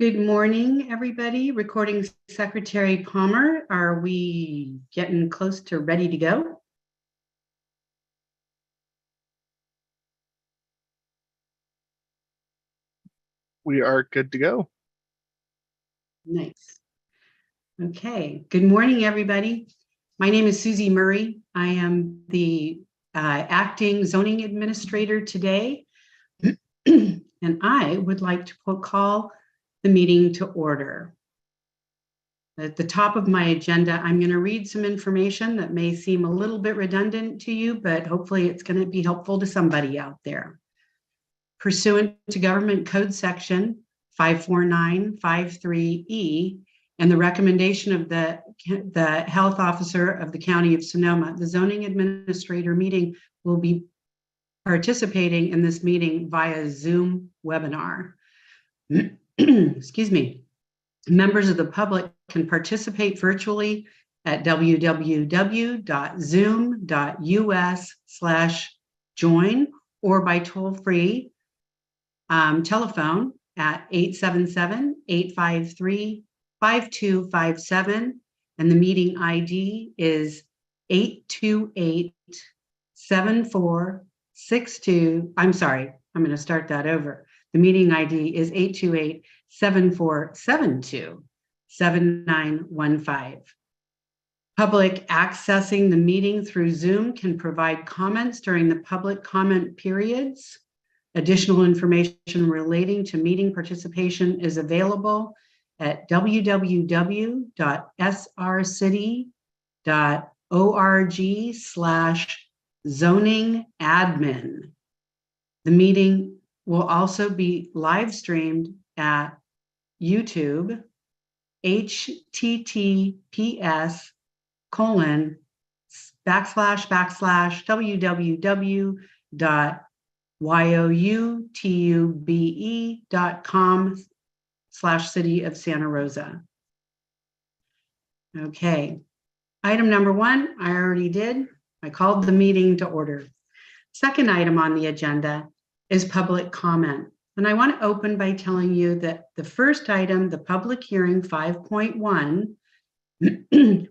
Good morning, everybody. Recording Secretary Palmer. Are we getting close to ready to go? We are good to go. Nice. Okay. Good morning, everybody. My name is Susie Murray. I am the acting zoning administrator today, and I would like to call the meeting to order. At the top of my agenda, I'm going to read some information that may seem a little bit redundant to you, but hopefully it's going to be helpful to somebody out there. Pursuant to Government Code Section 54953E and the recommendation of the health officer of the County of Sonoma, the zoning administrator meeting will be participating in this meeting via Zoom webinar. Excuse me. Members of the public can participate virtually at www.zoom.us/join or by toll-free telephone at 877-853-5257. And the meeting ID is 828-7462. I'm sorry, I'm going to start that over. The meeting ID is 828-7472-7915. Public accessing the meeting through Zoom can provide comments during the public comment periods. Additional information relating to meeting participation is available at www.srcity.org/zoning-admin. The meeting will also be live streamed at YouTube, https://www.youtube.com/City of Santa Rosa. Okay, item number one, I already did. I called the meeting to order. Second item on the agenda is public comment. And I want to open by telling you that the first item, the public hearing 5.1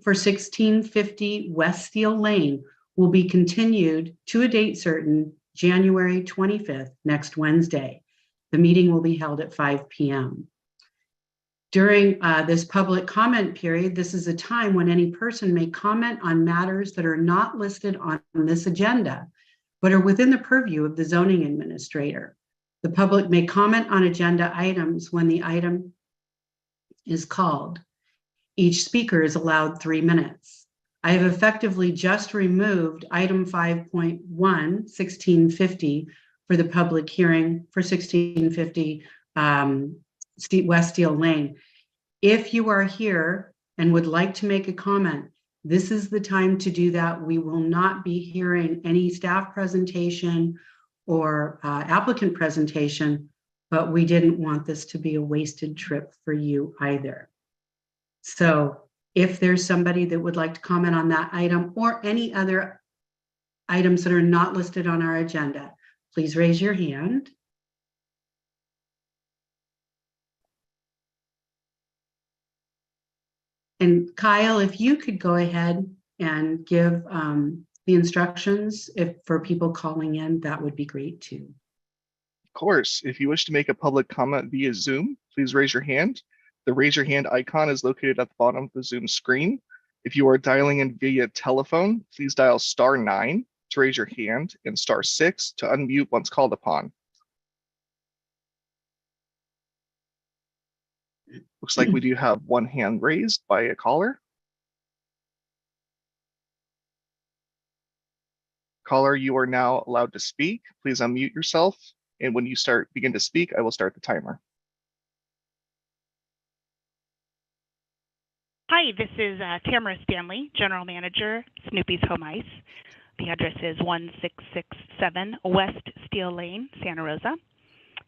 for 1650 West Steel Lane, will be continued to a date certain, January 25th, next Wednesday. The meeting will be held at 5 p.m. During this public comment period, this is a time when any person may comment on matters that are not listed on this agenda, but are within the purview of the zoning administrator. The public may comment on agenda items when the item is called. Each speaker is allowed 3 minutes. I have effectively just removed item 5.1, 1650, for the public hearing for 1650 West Steel Lane. If you are here and would like to make a comment, this is the time to do that. We will not be hearing any staff presentation or applicant presentation, but we didn't want this to be a wasted trip for you either. So if there's somebody that would like to comment on that item or any other items that are not listed on our agenda, please raise your hand. And Kyle, if you could go ahead and give the instructions for people calling in, that would be great too. Of course, if you wish to make a public comment via Zoom, please raise your hand. The raise your hand icon is located at the bottom of the Zoom screen. If you are dialing in via telephone, please dial *9 to raise your hand and *6 to unmute once called upon. Looks like we do have one hand raised by a caller. Caller, you are now allowed to speak. Please unmute yourself. And when you begin to speak, I will start the timer. Hi, this is Tamara Stanley, General Manager, Snoopy's Home Ice. The address is 1667 West Steel Lane, Santa Rosa.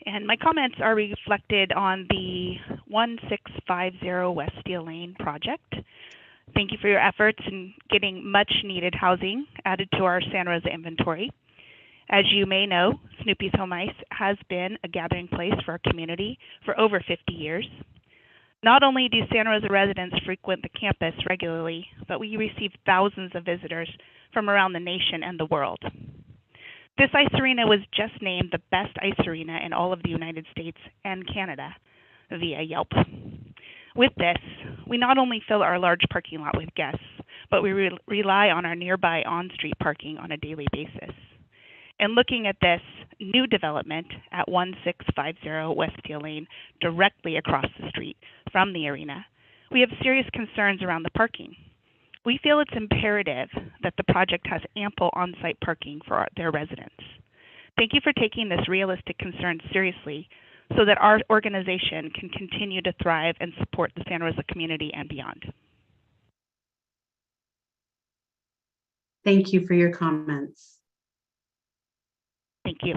And my comments are reflected on the 1650 West Steel Lane project. Thank you for your efforts in getting much needed housing added to our Santa Rosa inventory. As you may know, Snoopy's Home Ice has been a gathering place for our community for over 50 years. Not only do Santa Rosa residents frequent the campus regularly, but we receive thousands of visitors from around the nation and the world. This ice arena was just named the best ice arena in all of the United States and Canada via Yelp. With this, we not only fill our large parking lot with guests, but we rely on our nearby on-street parking on a daily basis. And looking at this new development at 1650 West Steel Lane, directly across the street from the arena, we have serious concerns around the parking. We feel it's imperative that the project has ample on-site parking for their residents. Thank you for taking this realistic concern seriously so that our organization can continue to thrive and support the Santa Rosa community and beyond. Thank you for your comments. Thank you.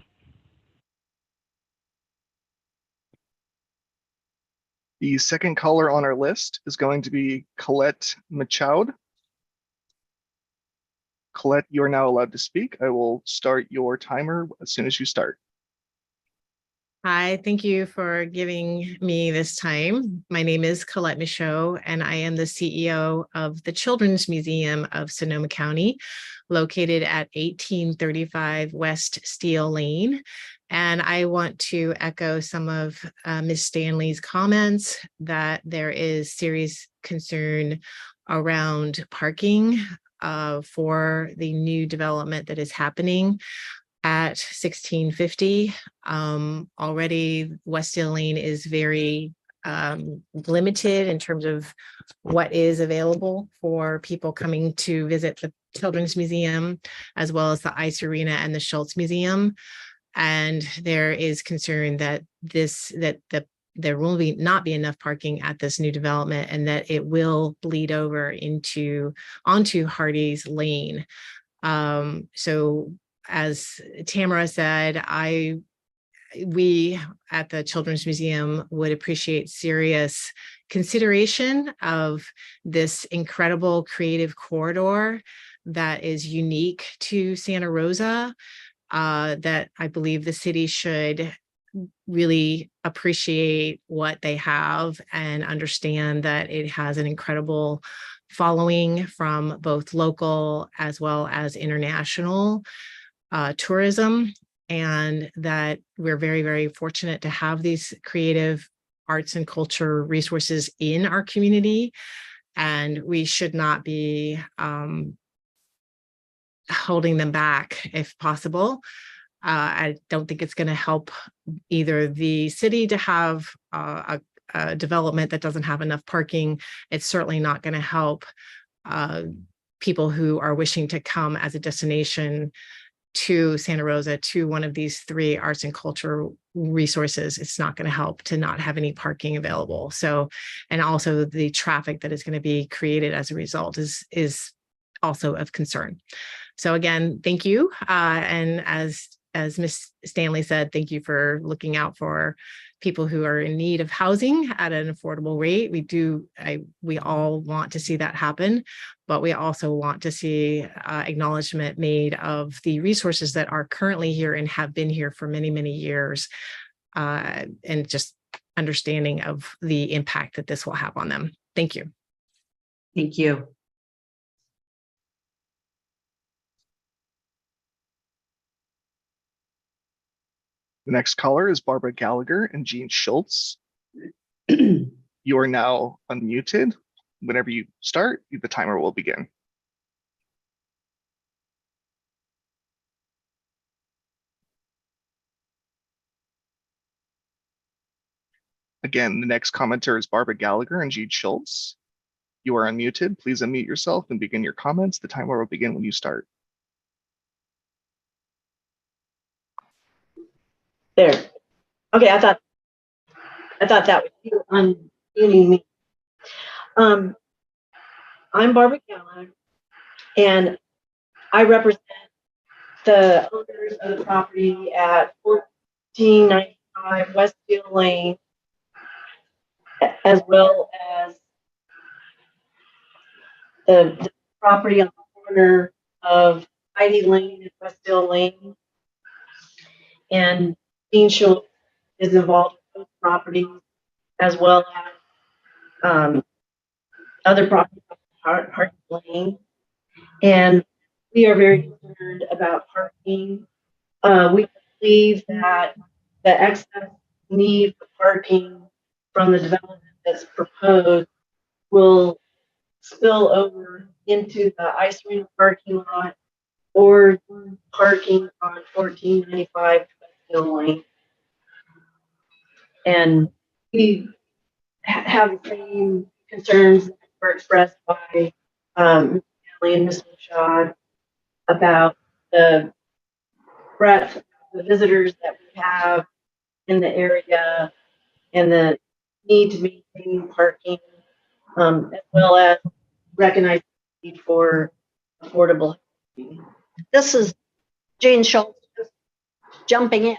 The second caller on our list is going to be Colette Machoud. Colette, you are now allowed to speak. I will start your timer as soon as you start. Hi, thank you for giving me this time. My name is Colette Michaud, and I am the CEO of the Children's Museum of Sonoma County, located at 1835 West Steel Lane. And I want to echo some of Ms. Stanley's comments that there is serious concern around parking for the new development that is happening at 1650. Already West Steel Lane is very limited in terms of what is available for people coming to visit the Children's Museum, as well as the Ice Arena and the Schultz Museum. And there is concern that there will not be enough parking at this new development, and that it will bleed over onto Hardy's Lane. So as Tamara said, we at the Children's Museum would appreciate serious consideration of this incredible creative corridor that is unique to Santa Rosa, that I believe the city should really appreciate what they have and understand that it has an incredible following from both local as well as international tourism, and that we're very, very fortunate to have these creative arts and culture resources in our community, and we should not be holding them back if possible. I don't think it's going to help either the city to have a development that doesn't have enough parking. It's certainly not going to help people who are wishing to come as a destination to Santa Rosa, to one of these three arts and culture resources. It's not going to help to not have any parking available. So, and also the traffic that is going to be created as a result is also of concern. So again, thank you. And as Ms. Stanley said, thank you for looking out for people who are in need of housing at an affordable rate. We all want to see that happen, but we also want to see acknowledgement made of the resources that are currently here and have been here for many, many years, and just understanding of the impact that this will have on them. Thank you. Thank you. The next caller is Barbara Gallagher and Jean Schultz. You are now unmuted. Whenever you start, the timer will begin. Again, the next commenter is Barbara Gallagher and Jean Schultz. You are unmuted. Please unmute yourself and begin your comments. The timer will begin when you start. There. Okay, I thought that was you unmuting me. I'm Barbara Gallagher, and I represent the owners of the property at 1495 West Steel Lane, as well as the property on the corner of Heidi Lane and West Steel Lane. And Dean Schultz is involved in those properties, as well as other properties on Hart Lane. And we are very concerned about parking. We believe that the excess need for parking from the development that's proposed will spill over into the ice arena parking lot or parking on 1495 Westfield Lane. And we have the same concerns that were expressed by Ms. Kelly and Ms. Mashad about the breadth of the visitors that we have in the area and the need to maintain parking, as well as recognize the need for affordable housing. This is Jane Schultz just jumping in.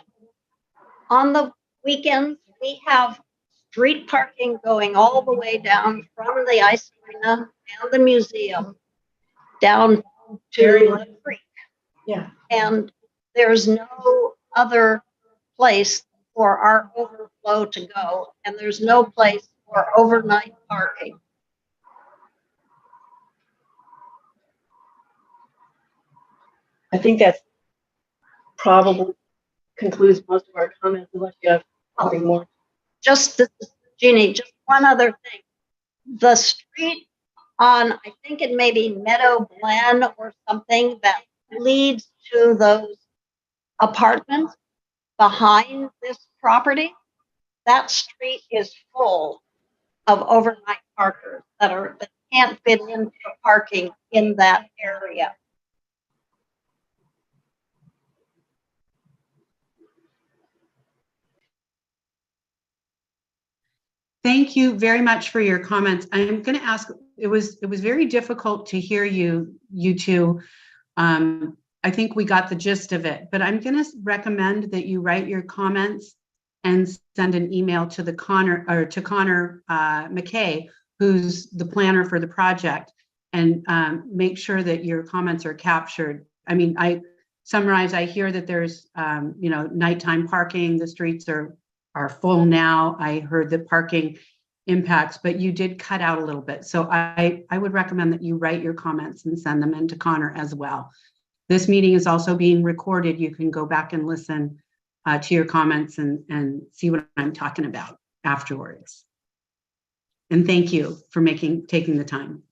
On the weekends, we have street parking going all the way down from the ice arena and the museum down to the creek. Yeah. And there's no other place for our overflow to go, and there's no place for overnight parking. I think that's probably concludes most of our comments, unless you have something more. Just this, Jeannie, just one other thing. The street on, I think it may be Meadow Glen or something, that leads to those apartments behind this property, that street is full of overnight parkers that can't fit into parking in that area. Thank you very much for your comments. I'm going to ask, it was very difficult to hear you two. I think we got the gist of it, but I'm going to recommend that you write your comments and send an email to Connor McKay, who's the planner for the project, and make sure that your comments are captured. I mean, I hear that there's nighttime parking, the streets are full now. I heard the parking impacts, but you did cut out a little bit. So I would recommend that you write your comments and send them in to Connor as well. This meeting is also being recorded. You can go back and listen to your comments and see what I'm talking about afterwards. And thank you for taking the time.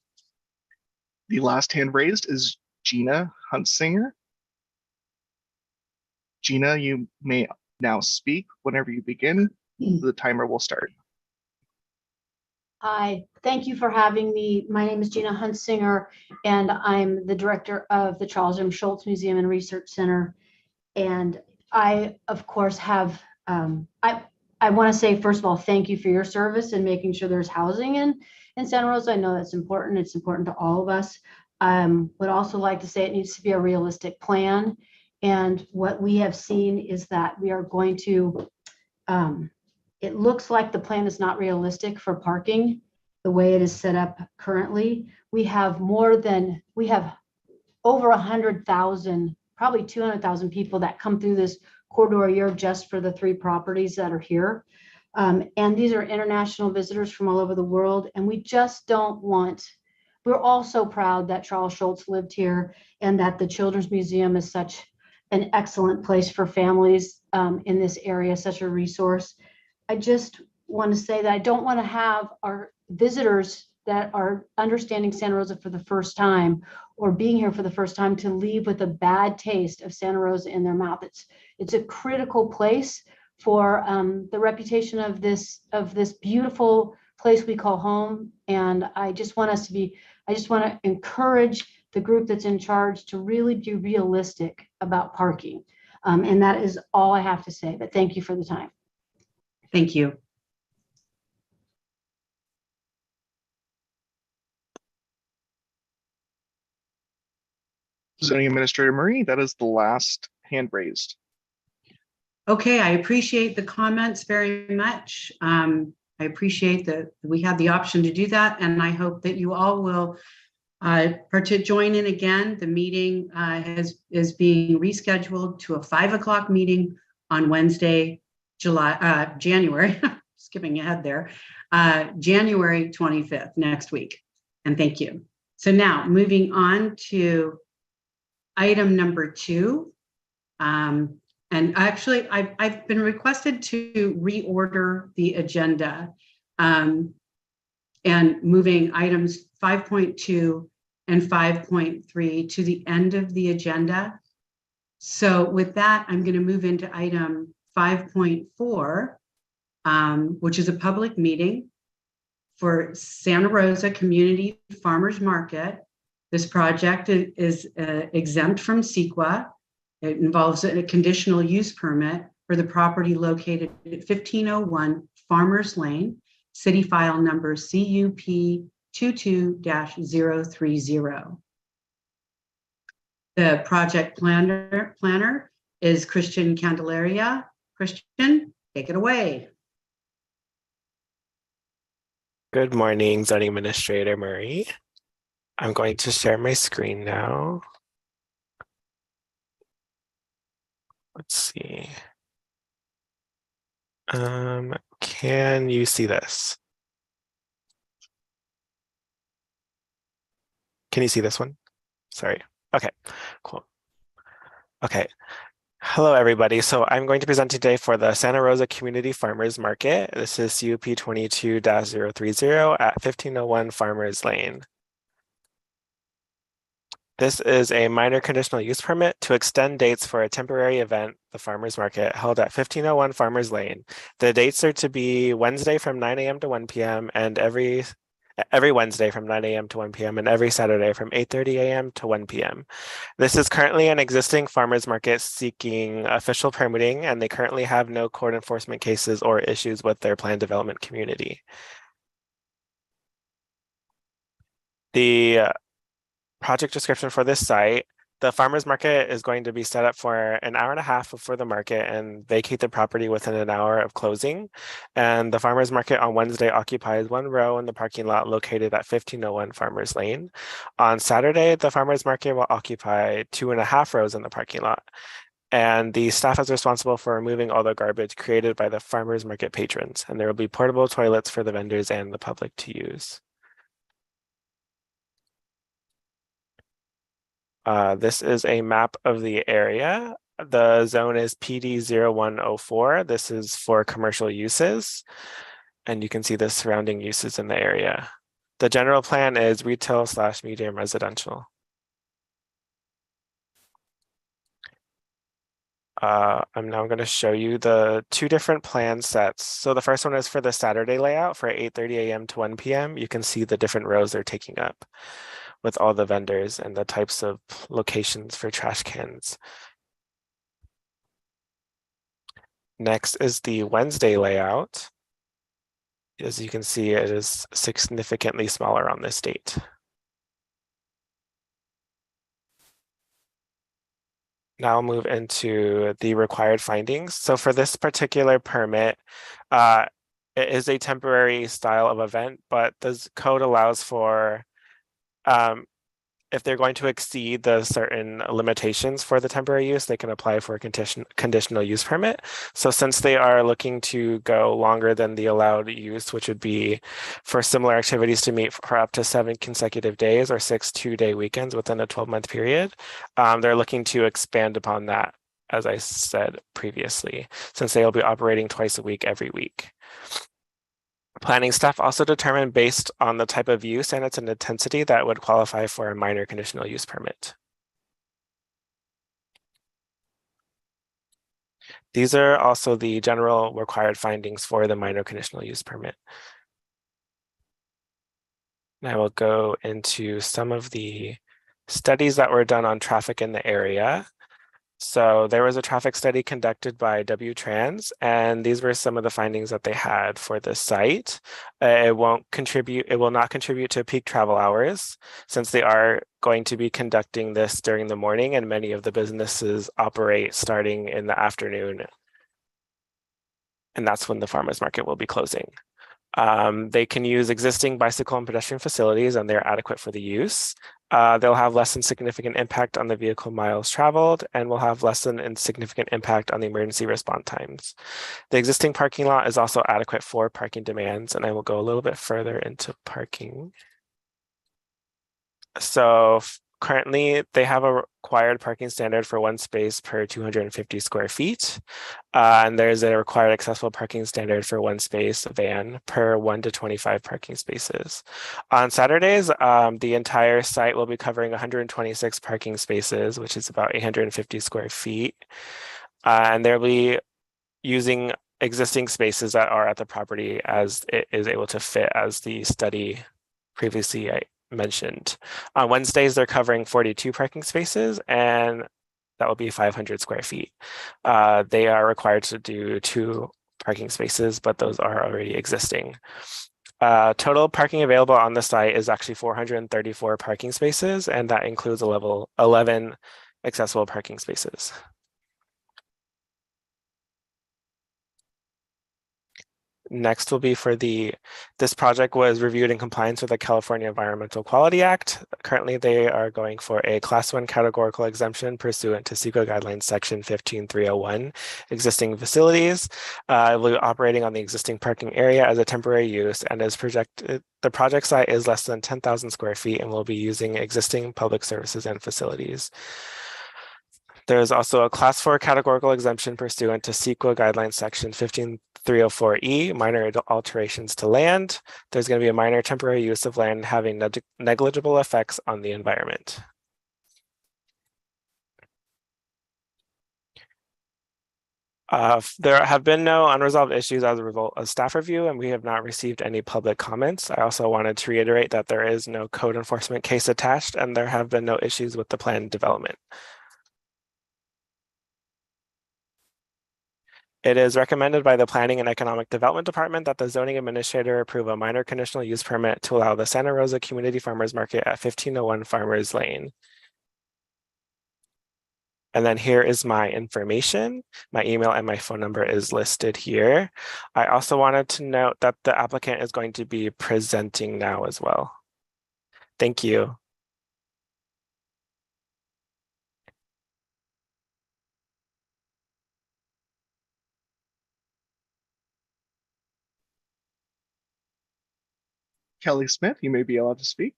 The last hand raised is Gina Huntsinger. Gina, you may now speak. Whenever you begin, the timer will start. Hi, thank you for having me. My name is Gina Huntsinger, and I'm the director of the Charles M. Schultz Museum and Research Center. And I, of course, have, I want to say, first of all, thank you for your service in making sure there's housing in Santa Rosa. I know that's important. It's important to all of us. Would also like to say it needs to be a realistic plan. And what we have seen is that we are going to, it looks like the plan is not realistic for parking the way it is set up currently. We have over 100,000, probably 200,000 people that come through this corridor a year just for the 3 properties that are here. And these are international visitors from all over the world. And we just don't want, we're all so proud that Charles Schultz lived here and that the Children's Museum is such an excellent place for families in this area, such a resource. I just want to say that I don't want to have our visitors that are understanding Santa Rosa for the first time or being here for the first time to leave with a bad taste of Santa Rosa in their mouth. It's a critical place for the reputation of this beautiful place we call home. And I just want to encourage the group that's in charge to really be realistic about parking. And that is all I have to say, but thank you for the time. Thank you. Zoning Administrator Marie, that is the last hand raised. Okay, I appreciate the comments very much. I appreciate that we had the option to do that, and I hope that you all will join in again. The meeting is being rescheduled to a 5 o'clock meeting on Wednesday, January skipping ahead there, January 25th, next week. And thank you. So now moving on to item number 2. And actually, I've been requested to reorder the agenda and moving items 5.2 and 5.3 to the end of the agenda. So with that, I'm going to move into item 5.4, which is a public meeting for Santa Rosa Community Farmers Market. This project is exempt from CEQA. It involves a conditional use permit for the property located at 1501 Farmers Lane, city file number CUP 22-030. The project planner is Christian Candelaria. Christian, take it away. Good morning, Zoning Administrator Murray. I'm going to share my screen now. Let's see. Can you see this? Can you see this one? Sorry. Okay, cool. Okay. Hello, everybody. So I'm going to present today for the Santa Rosa Community Farmers Market. This is CUP 22-030 at 1501 Farmers Lane. This is a minor conditional use permit to extend dates for a temporary event, the Farmers Market, held at 1501 Farmers Lane. The dates are to be Wednesday from 9 a.m. to 1 p.m. and every Wednesday from 9 a.m. to 1 p.m. and every Saturday from 8:30 a.m. to 1 p.m. This is currently an existing farmers market seeking official permitting, and they currently have no court enforcement cases or issues with their planned development community. The project description for this site: the farmers market is going to be set up for an hour and a half before the market and vacate the property within an hour of closing. And the farmers market on Wednesday occupies 1 row in the parking lot located at 1501 Farmers Lane. On Saturday, the farmers market will occupy 2.5 rows in the parking lot. And the staff is responsible for removing all the garbage created by the farmers market patrons. And there will be portable toilets for the vendors and the public to use. This is a map of the area. The zone is PD0104. This is for commercial uses. And you can see the surrounding uses in the area. The general plan is retail/medium residential. I'm now going to show you the 2 different plan sets. So the first one is for the Saturday layout for 8:30 a.m. to 1 p.m. You can see the different rows they're taking up with all the vendors and the types of locations for trash cans. Next is the Wednesday layout. As you can see, it is significantly smaller on this date. Now I'll move into the required findings. So for this particular permit, it is a temporary style of event, but the code allows for if they're going to exceed the certain limitations for the temporary use, they can apply for a conditional use permit. So since they are looking to go longer than the allowed use, which would be for similar activities to meet for up to 7 consecutive days or 6 2-day weekends within a 12-month period, they're looking to expand upon that, as I said previously, since they will be operating twice a week every week. Planning staff also determined based on the type of use and its intensity that would qualify for a minor conditional use permit. These are also the general required findings for the minor conditional use permit. And I will go into some of the studies that were done on traffic in the area. So there was a traffic study conducted by WTrans, and these were some of the findings that they had for this site. It will not contribute to peak travel hours, since they are going to be conducting this during the morning, and many of the businesses operate starting in the afternoon. And that's when the farmers market will be closing. They can use existing bicycle and pedestrian facilities, and they're adequate for the use. They'll have less than significant impact on the vehicle miles traveled, and will have less than insignificant impact on the emergency response times. The existing parking lot is also adequate for parking demands, and I will go a little bit further into parking. So currently, they have a required parking standard for 1 space per 250 square feet. And there's a required accessible parking standard for 1 space van per 1 to 25 parking spaces. On Saturdays, the entire site will be covering 126 parking spaces, which is about 850 square feet. And they'll be using existing spaces that are at the property as it is able to fit, as the study previously mentioned. On Wednesdays, they're covering 42 parking spaces, and that will be 500 square feet. They are required to do 2 parking spaces, but those are already existing. Total parking available on the site is actually 434 parking spaces, and that includes 11 accessible parking spaces. Next will be for this project was reviewed in compliance with the California Environmental Quality Act. Currently, they are going for a Class 1 categorical exemption pursuant to CEQA Guidelines Section 15301, existing facilities. It will be operating on the existing parking area as a temporary use, and as projected, the project site is less than 10,000 square feet and will be using existing public services and facilities. There is also a Class 4 categorical exemption pursuant to CEQA Guidelines Section 15304E, minor alterations to land. There's going to be a minor temporary use of land having negligible effects on the environment. There have been no unresolved issues as a result of staff review, and we have not received any public comments. I also wanted to reiterate that there is no code enforcement case attached, and there have been no issues with the plan development. It is recommended by the Planning and Economic Development Department that the zoning administrator approve a minor conditional use permit to allow the Santa Rosa Community Farmers Market at 1501 Farmers Lane. And then here is my information. My email and my phone number is listed here. I also wanted to note that the applicant is going to be presenting now as well. Thank you. Kelly Smith, you may be allowed to speak.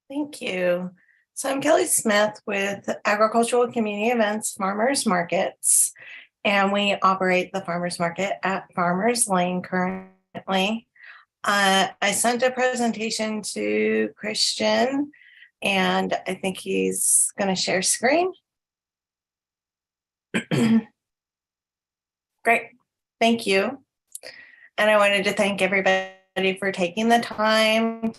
Thank you. So I'm Kelly Smith with Agricultural Community Events Farmers Markets, and we operate the farmers market at Farmers Lane currently. I sent a presentation to Christian, and I think he's going to share screen. Great, thank you. And I wanted to thank everybody for taking the time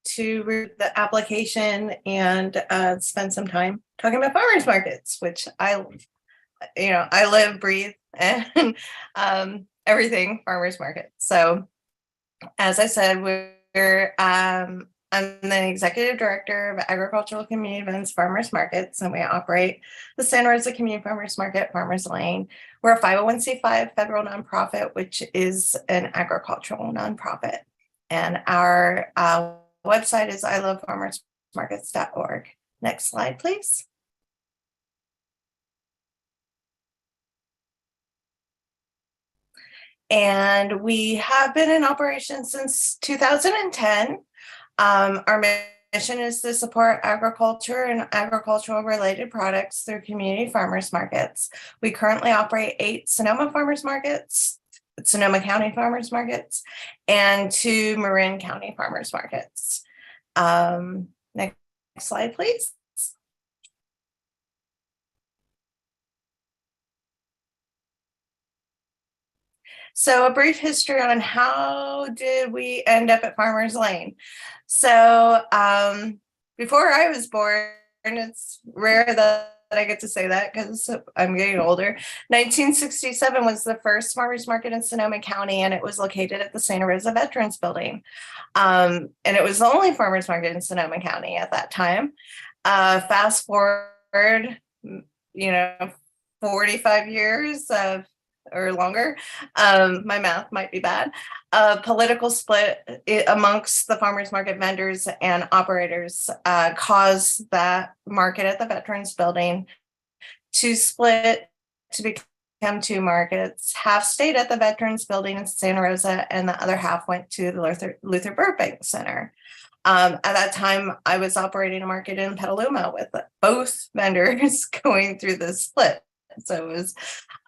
to read the application and spend some time talking about farmers markets, which I live, breathe, and everything farmers market. So as I said, I'm the executive director of Agricultural Community Events Farmers Markets, and we operate the Santa Rosa Community Farmers Market, Farmers Lane. We're a 501c5 federal nonprofit, which is an agricultural nonprofit. And our website is ilovefarmersmarkets.org. Next slide, please. And we have been in operation since 2010. Our mission is to support agriculture and agricultural related products through community farmers markets. We currently operate 8 Sonoma farmers markets, Sonoma County farmers markets, and 2 Marin County farmers markets. Next slide, please. So a brief history on how did we end up at Farmers Lane. So before I was born, it's rare that I get to say that because I'm getting older. 1967 was the first farmers market in Sonoma County, and it was located at the Santa Rosa Veterans Building. And it was the only farmers market in Sonoma County at that time. Fast forward, 45 years of or longer. My math might be bad. Political split amongst the farmers market vendors and operators caused that market at the Veterans Building to split to become two markets. Half stayed at the Veterans Building in Santa Rosa, and the other half went to the Luther Burbank Center. At that time, I was operating a market in Petaluma with both vendors going through this split. So it was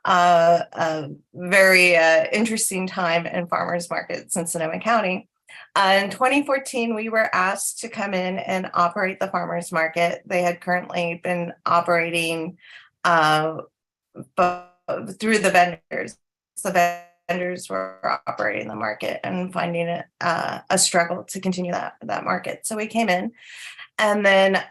a very interesting time in farmers markets in Sonoma County. In 2014, we were asked to come in and operate the farmers market. They had currently been operating through the vendors. The vendors were operating the market and finding it a struggle to continue that market. So we came in and then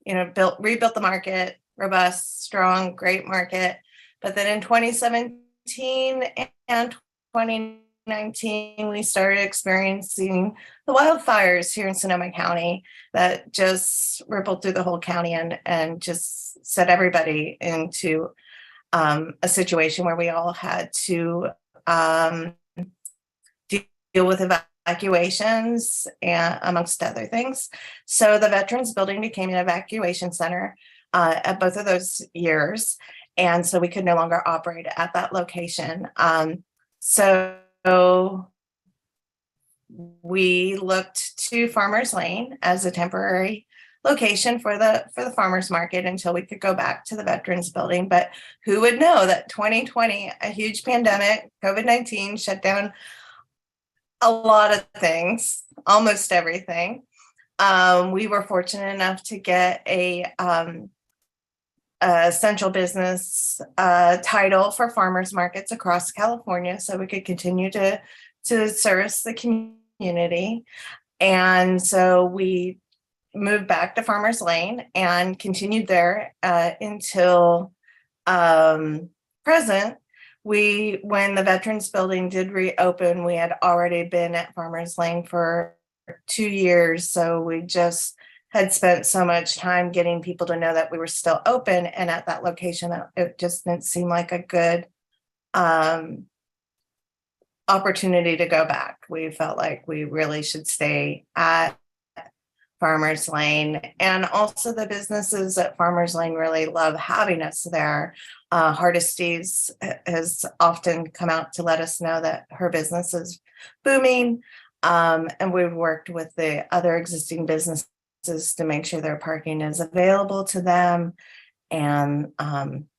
rebuilt the market, robust, strong, great market. But then in 2017 and 2019, we started experiencing the wildfires here in Sonoma County that just rippled through the whole county and just set everybody into a situation where we all had to deal with evacuations and amongst other things. So the Veterans Building became an evacuation center at both of those years. And so we could no longer operate at that location. So we looked to Farmers Lane as a temporary location for the farmers market until we could go back to the Veterans Building. But who would know that 2020, a huge pandemic, COVID-19 shut down a lot of things, almost everything. We were fortunate enough to get a essential business title for farmers markets across California, so we could continue to service the community. And so we moved back to Farmers Lane and continued there until present. When the Veterans Building did reopen, we had already been at Farmers Lane for 2 years, so we just had spent so much time getting people to know that we were still open and at that location that it just didn't seem like a good opportunity to go back. We felt like we really should stay at Farmers Lane, and also the businesses at Farmers Lane really love having us there. Hardesty's has often come out to let us know that her business is booming, and we've worked with the other existing businesses to make sure their parking is available to them. And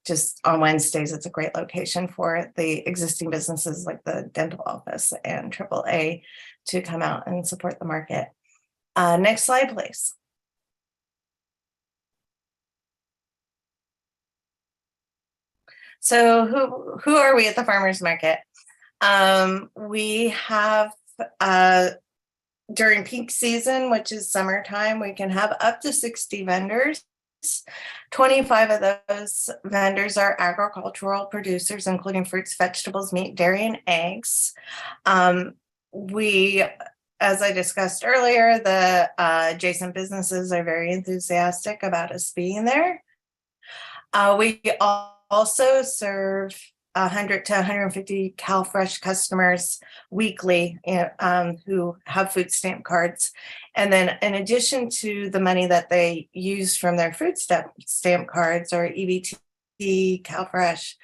just on Wednesdays, it's a great location for the existing businesses like the dental office and AAA to come out and support the market. Next slide, please. So who are we at the farmers market? We have during peak season, which is summertime, we can have up to 60 vendors. 25 of those vendors are agricultural producers, including fruits, vegetables, meat, dairy, and eggs. As I discussed earlier, the adjacent businesses are very enthusiastic about us being there. We also serve 100 to 150 CalFresh customers weekly who have food stamp cards. And then in addition to the money that they use from their food stamp cards or EBT, CalFresh,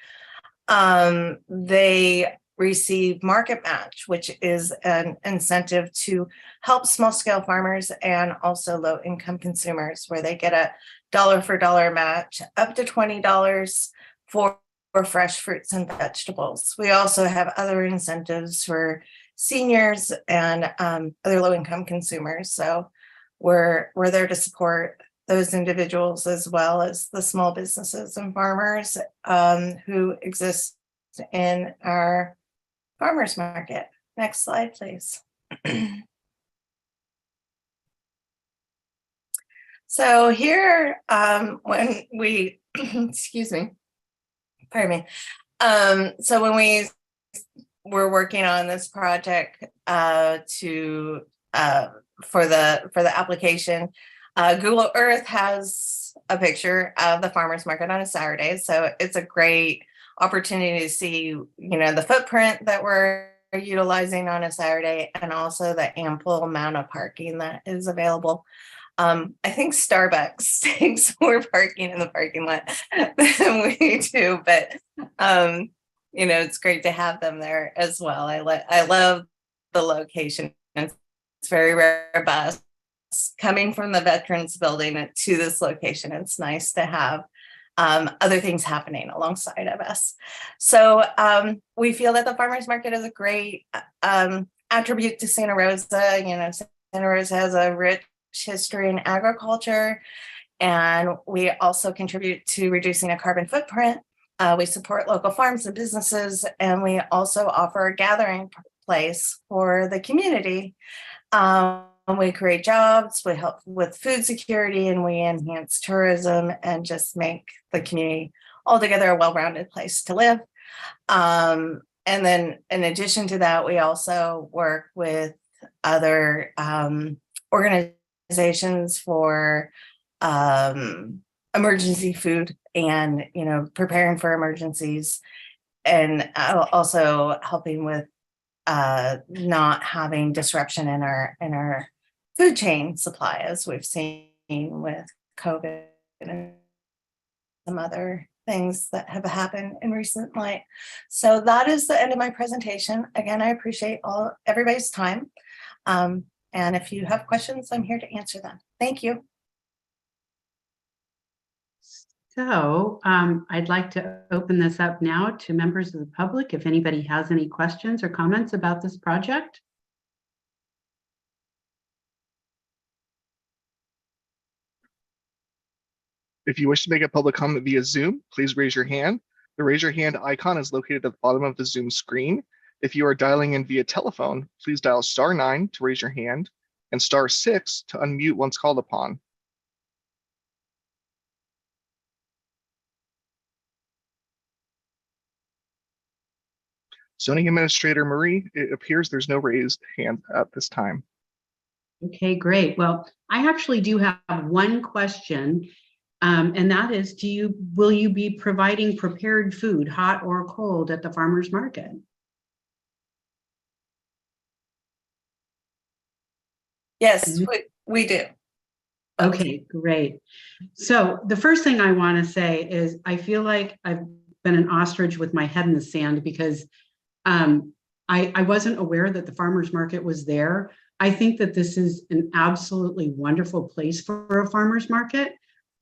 they receive Market Match, which is an incentive to help small scale farmers and also low income consumers, where they get a dollar for dollar match up to $20 for fresh fruits and vegetables. We also have other incentives for seniors and other low income consumers. So we're there to support those individuals as well as the small businesses and farmers who exist in our farmers market. Next slide, please. So here, when we, excuse me, pardon me. So when we were working on this project for the application, Google Earth has a picture of the farmers market on a Saturday. So it's a great opportunity to see, you know, the footprint that we're utilizing on a Saturday and also the ample amount of parking that is available. I think Starbucks takes more parking in the parking lot than we do, but you know, it's great to have them there as well. I love the location. It's very robust. Coming from the Veterans Building to this location, it's nice to have other things happening alongside of us. So we feel that the farmers market is a great attribute to Santa Rosa. You know, Santa Rosa has a rich history in agriculture, and we also contribute to reducing a carbon footprint. We support local farms and businesses, and we also offer a gathering place for the community. We create jobs, we help with food security, and we enhance tourism and just make the community altogether a well-rounded place to live. And then in addition to that, we also work with other organizations for emergency food and, you know, preparing for emergencies, and also helping with not having disruption in our food chain supply, as we've seen with COVID and some other things that have happened in recent light. So that is the end of my presentation. Again, I appreciate everybody's time. And if you have questions, I'm here to answer them. Thank you. So I'd like to open this up now to members of the public. If anybody has any questions or comments about this project. If you wish to make a public comment via Zoom, please raise your hand. The raise your hand icon is located at the bottom of the Zoom screen. If you are dialing in via telephone, please dial *9 to raise your hand and *6 to unmute once called upon. Zoning Administrator Marie, it appears there's no raised hand at this time. Okay, great. Well, I actually do have one question, and that is, will you be providing prepared food, hot or cold, at the farmers market? Yes, we do. Okay, great. So the first thing I want to say is I feel like I've been an ostrich with my head in the sand, because I wasn't aware that the farmers market was there. I think that this is an absolutely wonderful place for a farmers market.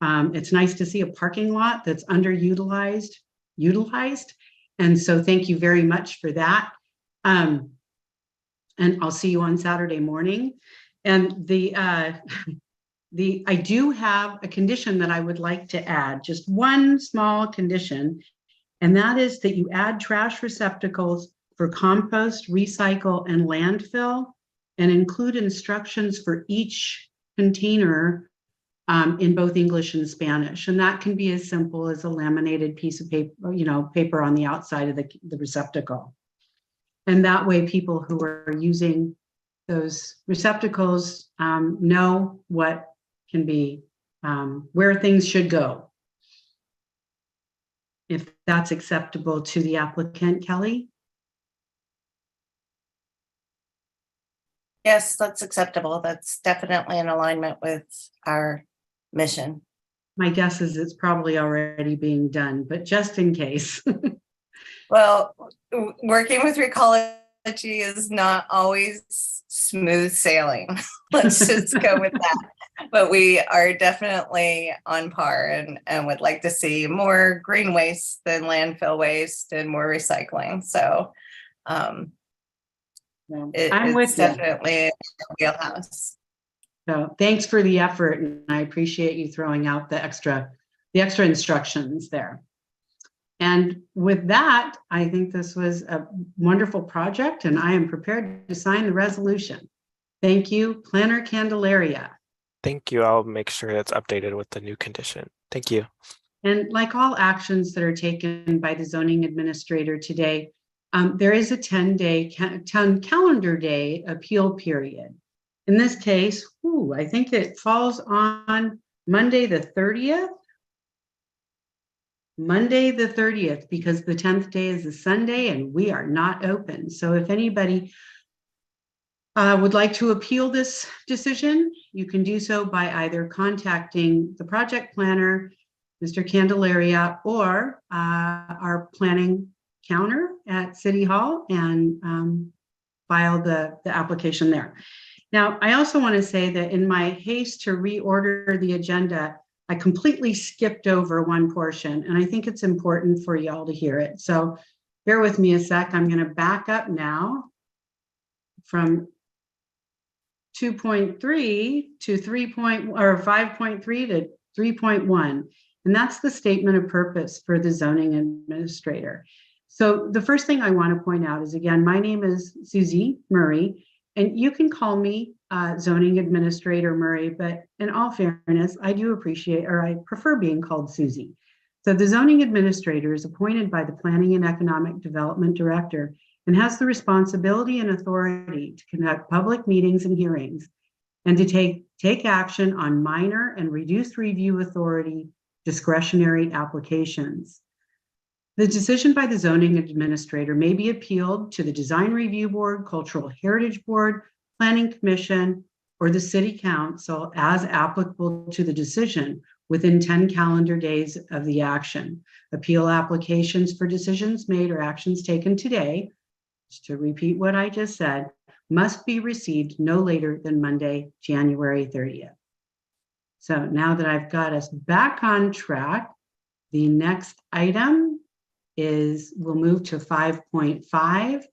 It's nice to see a parking lot that's underutilized, and so thank you very much for that. And I'll see you on Saturday morning. And I do have a condition that I would like to add, just one small condition, and that is that you add trash receptacles for compost, recycle, and landfill, and include instructions for each container in both English and Spanish. And that can be as simple as a laminated piece of paper, paper on the outside of the receptacle. And that way people who are using those receptacles know what can be, where things should go. If that's acceptable to the applicant, Kelly? Yes, that's acceptable. That's definitely in alignment with our mission. My guess is it's probably already being done, but just in case. Well, working with Recology is not always smooth sailing. Let's just go with that. But we are definitely on par and would like to see more green waste than landfill waste and more recycling. So it's definitely a wheelhouse. So thanks for the effort, and I appreciate you throwing out the extra instructions there. And with that, I think this was a wonderful project, and I am prepared to sign the resolution. Thank you, Planner Candelaria. Thank you. I'll make sure that's updated with the new condition. Thank you. And like all actions that are taken by the zoning administrator today, there is a 10-day calendar day appeal period. In this case, I think it falls on Monday the 30th. Monday, the 30th, because the 10th day is a Sunday and we are not open. So if anybody would like to appeal this decision, you can do so by either contacting the project planner, Mr. Candelaria, or our planning counter at City Hall and file the application there. Now, I also want to say that in my haste to reorder the agenda, I completely skipped over one portion, and I think it's important for y'all to hear it. So bear with me a sec. I'm going to back up now from 2.3 to 5.3 to 3.1. And that's the statement of purpose for the zoning administrator. So the first thing I want to point out is, again, my name is Susie Murray, and you can call me zoning administrator Murray, but in all fairness, I do appreciate, or I prefer being called Susie. So the zoning administrator is appointed by the Planning and Economic Development Director and has the responsibility and authority to conduct public meetings and hearings and to take action on minor and reduced review authority discretionary applications. The decision by the zoning administrator may be appealed to the Design Review Board, Cultural Heritage Board, Planning Commission, or the City Council as applicable to the decision within 10 calendar days of the action. Appeal applications for decisions made or actions taken today, just to repeat what I just said, must be received no later than Monday, January 30th. So now that I've got us back on track, the next item is we'll move to 5.5.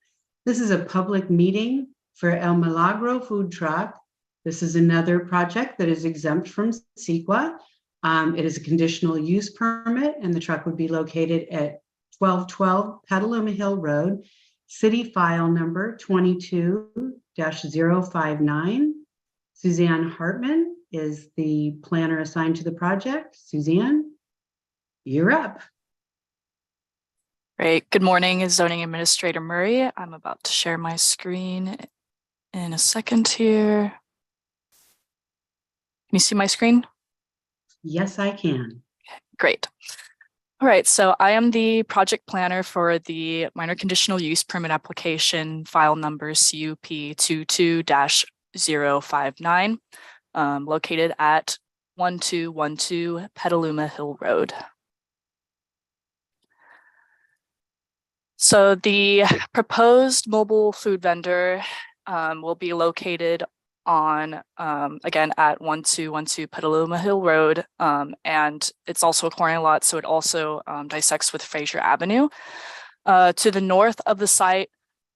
This is a public meeting for El Milagro food truck. This is another project that is exempt from CEQA. It is a conditional use permit, and the truck would be located at 1212 Petaluma Hill Road, city file number 22-059. Suzanne Hartman is the planner assigned to the project. Suzanne, you're up. Great. Good morning, Zoning Administrator Murray. I'm about to share my screen in a second here. Can you see my screen? Yes, I can. Great. All right, so I am the project planner for the minor conditional use permit application file number CUP 22-059, located at 1212 Petaluma Hill Road. So the proposed mobile food vendor will be located on, again, at 1212 Petaluma Hill Road, and it's also a corner lot, so it also dissects with Fraser Avenue. To the north of the site,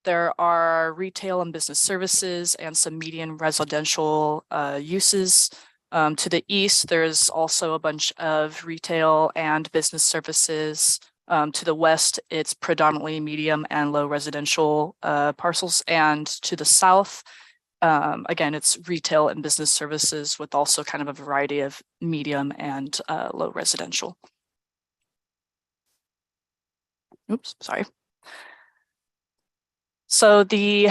there are retail and business services and some medium residential uses. To the east, there's also a bunch of retail and business services. To the west, it's predominantly medium and low residential parcels, and to the south, again, it's retail and business services with also kind of a variety of medium and low residential. Oops, sorry. So the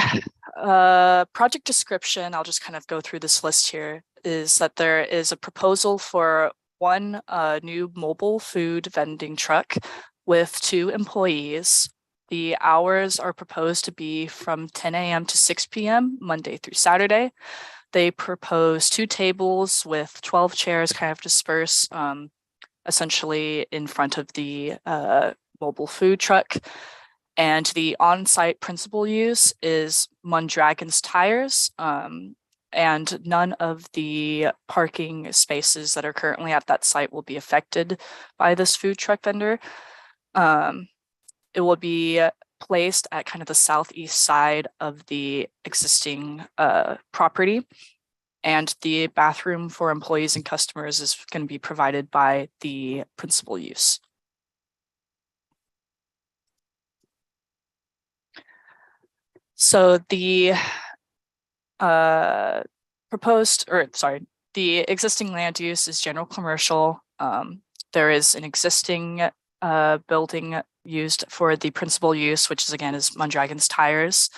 project description, I'll just kind of go through this list here, is that there is a proposal for one new mobile food vending truck with 2 employees. The hours are proposed to be from 10 a.m. to 6 p.m. Monday through Saturday. They propose 2 tables with 12 chairs kind of dispersed essentially in front of the mobile food truck. And the on-site principal use is Mondragon's Tires, and none of the parking spaces that are currently at that site will be affected by this food truck vendor. It will be placed at kind of the southeast side of the existing property, and the bathroom for employees and customers is going to be provided by the principal use. So the the existing land use is general commercial. There is an existing building used for the principal use, which is again is Mondragon's Tires.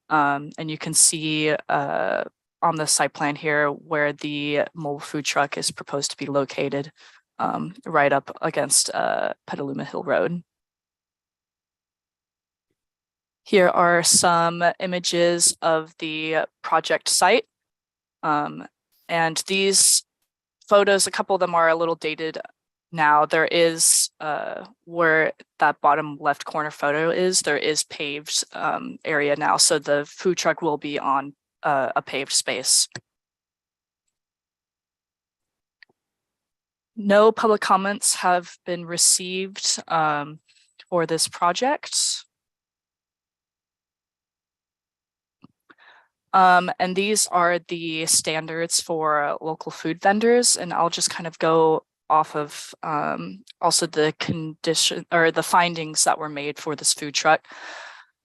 And you can see on the site plan here where the mobile food truck is proposed to be located. right up against Petaluma Hill Road. Here are some images of the project site. And these photos, a couple of them are a little dated now. There is where that bottom left corner photo is, there is paved area now. So the food truck will be on a paved space. No public comments have been received for this project. And these are the standards for local food vendors, and I'll just kind of go off of also the condition or the findings that were made for this food truck.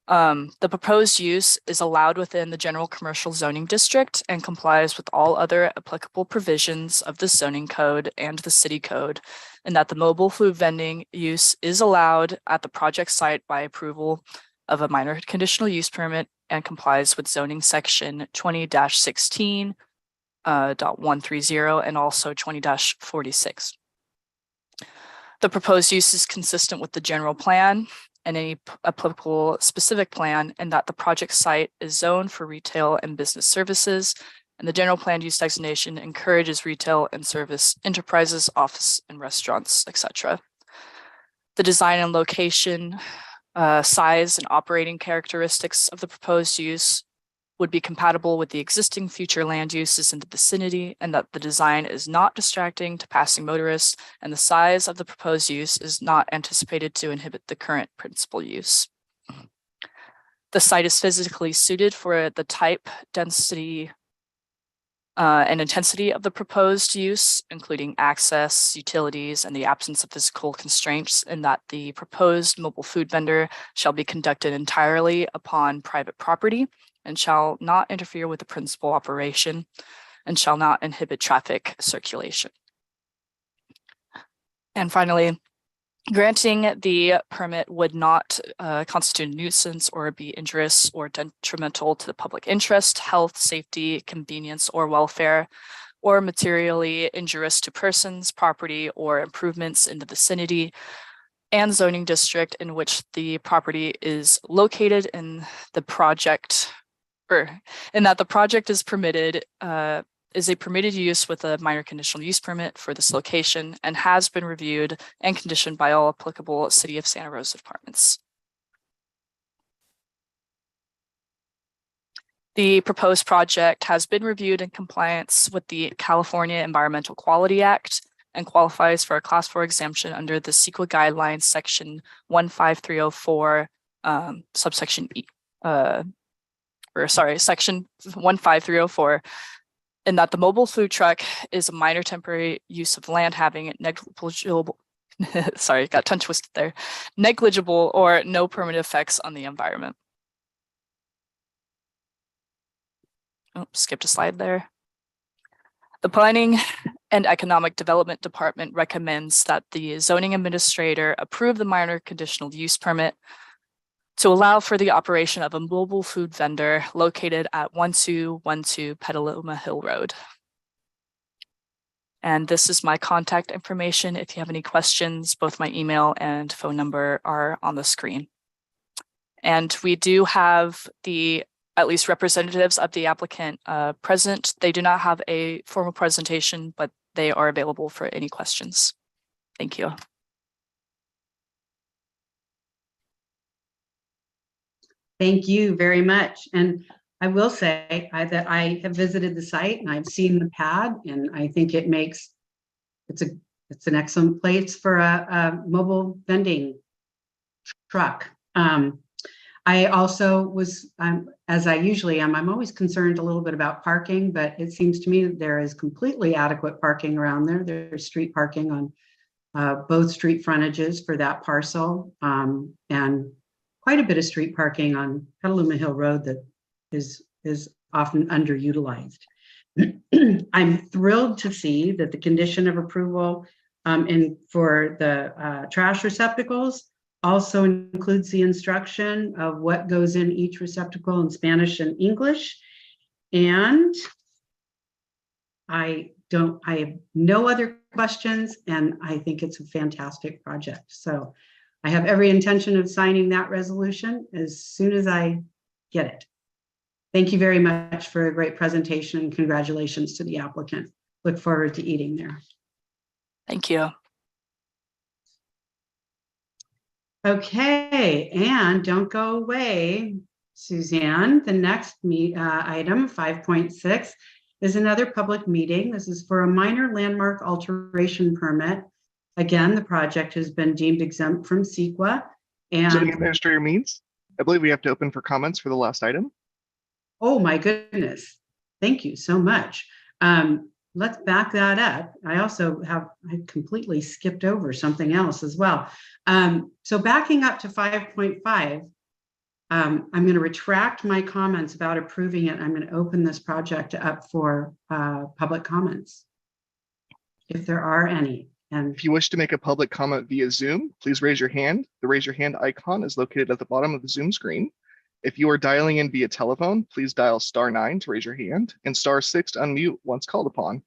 The proposed use is allowed within the general commercial zoning district and complies with all other applicable provisions of the zoning code and the city code, and that the mobile food vending use is allowed at the project site by approval of a minor conditional use permit and complies with zoning section 20-16.130 and also 20-46. The proposed use is consistent with the general plan and any applicable specific plan, and that the project site is zoned for retail and business services, and the general plan use designation encourages retail and service enterprises, office and restaurants, etc. The design and location, size and operating characteristics of the proposed use would be compatible with the existing future land uses in the vicinity, and that the design is not distracting to passing motorists, and the size of the proposed use is not anticipated to inhibit the current principal use. The site is physically suited for the type, density, and intensity of the proposed use, including access, utilities, and the absence of physical constraints, and that the proposed mobile food vendor shall be conducted entirely upon private property and shall not interfere with the principal operation and shall not inhibit traffic circulation. And finally, granting the permit would not constitute a nuisance or be injurious or detrimental to the public interest, health, safety, convenience, or welfare, or materially injurious to persons, property, or improvements in the vicinity and zoning district in which the property is located in the project, or in that the project is permitted, is a permitted use with a minor conditional use permit for this location and has been reviewed and conditioned by all applicable City of Santa Rosa departments. The proposed project has been reviewed in compliance with the California Environmental Quality Act and qualifies for a Class 4 exemption under the CEQA guidelines section 15304, subsection E, section 15304, in that the mobile food truck is a minor temporary use of land having negligible, sorry, got tongue twisted there, negligible or no permanent effects on the environment. Oh, skipped a slide there. The Planning and Economic Development Department recommends that the zoning administrator approve the minor conditional use permit to allow for the operation of a mobile food vendor located at 1212 Petaluma Hill Road. And this is my contact information. If you have any questions, both my email and phone number are on the screen. And we do have at least representatives of the applicant present. They do not have a formal presentation, but they are available for any questions. Thank you. Thank you very much. And I will say that I have visited the site and I've seen the pad, and I think it's an excellent place for a mobile vending truck. I also was, as I usually am, I'm always concerned a little bit about parking, but it seems to me that there is completely adequate parking around there. There's street parking on both street frontages for that parcel, and quite a bit of street parking on Petaluma Hill Road that is often underutilized. I'm thrilled to see that the condition of approval for the trash receptacles also includes the instruction of what goes in each receptacle in Spanish and English. And I have no other questions, and I think it's a fantastic project. So I have every intention of signing that resolution as soon as I get it. Thank you very much for a great presentation, and congratulations to the applicant. Look forward to eating there. Thank you. Okay, and don't go away, Suzanne. The next item, 5.6, is another public meeting. This is for a minor landmark alteration permit. Again, the project has been deemed exempt from CEQA. Zoning And Administrator Means, I believe we have to open for comments for the last item. oh my goodness, thank you so much. Let's back that up. I completely skipped over something else as well. So backing up to 5.5, I'm going to retract my comments about approving it. I'm going to open this project up for public comments, if there are any. And If you wish to make a public comment via Zoom, please raise your hand. The raise your hand icon is located at the bottom of the Zoom screen. If you are dialing in via telephone, please dial *9 to raise your hand and *6 to unmute once called upon.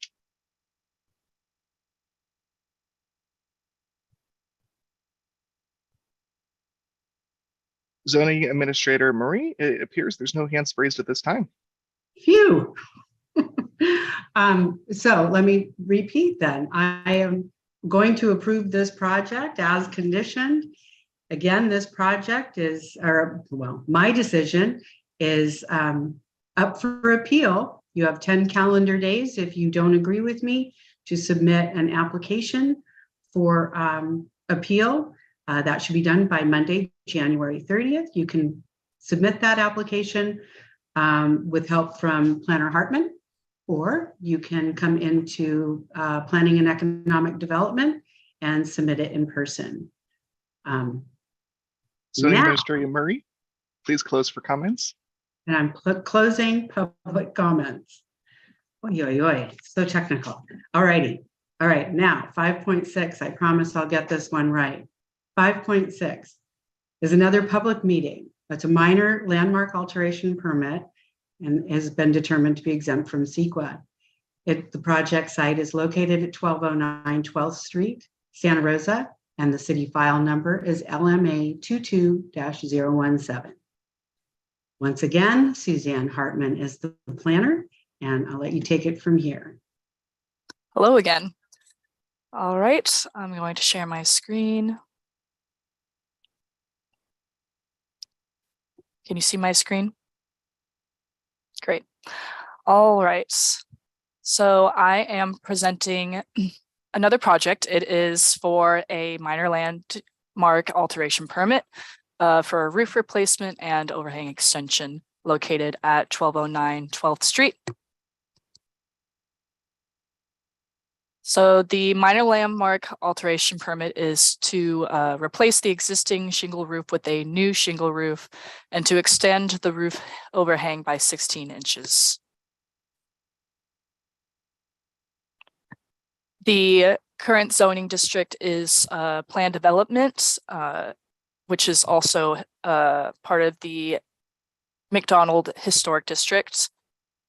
Zoning Administrator Marie, it appears there's no hands raised at this time. phew. So let me repeat then. I am going to approve this project as conditioned. Again, this project is, my decision is up for appeal. You have 10 calendar days if you don't agree with me to submit an application for appeal. That should be done by Monday, January 30th. You can submit that application with help from Planner Hartman, or you can come into Planning and Economic Development and submit it in person. Zoning Now- Administrator Murray, please close for comments. And I'm closing public comments. Oy, oy, oy, so technical. All righty. All right, now 5.6, I promise I'll get this one right. 5.6 is another public meeting. It's a minor landmark alteration permit and has been determined to be exempt from CEQA. The project site is located at 1209 12th Street, Santa Rosa, and the city file number is LMA 22-017. Once again, Suzanne Hartman is the planner, and I'll let you take it from here. Hello again. All right, I'm going to share my screen. Can you see my screen? Great. All right. So I am presenting another project. It is for a minor landmark alteration permit for a roof replacement and overhang extension located at 1209 12th Street. So the minor landmark alteration permit is to replace the existing shingle roof with a new shingle roof and to extend the roof overhang by 16 inches. The current zoning district is planned development, which is also part of the McDonald Historic District.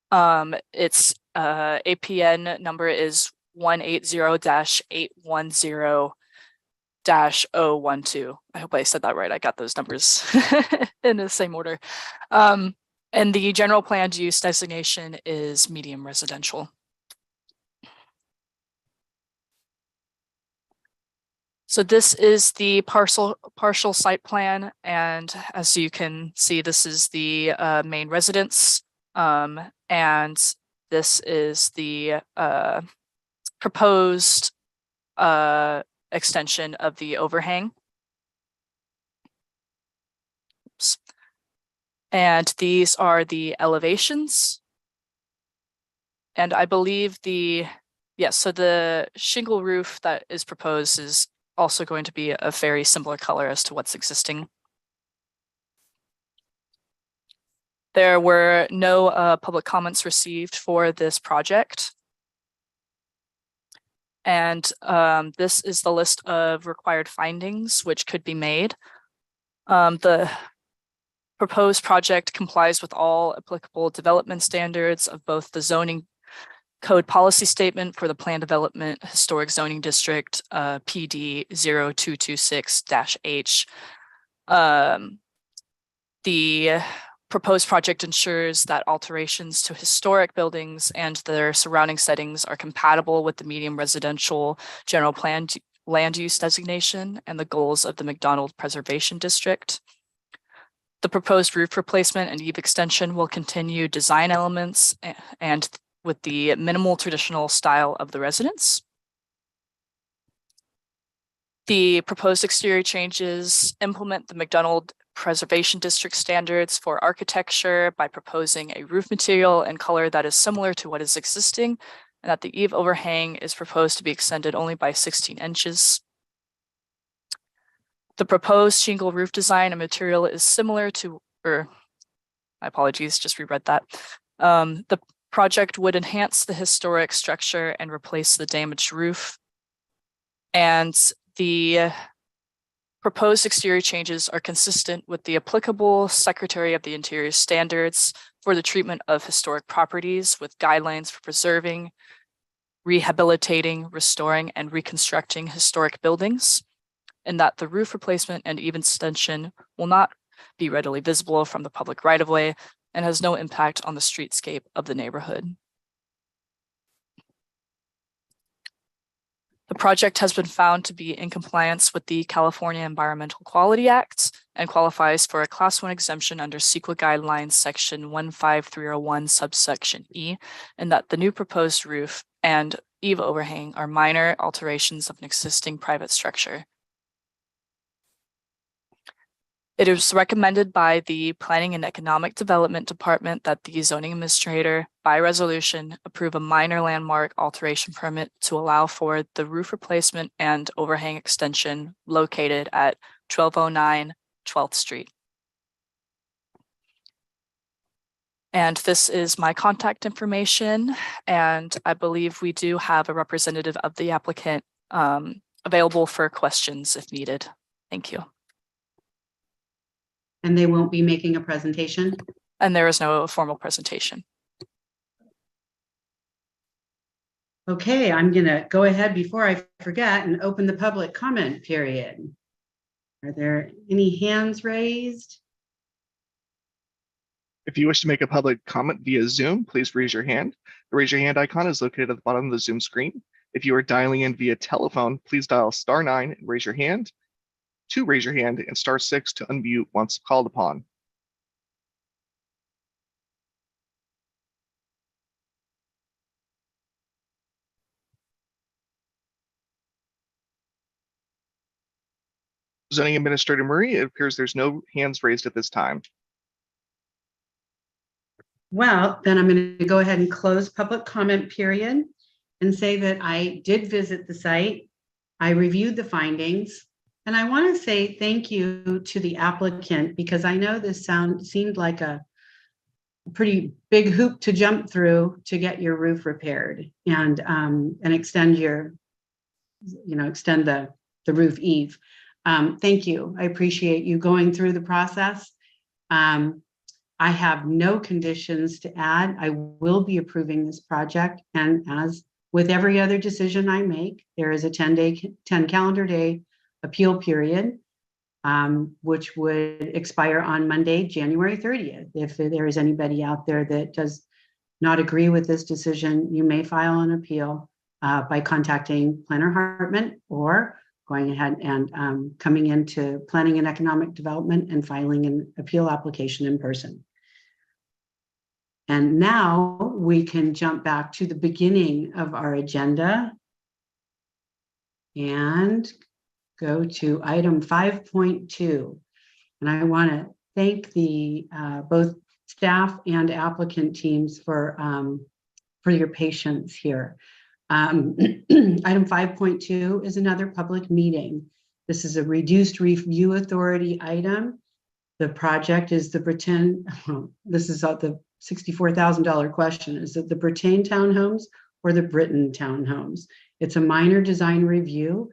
Its APN number is 180-810-012. I hope I said that right. I got those numbers in the same order. And the general planned use designation is medium residential. So this is the partial site plan, and as you can see, this is the main residence, and this is the proposed extension of the overhang. Oops. And these are the elevations. And I believe so the shingle roof that is proposed is also going to be a very similar color as to what's existing. There were no public comments received for this project. And this is the list of required findings which could be made. The proposed project complies with all applicable development standards of both the zoning code policy statement for the Plan Development Historic Zoning District, PD 0226-H. The proposed project ensures that alterations to historic buildings and their surrounding settings are compatible with the medium residential general plan land use designation and the goals of the McDonald Preservation District. The proposed roof replacement and eave extension will continue design elements and with the minimal traditional style of the residence. The proposed exterior changes implement the McDonald Preservation District standards for architecture by proposing a roof material and color that is similar to what is existing, and that the eave overhang is proposed to be extended only by 16 inches. The proposed shingle roof design and material is similar to, my apologies, just reread that. The project would enhance the historic structure and replace the damaged roof. And the proposed exterior changes are consistent with the applicable Secretary of the Interior standards for the treatment of historic properties with guidelines for preserving, rehabilitating, restoring, and reconstructing historic buildings, and that the roof replacement and eave extension will not be readily visible from the public right-of-way and has no impact on the streetscape of the neighborhood. The project has been found to be in compliance with the California Environmental Quality Act and qualifies for a Class 1 exemption under CEQA Guidelines Section 15301 subsection E, and that the new proposed roof and eave overhang are minor alterations of an existing private structure. It is recommended by the Planning and Economic Development Department that the zoning administrator, by resolution, approve a minor landmark alteration permit to allow for the roof replacement and overhang extension located at 1209 12th Street. And this is my contact information, and I believe we do have a representative of the applicant available for questions if needed. Thank you. And they won't be making a presentation? And there is no formal presentation. Okay, I'm gonna go ahead before I forget and open the public comment period. Are there any hands raised? If you wish to make a public comment via Zoom, please raise your hand. The raise your hand icon is located at the bottom of the Zoom screen. If you are dialing in via telephone, please dial *9 and raise your hand. To raise your hand and *6 to unmute once called upon. Zoning Administrator Murray, it appears there's no hands raised at this time. Well, then I'm going to go ahead and close public comment period and say that I did visit the site. I reviewed the findings. And I want to say thank you to the applicant, because I know this seemed like a pretty big hoop to jump through to get your roof repaired and extend your, extend the roof eave. Thank you. I appreciate you going through the process. I have no conditions to add. I will be approving this project. And as with every other decision I make, there is a 10 calendar day appeal period, which would expire on Monday, January 30th. If there is anybody out there that does not agree with this decision, you may file an appeal by contacting Planner Hartman or going ahead and coming into Planning and Economic Development and filing an appeal application in person. And now we can jump back to the beginning of our agenda and go to item 5.2. And I want to thank the both staff and applicant teams for your patience here. Item 5.2 is another public meeting. This is a reduced review authority item. The project is the Brittain, this is the $64,000 question. Is it the Brittain Townhomes or the Brittain Townhomes? It's a minor design review.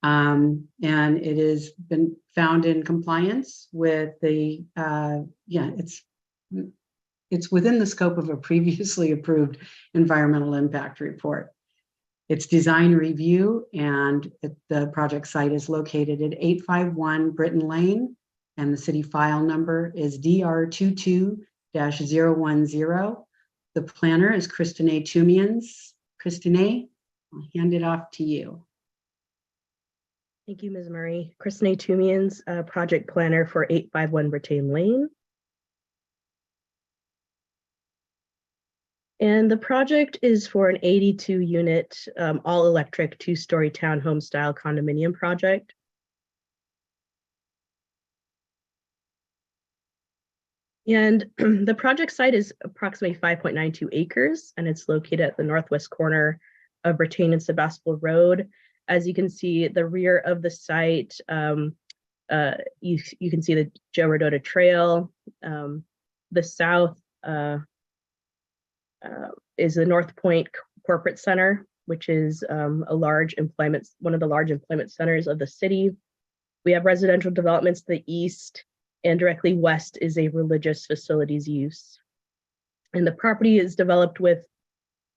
And it has been found in compliance with the, it it's within the scope of a previously approved environmental impact report. It's design review, and the project site is located at 851 Britton Lane, and the city file number is DR22-010. The planner is Christine Tumians. Christine, I'll hand it off to you. Thank you, Ms. Murray. Christine Tumians, project planner for 851 Brittain Lane. And the project is for an 82-unit, all-electric, two-story townhome-style condominium project. And the project site is approximately 5.92 acres, and it's located at the northwest corner of Brittain and Sebastopol Road. As you can see, the rear of the site, you can see the Joe Rodota Trail. The south is the North Point Corporate Center, which is one of the large employment centers of the city. We have residential developments to the east, and directly west is a religious facilities use. And the property is developed with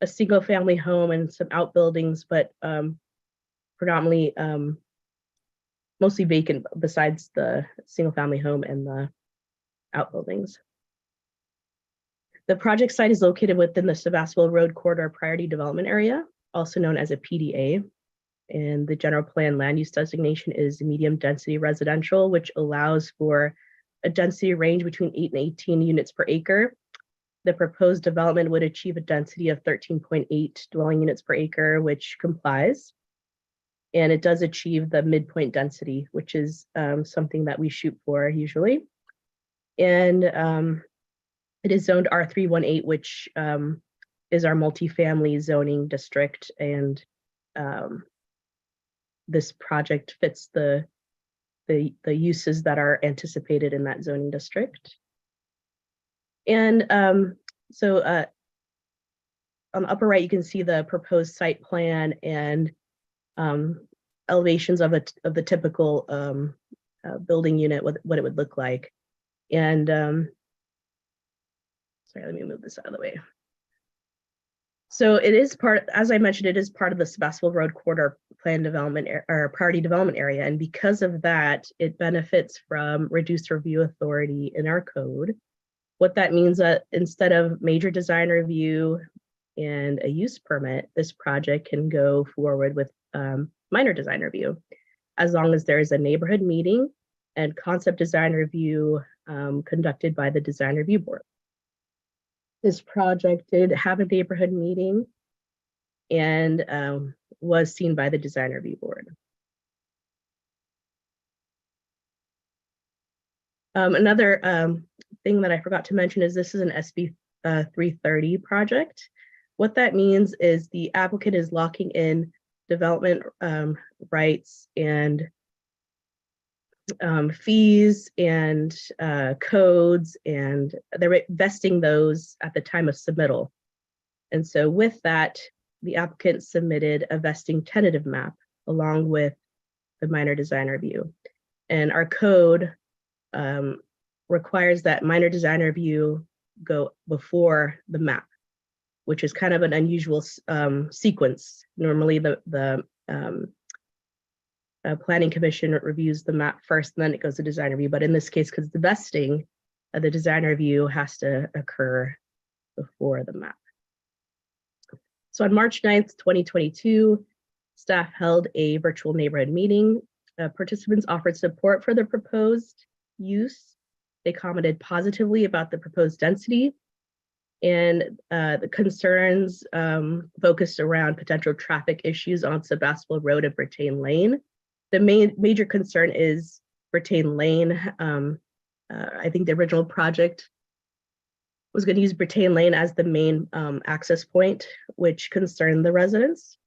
a single family home and some outbuildings, but predominantly mostly vacant besides the single family home and the outbuildings. The project site is located within the Sebastopol Road Corridor Priority Development Area, also known as a PDA. And the general plan land use designation is medium density residential, which allows for a density range between 8 and 18 units per acre. The proposed development would achieve a density of 13.8 dwelling units per acre, which complies. And it does achieve the midpoint density, which is something that we shoot for usually. And it is zoned R318, which is our multifamily zoning district. And this project fits the uses that are anticipated in that zoning district. And so on the upper right, you can see the proposed site plan and elevations of the typical building unit, what it would look like. And sorry, let me move this out of the way. So it is part, as I mentioned, it is part of the Sebastopol Road Corridor Plan Development or Priority Development Area. And because of that, it benefits from reduced review authority in our code. What that means that instead of major design review and a use permit, this project can go forward with minor design review, as long as there is a neighborhood meeting and concept design review conducted by the design review board. This project did have a neighborhood meeting and was seen by the design review board. Another thing that I forgot to mention is this is an SB 330 project. What that means is the applicant is locking in development rights and fees and codes, and they're vesting those at the time of submittal. And so with that, the applicant submitted a vesting tentative map along with the minor design review. And our code requires that minor design review go before the map, which is kind of an unusual sequence. Normally the Planning Commission reviews the map first, and then it goes to design review. But in this case, because the vesting of the design review has to occur before the map. So on March 9th, 2022, staff held a virtual neighborhood meeting. Participants offered support for the proposed use. They commented positively about the proposed density, and the concerns focused around potential traffic issues on Sebastopol Road and Brittain Lane. The major concern is Brittain Lane. I think the original project was going to use Brittain Lane as the main access point, which concerned the residents.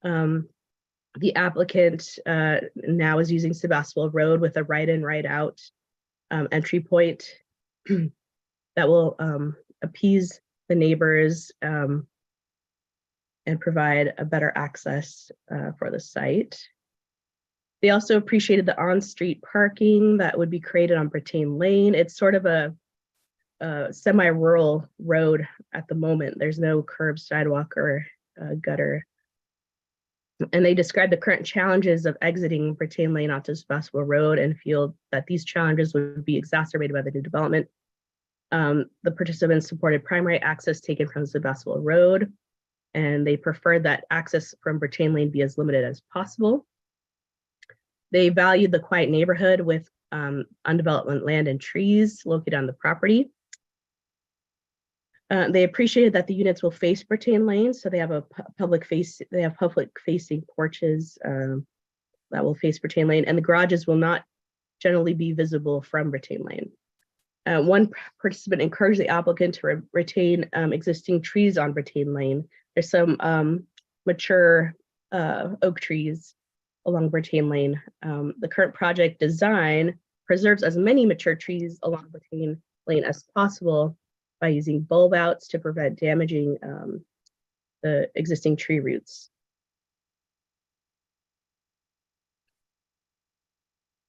The applicant now is using Sebastopol Road with a right-in, right-out entry point that will appease the neighbors and provide a better access for the site. They also appreciated the on-street parking that would be created on Brittain Lane. It's sort of a semi-rural road at the moment. There's no curb, sidewalk, or gutter. And they described the current challenges of exiting Brattain Lane onto Sebastopol Road and feel that these challenges would be exacerbated by the new development. The participants supported primary access taken from Sebastopol Road, and they preferred that access from Brattain Lane be as limited as possible. They valued the quiet neighborhood with undeveloped land and trees located on the property. They appreciated that the units will face Brattain Lane, so they have a public facing porches that will face Brattain Lane, and the garages will not generally be visible from Brattain Lane. One participant encouraged the applicant to retain existing trees on Brattain Lane. There's some mature oak trees along Brattain Lane. The current project design preserves as many mature trees along Brattain Lane as possible by using bulb outs to prevent damaging the existing tree roots.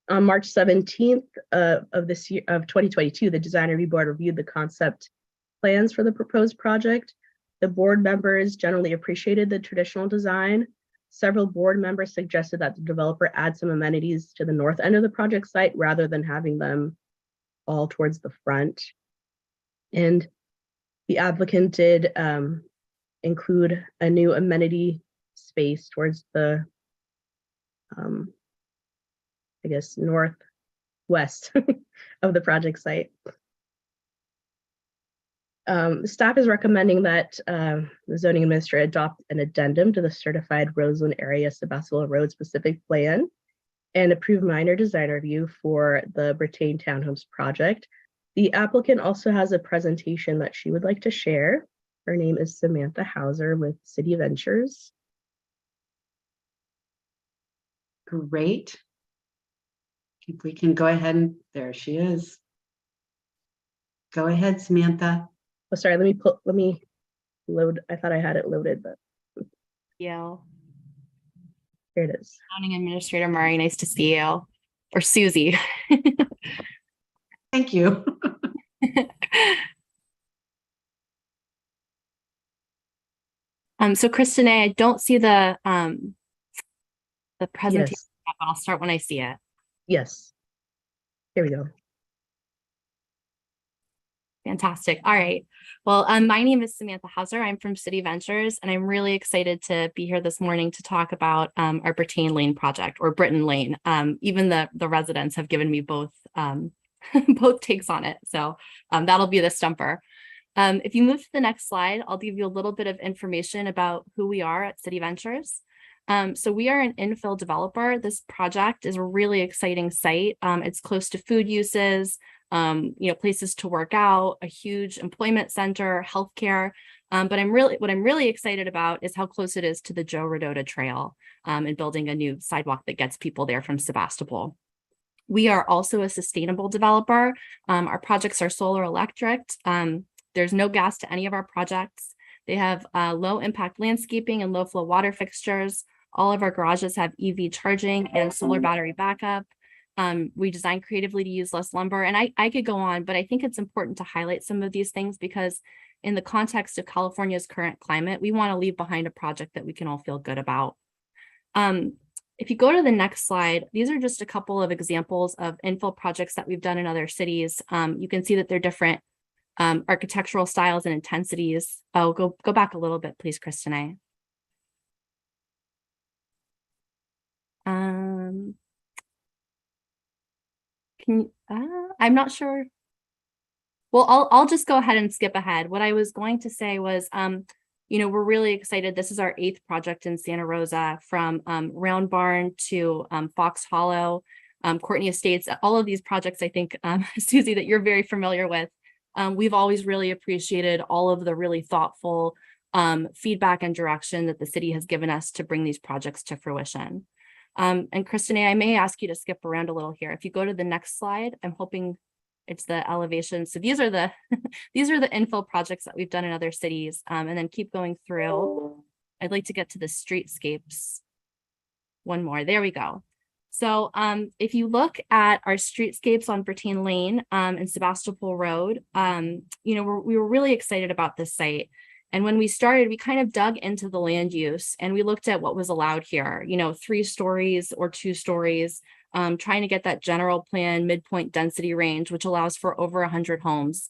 On March 17th of this year, of 2022, the Design Review Board reviewed the concept plans for the proposed project. The board members generally appreciated the traditional design. Several board members suggested that the developer add some amenities to the north end of the project site rather than having them all towards the front. And the applicant did include a new amenity space towards the, I guess, northwest of the project site. Staff is recommending that the zoning administrator adopt an addendum to the certified Roseland area Sebastopol Road specific plan and approve minor design review for the Brattain Townhomes project. The applicant also has a presentation that she would like to share. Her name is Samantha Hauser with City Ventures. Great. If we can go ahead and there she is. Go ahead, Samantha. Oh, sorry, let me load. I thought I had it loaded, but Yale. Here it is. Zoning Administrator Mari, nice to see you. Or Susie. Thank you. So Kristen, I don't see the presentation, Yes. but I'll start when I see it. Yes. Here we go. Fantastic. All right. Well, my name is Samantha Hauser. I'm from City Ventures, and I'm really excited to be here this morning to talk about our Brattain Lane project, or Britton Lane. Even the residents have given me both both takes on it. So that'll be the stumper. If you move to the next slide, I'll give you a little bit of information about who we are at City Ventures. So we are an infill developer. This project is a really exciting site. It's close to food uses, places to work out, a huge employment center, healthcare. But what I'm really excited about is how close it is to the Joe Rodota Trail and building a new sidewalk that gets people there from Sebastopol. We are also a sustainable developer. Our projects are solar electric. There's no gas to any of our projects. They have low impact landscaping and low flow water fixtures. All of our garages have EV charging and solar battery backup. We design creatively to use less lumber. And I could go on, but I think it's important to highlight some of these things because in the context of California's current climate, we want to leave behind a project that we can all feel good about. If you go to the next slide, these are just a couple of examples of infill projects that we've done in other cities. You can see that they're different architectural styles and intensities. Oh, go back a little bit, please, Kristen. I'm not sure. Well, I'll just go ahead and skip ahead. What I was going to say was, we're really excited. This is our 8th project in Santa Rosa, from Round Barn to Fox Hollow, Courtney Estates. All of these projects, I think, Susie, that you're very familiar with. We've always really appreciated all of the really thoughtful feedback and direction that the city has given us to bring these projects to fruition. And Kristen, I may ask you to skip around a little here. If you go to the next slide, I'm hoping it's the elevation. So these are the these are the infill projects that we've done in other cities. And then keep going through. I'd like to get to the streetscapes. One more. There we go. So if you look at our streetscapes on Brittain Lane and Sebastopol Road, we were really excited about this site. And when we started, we kind of dug into the land use and we looked at what was allowed here, 3 stories or 2 stories, trying to get that general plan midpoint density range, which allows for over 100 homes.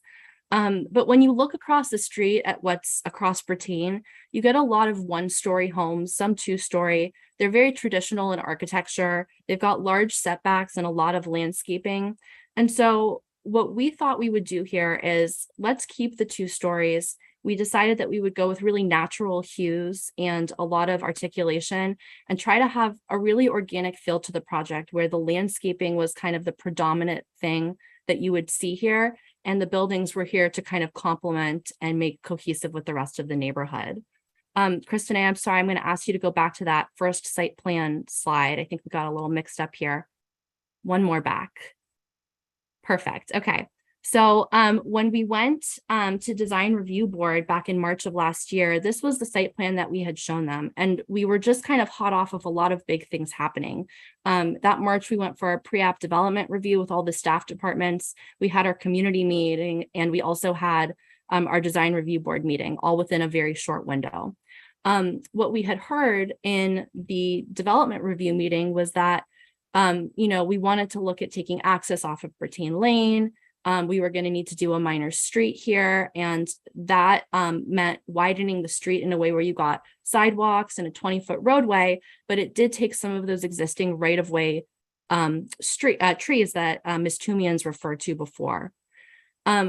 But when you look across the street at what's across Brittain, you get a lot of 1-story homes, some 2-story. They're very traditional in architecture. They've got large setbacks and a lot of landscaping. And so what we thought we would do here is let's keep the 2 stories. We decided that we would go with really natural hues and a lot of articulation and try to have a really organic feel to the project where the landscaping was kind of the predominant thing that you would see here. And the buildings were here to kind of complement and make cohesive with the rest of the neighborhood. Kristen, I'm sorry, I'm going to ask you to go back to that first site plan slide. I think we got a little mixed up here. One more back. Perfect. Okay. So when we went to design review board back in March of last year, this was the site plan that we had shown them. And we were just kind of hot off of a lot of big things happening. That March, we went for a pre-app development review with all the staff departments. We had our community meeting, and we also had our design review board meeting, all within a very short window. What we had heard in the development review meeting was that, we wanted to look at taking access off of Brittain Lane. We were going to need to do a minor street here, and that meant widening the street in a way where you got sidewalks and a 20-foot roadway, but it did take some of those existing right-of-way trees that Ms. Tumian's referred to before.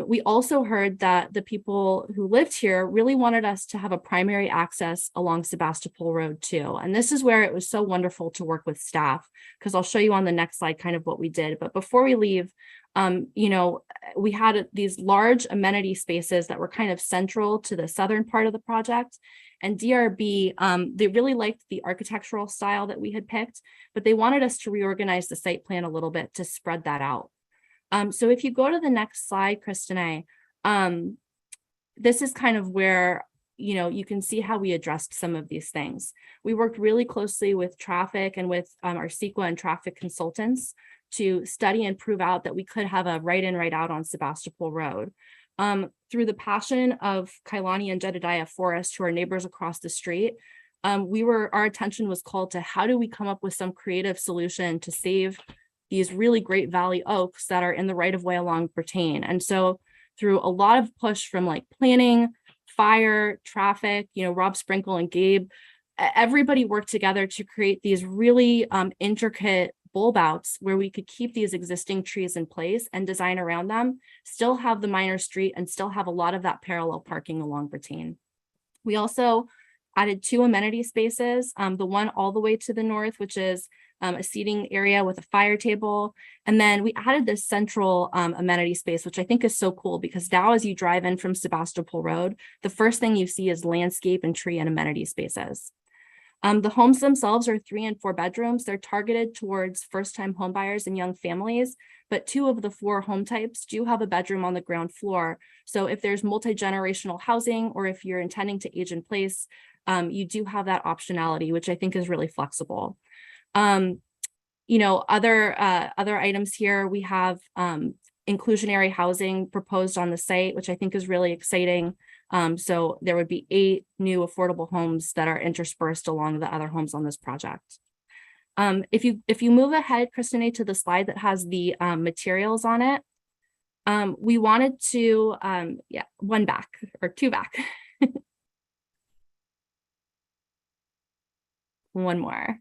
We also heard that the people who lived here really wanted us to have a primary access along Sebastopol Road too. And this is where it was so wonderful to work with staff, because I'll show you on the next slide kind of what we did. But before we leave, we had these large amenity spaces that were kind of central to the southern part of the project. And DRB, they really liked the architectural style that we had picked, but they wanted us to reorganize the site plan a little bit to spread that out. So if you go to the next slide, Kristen, this is kind of where, you can see how we addressed some of these things. We worked really closely with traffic and with our CEQA and traffic consultants to study and prove out that we could have a right in, right out on Sebastopol Road. Through the passion of Kailani and Jedediah Forrest, who are neighbors across the street, our attention was called to how do we come up with some creative solution to save these really great valley oaks that are in the right of way along Brittain. And so through a lot of push from like planning, fire, traffic, Rob Sprinkle and Gabe, everybody worked together to create these really intricate bulb outs where we could keep these existing trees in place and design around them, still have the minor street and still have a lot of that parallel parking along Brittain. We also added 2 amenity spaces, the one all the way to the north, which is a seating area with a fire table. And then we added this central amenity space, which I think is so cool because now as you drive in from Sebastopol Road, the first thing you see is landscape and tree and amenity spaces. The homes themselves are 3 and 4 bedrooms. They're targeted towards first-time homebuyers and young families, but 2 of the 4 home types do have a bedroom on the ground floor. So if there's multi-generational housing or if you're intending to age in place, you do have that optionality, which I think is really flexible. Other items here, we have inclusionary housing proposed on the site, which I think is really exciting. So there would be 8 new affordable homes that are interspersed along the other homes on this project. If you move ahead, Kristen, to the slide that has the materials on it, we wanted to, 1 back or 2 back. 1 more.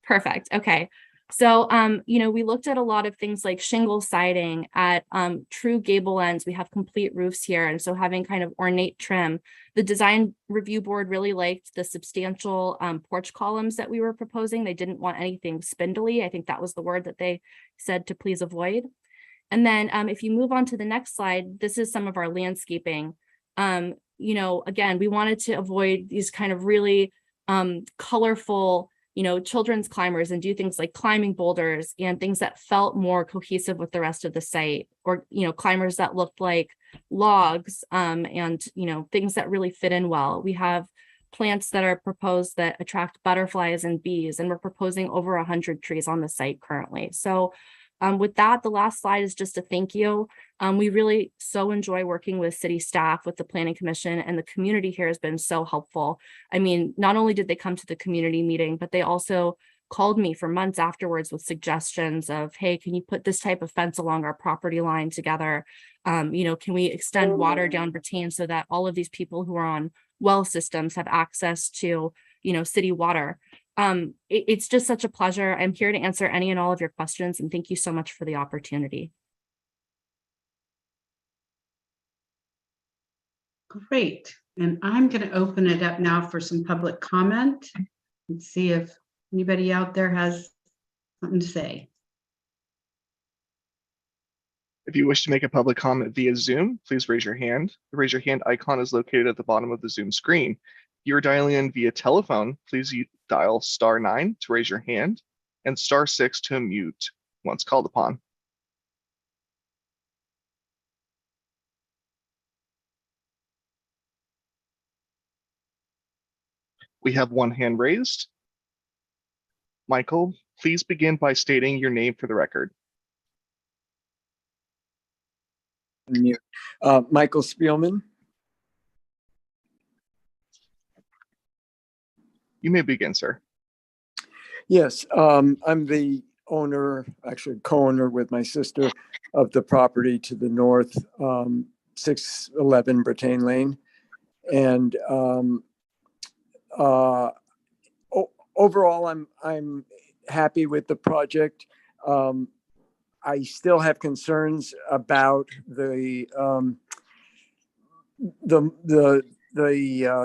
Perfect. Okay. So, we looked at a lot of things like shingle siding at true gable ends. We have complete roofs here. And so having kind of ornate trim. The design review board really liked the substantial porch columns that we were proposing. They didn't want anything spindly. I think that was the word that they said to please avoid. And then if you move on to the next slide, this is some of our landscaping. Again, we wanted to avoid these kind of really colorful children's climbers and do things like climbing boulders and things that felt more cohesive with the rest of the site, or, climbers that looked like logs and, things that really fit in well. We have plants that are proposed that attract butterflies and bees, and we're proposing over 100 trees on the site currently. So with that, the last slide is just a thank you. We really so enjoy working with city staff, with the Planning Commission, and the community here has been so helpful. I mean, not only did they come to the community meeting, but they also called me for months afterwards with suggestions of, hey, can you put this type of fence along our property line together? You know, can we extend water down Brattain so that all of these people who are on well systems have access to, you know, city water? It's just such a pleasure. I'm here to answer any and all of your questions, and thank you so much for the opportunity. Great. And I'm going to open it up now for some public comment and see if anybody out there has something to say. If you wish to make a public comment via Zoom, please raise your hand. The raise your hand icon is located at the bottom of the Zoom screen. If you are dialing in via telephone, please dial *9 to raise your hand and *6 to unmute once called upon. We have one hand raised. Michael, please begin by stating your name for the record. Michael Spielman. You may begin, sir. Yes, I'm the owner, actually co-owner with my sister, of the property to the north, 611 Brattain Lane. And overall, I'm happy with the project. I still have concerns about the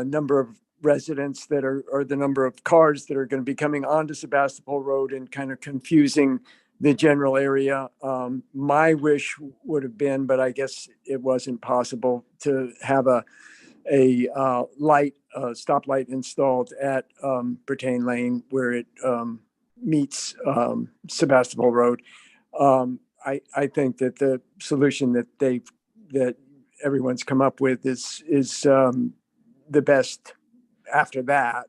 number of residents that are, or the number of cars that are going to be coming onto Sebastopol Road and kind of confusing the general area. My wish would have been, but I guess it wasn't possible, to have a stoplight installed at Brattain Lane where it meets Sebastopol Road. I think that the solution that everyone's come up with is the best. After that,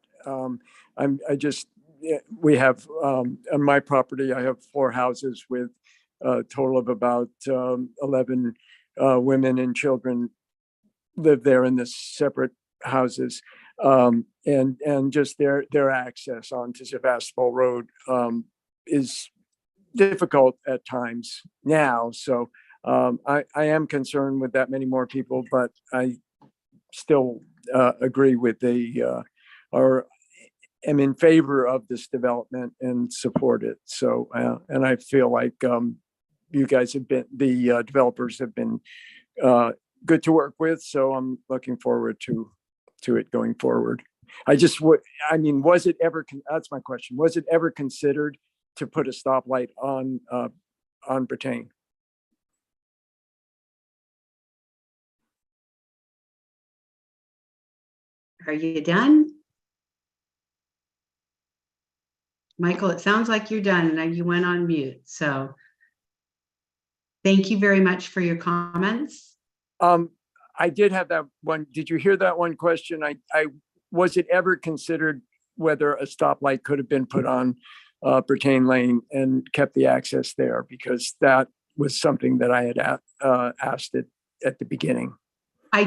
we have on my property, I have 4 houses with a total of about 11 women and children live there in the separate houses, and just their access onto Sebastopol Road is difficult at times now. So I am concerned with that many more people, but I still agree with or am in favor of this development and support it. So, and I feel like you guys have been, the developers have been good to work with. So I'm looking forward to it going forward. Was it ever, that's my question. Was it ever considered to put a stoplight on Brattain? Are you done? Michael, it sounds like you're done and you went on mute. So thank you very much for your comments. I did have that one. Did you hear that one question? Was it ever considered whether a stoplight could have been put on Brattain Lane and kept the access there? Because that was something that I had asked at the beginning. I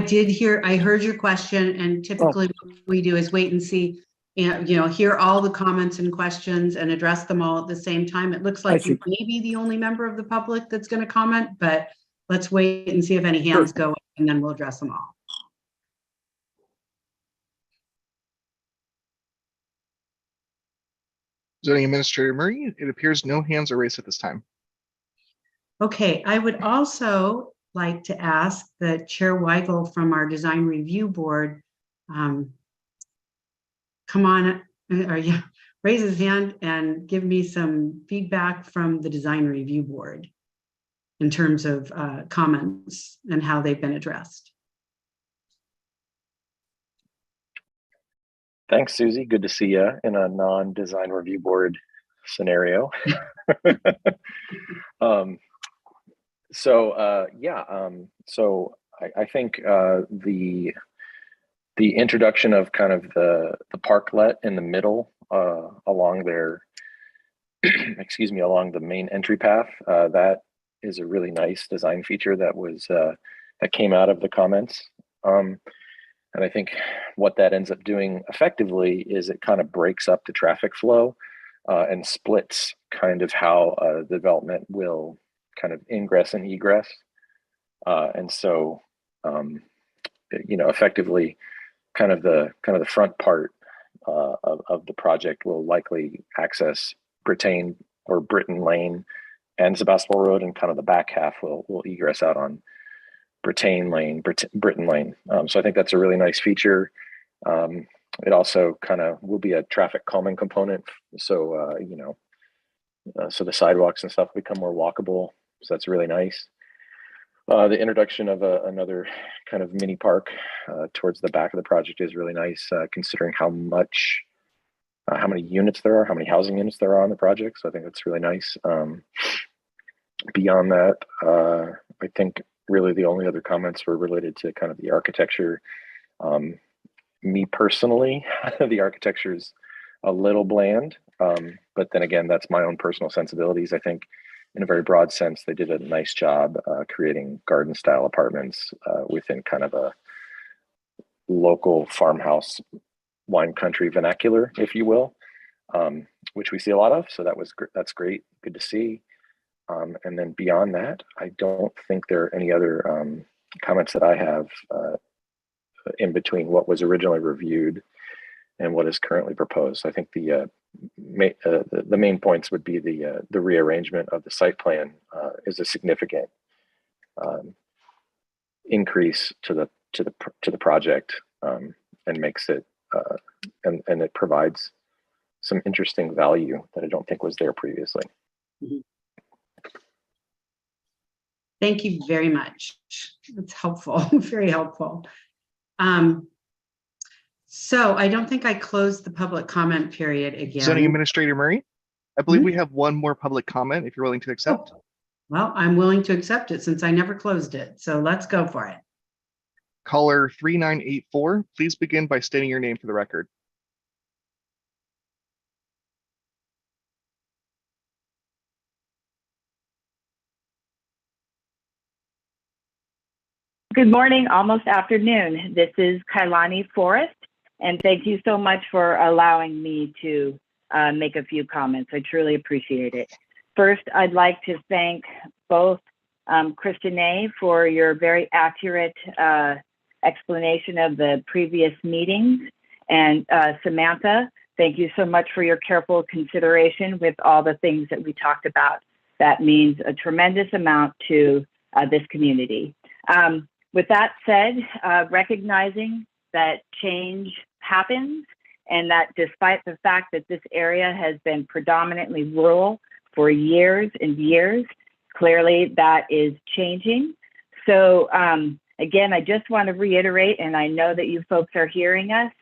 heard your question, and typically what we do is wait and see, and hear all the comments and questions and address them all at the same time. It looks like you may be the only member of the public that's going to comment, but let's wait and see if any hands go up, and then we'll address them all. Zoning Administrator Murray, it appears no hands are raised at this time. Okay, I would also like to ask the Chair Weigel from our Design Review Board, come on, raise his hand and give me some feedback from the Design Review Board in terms of comments and how they've been addressed. Thanks, Susie. Good to see you in a non-Design Review Board scenario. So I think the the introduction of kind of the parklet in the middle along their, excuse me, along the main entry path, that is a really nice design feature that was that came out of the comments. And I think what that ends up doing effectively is it kind of breaks up the traffic flow and splits kind of how the development will kind of ingress and egress. And so, you know, effectively kind of the front part of the project will likely access Brittain or Brittain Lane and Sebastopol Road, and kind of the back half will egress out on Brittain Lane, Brittain Lane. So I think that's a really nice feature. It also kind of will be a traffic calming component. So, you know, so the sidewalks and stuff become more walkable. So that's really nice. The introduction of another kind of mini park towards the back of the project is really nice, considering how many units there are, how many housing units there are on the project. So I think that's really nice. Beyond that, I think really the only other comments were related to kind of the architecture. Me personally, the architecture is a little bland, but then again, that's my own personal sensibilities. I think in a very broad sense, they did a nice job creating garden style apartments within kind of a local farmhouse wine country vernacular, if you will, which we see a lot of. So that's great, good to see. And then beyond that, I don't think there are any other comments that I have in between what was originally reviewed and what is currently proposed. I think the main points would be the rearrangement of the site plan is a significant increase to the project, and makes it and it provides some interesting value that I don't think was there previously. Mm-hmm. Thank you very much. That's helpful, very helpful. So I don't think I closed the public comment period again. Zoning Administrator Murray, I believe we have one more public comment if you're willing to accept. Oh, well, I'm willing to accept it since I never closed it. So let's go for it. Caller 3984, please begin by stating your name for the record. Good morning, almost afternoon. This is Kailani Forrest, and thank you so much for allowing me to make a few comments. I truly appreciate it. First, I'd like to thank both Kristen A for your very accurate explanation of the previous meetings, and Samantha, thank you so much for your careful consideration with all the things that we talked about. That means a tremendous amount to this community. With that said, recognizing that change happens, and that despite the fact that this area has been predominantly rural for years and years, clearly that is changing. So again, I just want to reiterate, and I know that you folks are hearing us,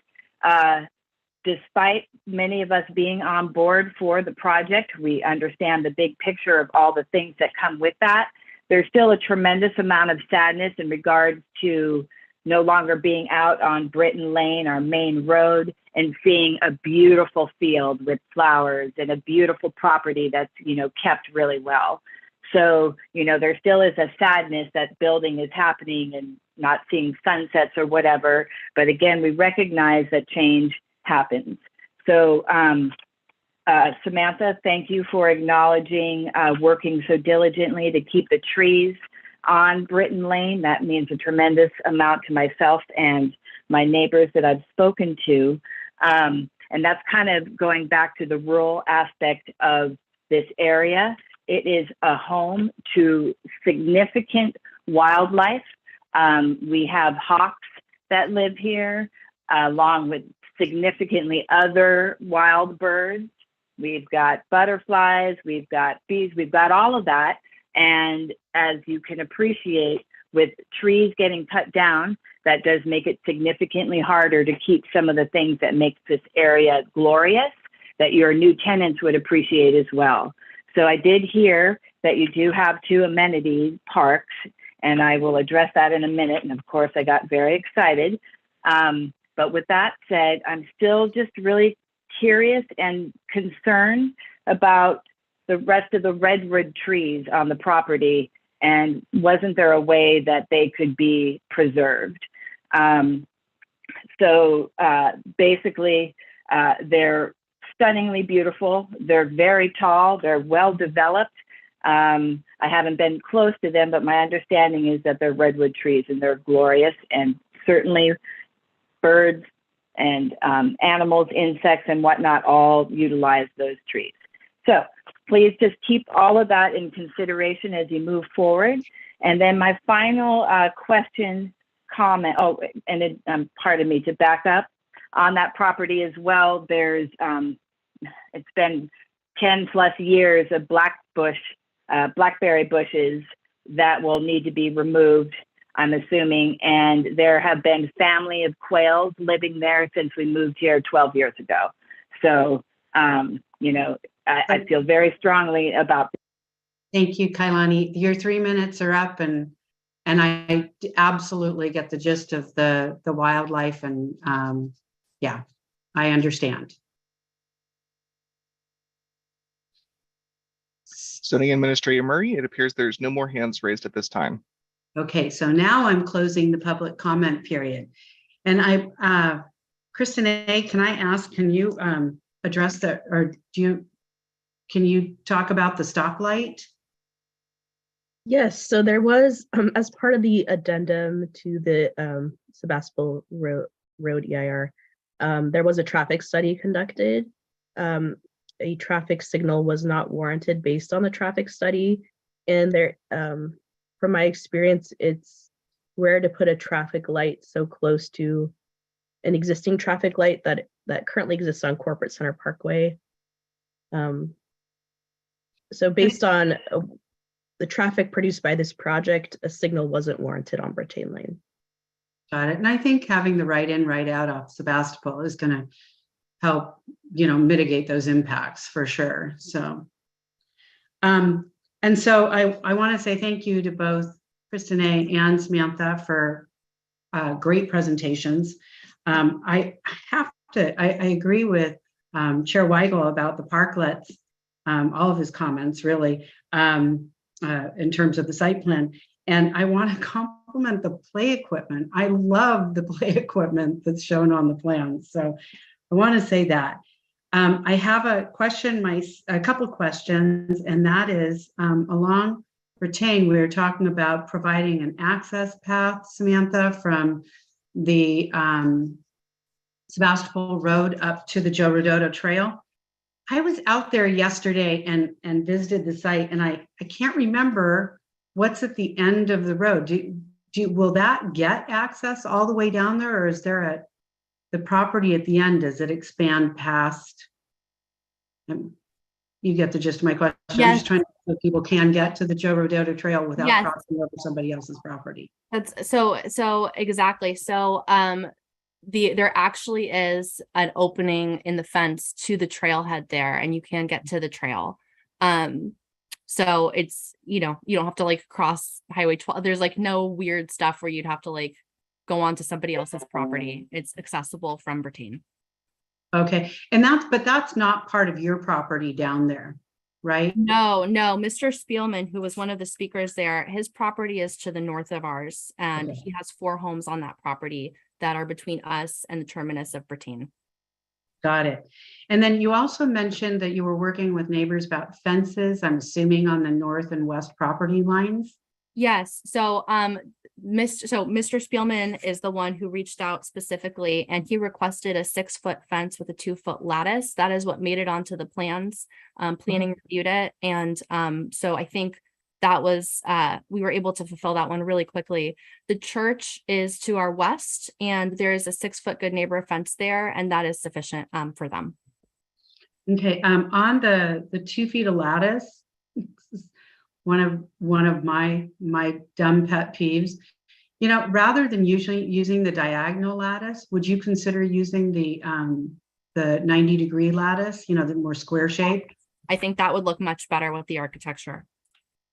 despite many of us being on board for the project, we understand the big picture of all the things that come with that. There's still a tremendous amount of sadness in regards to no longer being out on Brittain Lane, our main road, and seeing a beautiful field with flowers and a beautiful property that's, you know, kept really well. So, you know, there still is a sadness that building is happening and not seeing sunsets or whatever. But again, we recognize that change happens. So, Samantha, thank you for acknowledging working so diligently to keep the trees on Brittain Lane. That means a tremendous amount to myself and my neighbors that I've spoken to. And that's kind of going back to the rural aspect of this area. It is a home to significant wildlife. We have hawks that live here, along with significantly other wild birds. We've got butterflies, we've got bees, we've got all of that. And as you can appreciate, with trees getting cut down, that does make it significantly harder to keep some of the things that make this area glorious, that your new tenants would appreciate as well. So I did hear that you do have 2 amenity parks, and I will address that in a minute. And of course, I got very excited. But with that said, I'm still just really curious and concerned about the rest of the redwood trees on the property, and wasn't there a way that they could be preserved? Basically, they're stunningly beautiful. They're very tall. They're well developed. I haven't been close to them, but my understanding is that they're redwood trees and they're glorious, and certainly birds and animals, insects, and whatnot all utilize those trees. So please just keep all of that in consideration as you move forward. And then my final comment, pardon me, to back up on that property as well, there's, it's been 10 plus years of blackberry bushes that will need to be removed, I'm assuming. And there have been family of quails living there since we moved here 12 years ago. So, I feel very strongly about. Thank you, Kailani. Your 3 minutes are up, and I absolutely get the gist of the wildlife, and yeah, I understand. Zoning Administrator Murray, it appears there's no more hands raised at this time. Okay, so now I'm closing the public comment period. And Kristen A., can I ask, can you address that, or can you talk about the stoplight? Yes, so there was, as part of the addendum to the Sebastopol Road EIR, there was a traffic study conducted. A traffic signal was not warranted based on the traffic study. And there, from my experience, it's rare to put a traffic light so close to an existing traffic light that currently exists on Corporate Center Parkway. So based on the traffic produced by this project, a signal wasn't warranted on Brattain Lane. Got it. And I think having the right in, right out off Sebastopol is going to help, mitigate those impacts for sure. So, and so I want to say thank you to both Kristen A. and Samantha for great presentations. I agree with Chair Weigel about the parklets, all of his comments really, in terms of the site plan. And I want to compliment the play equipment. I love the play equipment that's shown on the plan. So I want to say that. I have a couple of questions, and that is along Brattain, we were talking about providing an access path, Samantha, from the Sebastopol Road up to the Joe Rodotto Trail. I was out there yesterday and visited the site, and I can't remember what's at the end of the road. Will that get access all the way down there, or is there the property at the end, does it expand past? You get the gist of my question. Yes. I'm just trying to so people can get to the Joe Rodotto Trail without Yes. crossing over somebody else's property. That's so exactly. So there actually is an opening in the fence to the trailhead there, and you can get to the trail. So it's, you don't have to like cross Highway 12. There's like no weird stuff where you'd have to like go on to somebody else's property. It's accessible from Brattain. Okay, but that's not part of your property down there, right? No, Mr. Spielman, who was one of the speakers there, his property is to the north of ours, and Okay. he has 4 homes on that property that are between us and the terminus of Brattain. Got it. And then you also mentioned that you were working with neighbors about fences, I'm assuming on the north and west property lines. Yes, so Mr. Spielman is the one who reached out specifically, and he requested a 6-foot fence with a 2-foot lattice. That is what made it onto the plans. Planning reviewed it, and so I think that was we were able to fulfill that one really quickly. The church is to our west, and there is a 6-foot good neighbor fence there, and that is sufficient for them. Okay, on the 2 feet of lattice, one of my dumb pet peeves, rather than usually using the diagonal lattice, would you consider using the 90-degree lattice, the more square shape? I think that would look much better with the architecture.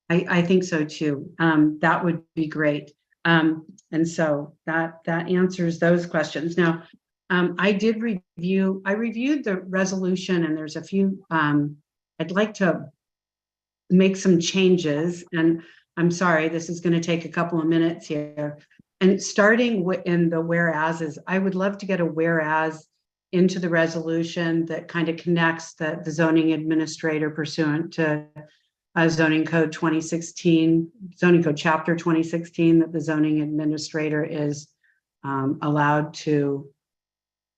I think so too. That would be great. And so that answers those questions. Now, I reviewed the resolution, and there's a few, I'd like to make some changes, and I'm sorry, this is going to take a couple of minutes here. And starting in the whereases, I would love to get a whereas into the resolution that kind of connects the zoning administrator pursuant to zoning code 2016, zoning code chapter 2016, that the zoning administrator is allowed to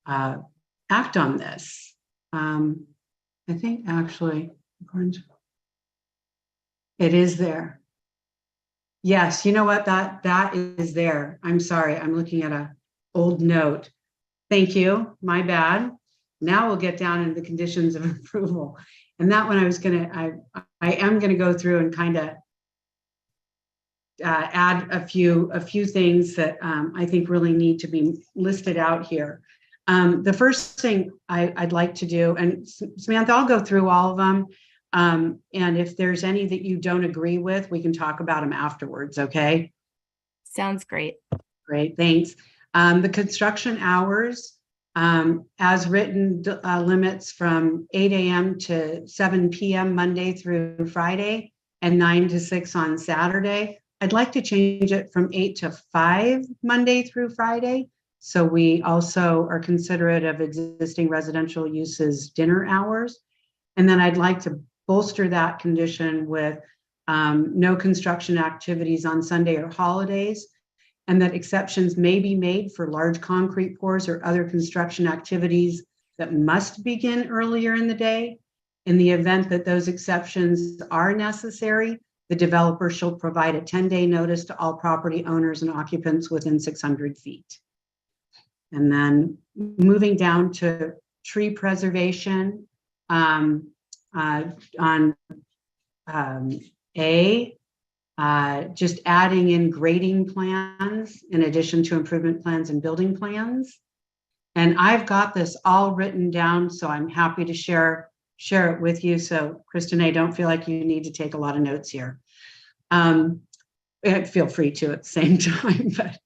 act on this. I think actually, it is there. Yes, you know what, that is there. I'm sorry, I'm looking at an old note. Thank you, my bad. Now we'll get down into the conditions of approval. And that one I am gonna go through and kind of add a few things that I think really need to be listed out here. The first thing I'd like to do, and Samantha, I'll go through all of them. And if there's any that you don't agree with, we can talk about them afterwards, okay? Sounds great. Great, thanks. The construction hours, as written, limits from 8 a.m. to 7 p.m. Monday through Friday, and 9 to 6 on Saturday. I'd like to change it from 8 to 5 Monday through Friday. So we also are considerate of existing residential uses dinner hours. And then I'd like to bolster that condition with no construction activities on Sunday or holidays, and that exceptions may be made for large concrete pours or other construction activities that must begin earlier in the day. In the event that those exceptions are necessary, the developer shall provide a 10-day notice to all property owners and occupants within 600 feet. And then moving down to tree preservation, on just adding in grading plans in addition to improvement plans and building plans. And I've got this all written down, so I'm happy to share it with you. So Kristen, I don't feel like you need to take a lot of notes here. Feel free to at the same time, but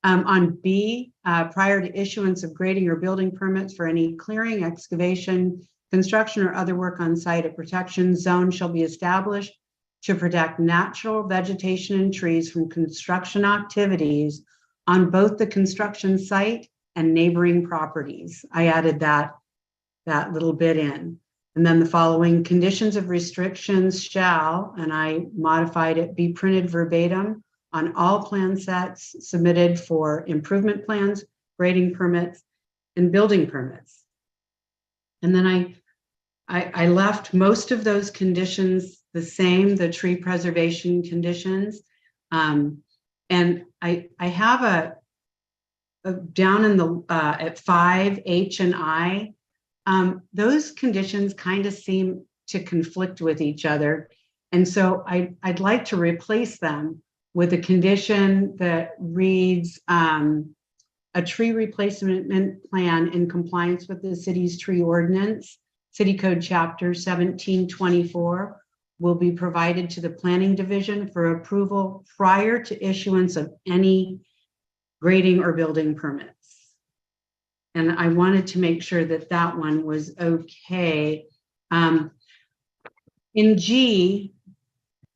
on B, prior to issuance of grading or building permits for any clearing, excavation, construction, or other work on site, a protection zone shall be established to protect natural vegetation and trees from construction activities on both the construction site and neighboring properties. I added that little bit in. And then the following conditions of restrictions shall, and I modified it, be printed verbatim on all plan sets submitted for improvement plans, grading permits, and building permits. And then I left most of those conditions the same, the tree preservation conditions. And I have a down in the at 5, H and I, those conditions kind of seem to conflict with each other. And so I'd like to replace them with a condition that reads a tree replacement plan in compliance with the city's tree ordinance, City Code Chapter 1724, will be provided to the Planning Division for approval prior to issuance of any grading or building permits. And I wanted to make sure that that one was okay. In G,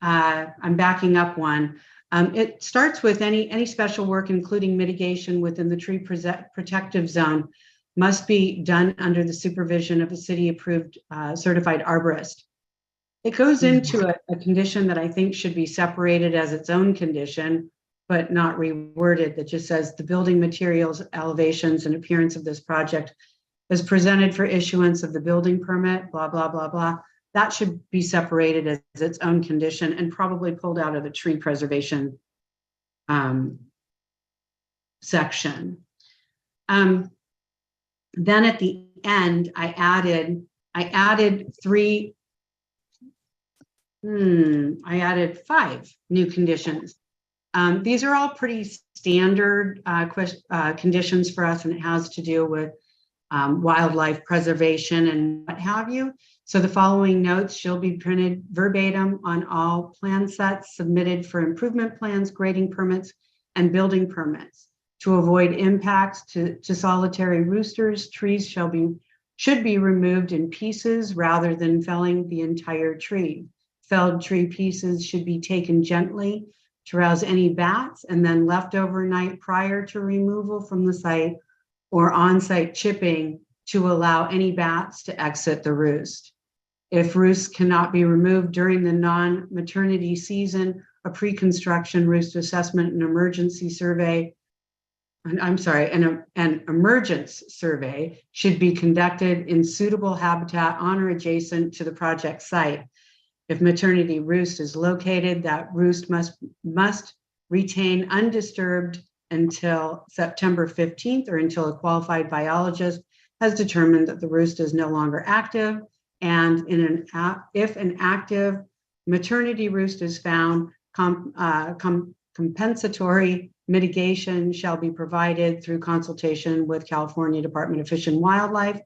I'm backing up one. It starts with any special work, including mitigation within the tree protective zone, must be done under the supervision of a city-approved certified arborist. It goes into a condition that I think should be separated as its own condition, but not reworded, that just says the building materials, elevations, and appearance of this project is presented for issuance of the building permit, blah, blah, blah, blah. That should be separated as its own condition and probably pulled out of the tree preservation section. Then at the end, I added 5 new conditions. These are all pretty standard conditions for us, and it has to do with wildlife preservation and what have you. So the following notes shall be printed verbatim on all plan sets submitted for improvement plans, grading permits, and building permits. To avoid impacts to solitary roosters, trees should be removed in pieces rather than felling the entire tree. Felled tree pieces should be taken gently to rouse any bats and then left overnight prior to removal from the site or on-site chipping to allow any bats to exit the roost. If roosts cannot be removed during the non-maternity season, a pre-construction roost assessment and emergency survey, an emergence survey should be conducted in suitable habitat on or adjacent to the project site. If maternity roost is located, that roost must retain undisturbed until September 15th or until a qualified biologist has determined that the roost is no longer active. And if an active maternity roost is found, compensatory mitigation shall be provided through consultation with California Department of Fish and Wildlife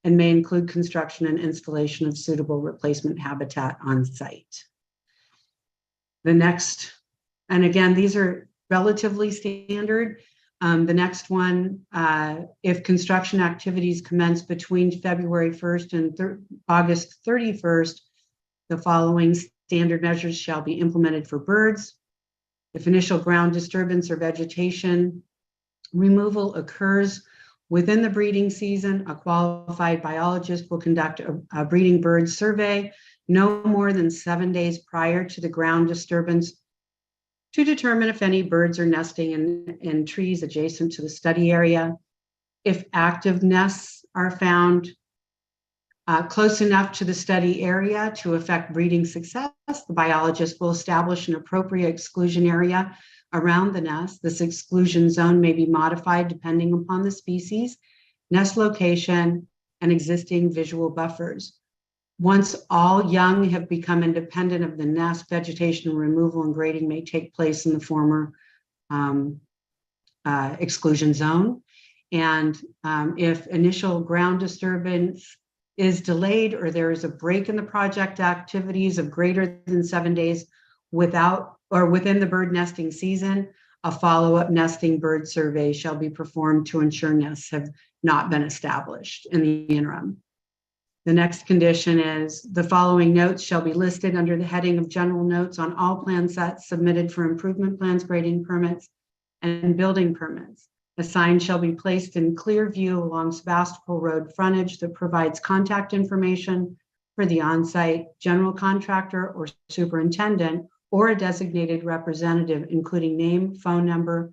and may include construction and installation of suitable replacement habitat on site. The next, and again, these are relatively standard. The next one, if construction activities commence between February 1st and August 31st, the following standard measures shall be implemented for birds. If initial ground disturbance or vegetation removal occurs within the breeding season, a qualified biologist will conduct a breeding bird survey no more than 7 days prior to the ground disturbance to determine if any birds are nesting in trees adjacent to the study area. If active nests are found close enough to the study area to affect breeding success, the biologist will establish an appropriate exclusion area around the nest. This exclusion zone may be modified depending upon the species, nest location, and existing visual buffers. Once all young have become independent of the nest, vegetation removal and grading may take place in the former exclusion zone. And if initial ground disturbance is delayed or there is a break in the project activities of greater than 7 days without or within the bird nesting season, a follow-up nesting bird survey shall be performed to ensure nests have not been established in the interim. The next condition is the following notes shall be listed under the heading of general notes on all plan sets submitted for improvement plans, grading permits, and building permits. A sign shall be placed in clear view along Sebastopol Road frontage that provides contact information for the on-site general contractor or superintendent or a designated representative, including name, phone number,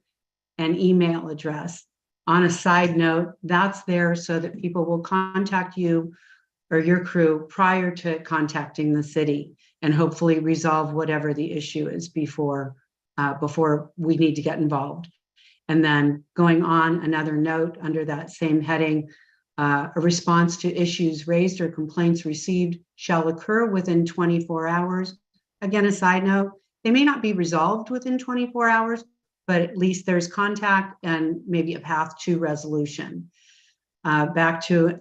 and email address. On a side note, that's there so that people will contact you or your crew prior to contacting the city and hopefully resolve whatever the issue is before we need to get involved. And then going on, another note under that same heading, a response to issues raised or complaints received shall occur within 24 hours. Again, a side note, they may not be resolved within 24 hours, but at least there's contact and maybe a path to resolution. Back to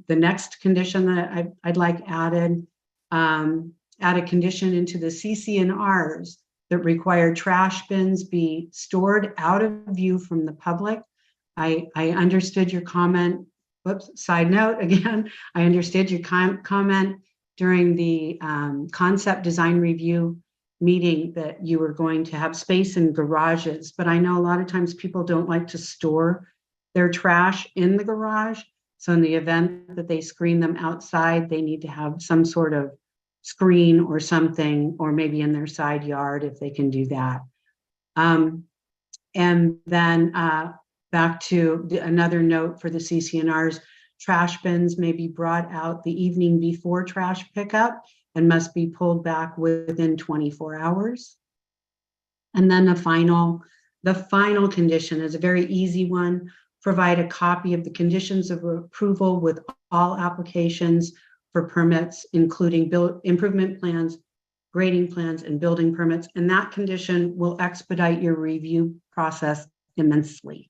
the next condition that I'd like added, add a condition into the CC&Rs that require trash bins be stored out of view from the public. I understood your comment, whoops, side note again, I understood your comment during the concept design review meeting that you were going to have space in garages, but I know a lot of times people don't like to store their trash in the garage. So in the event that they screen them outside, they need to have some sort of screen or something, or maybe in their side yard if they can do that. And then back to another note for the CC&Rs, trash bins may be brought out the evening before trash pickup and must be pulled back within 24 hours. And then the final condition is a very easy one. Provide a copy of the conditions of approval with all applications for permits, including improvement plans, grading plans, and building permits. And that condition will expedite your review process immensely.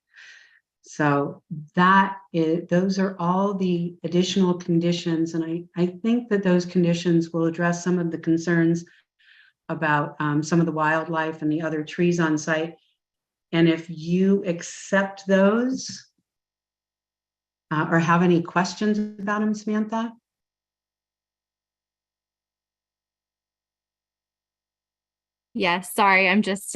So those are all the additional conditions. And I think that those conditions will address some of the concerns about some of the wildlife and the other trees on site. And if you accept those or have any questions about them, Samantha? Yes, sorry, I'm just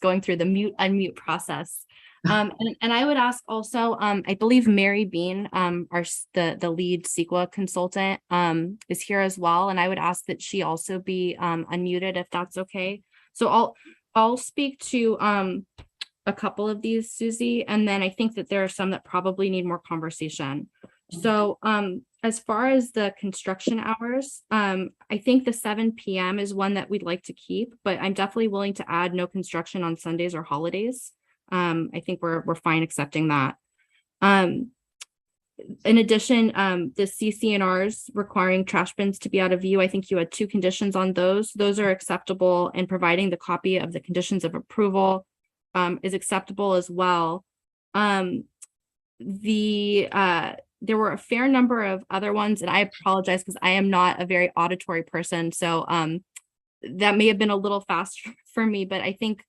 going through the mute unmute process. And I would ask also, I believe Mary Bean, the lead CEQA consultant, is here as well, and I would ask that she also be unmuted if that's okay. So I'll speak to a couple of these, Susie, and then I think that there are some that probably need more conversation. So as far as the construction hours, I think the 7 p.m. is one that we'd like to keep, but I'm definitely willing to add no construction on Sundays or holidays. I think we're fine accepting that. In addition, the CC&Rs requiring trash bins to be out of view, I think you had 2 conditions on those. Those are acceptable, and providing the copy of the conditions of approval is acceptable as well. There were a fair number of other ones, and I apologize because I am not a very auditory person. So that may have been a little fast for me, but I think,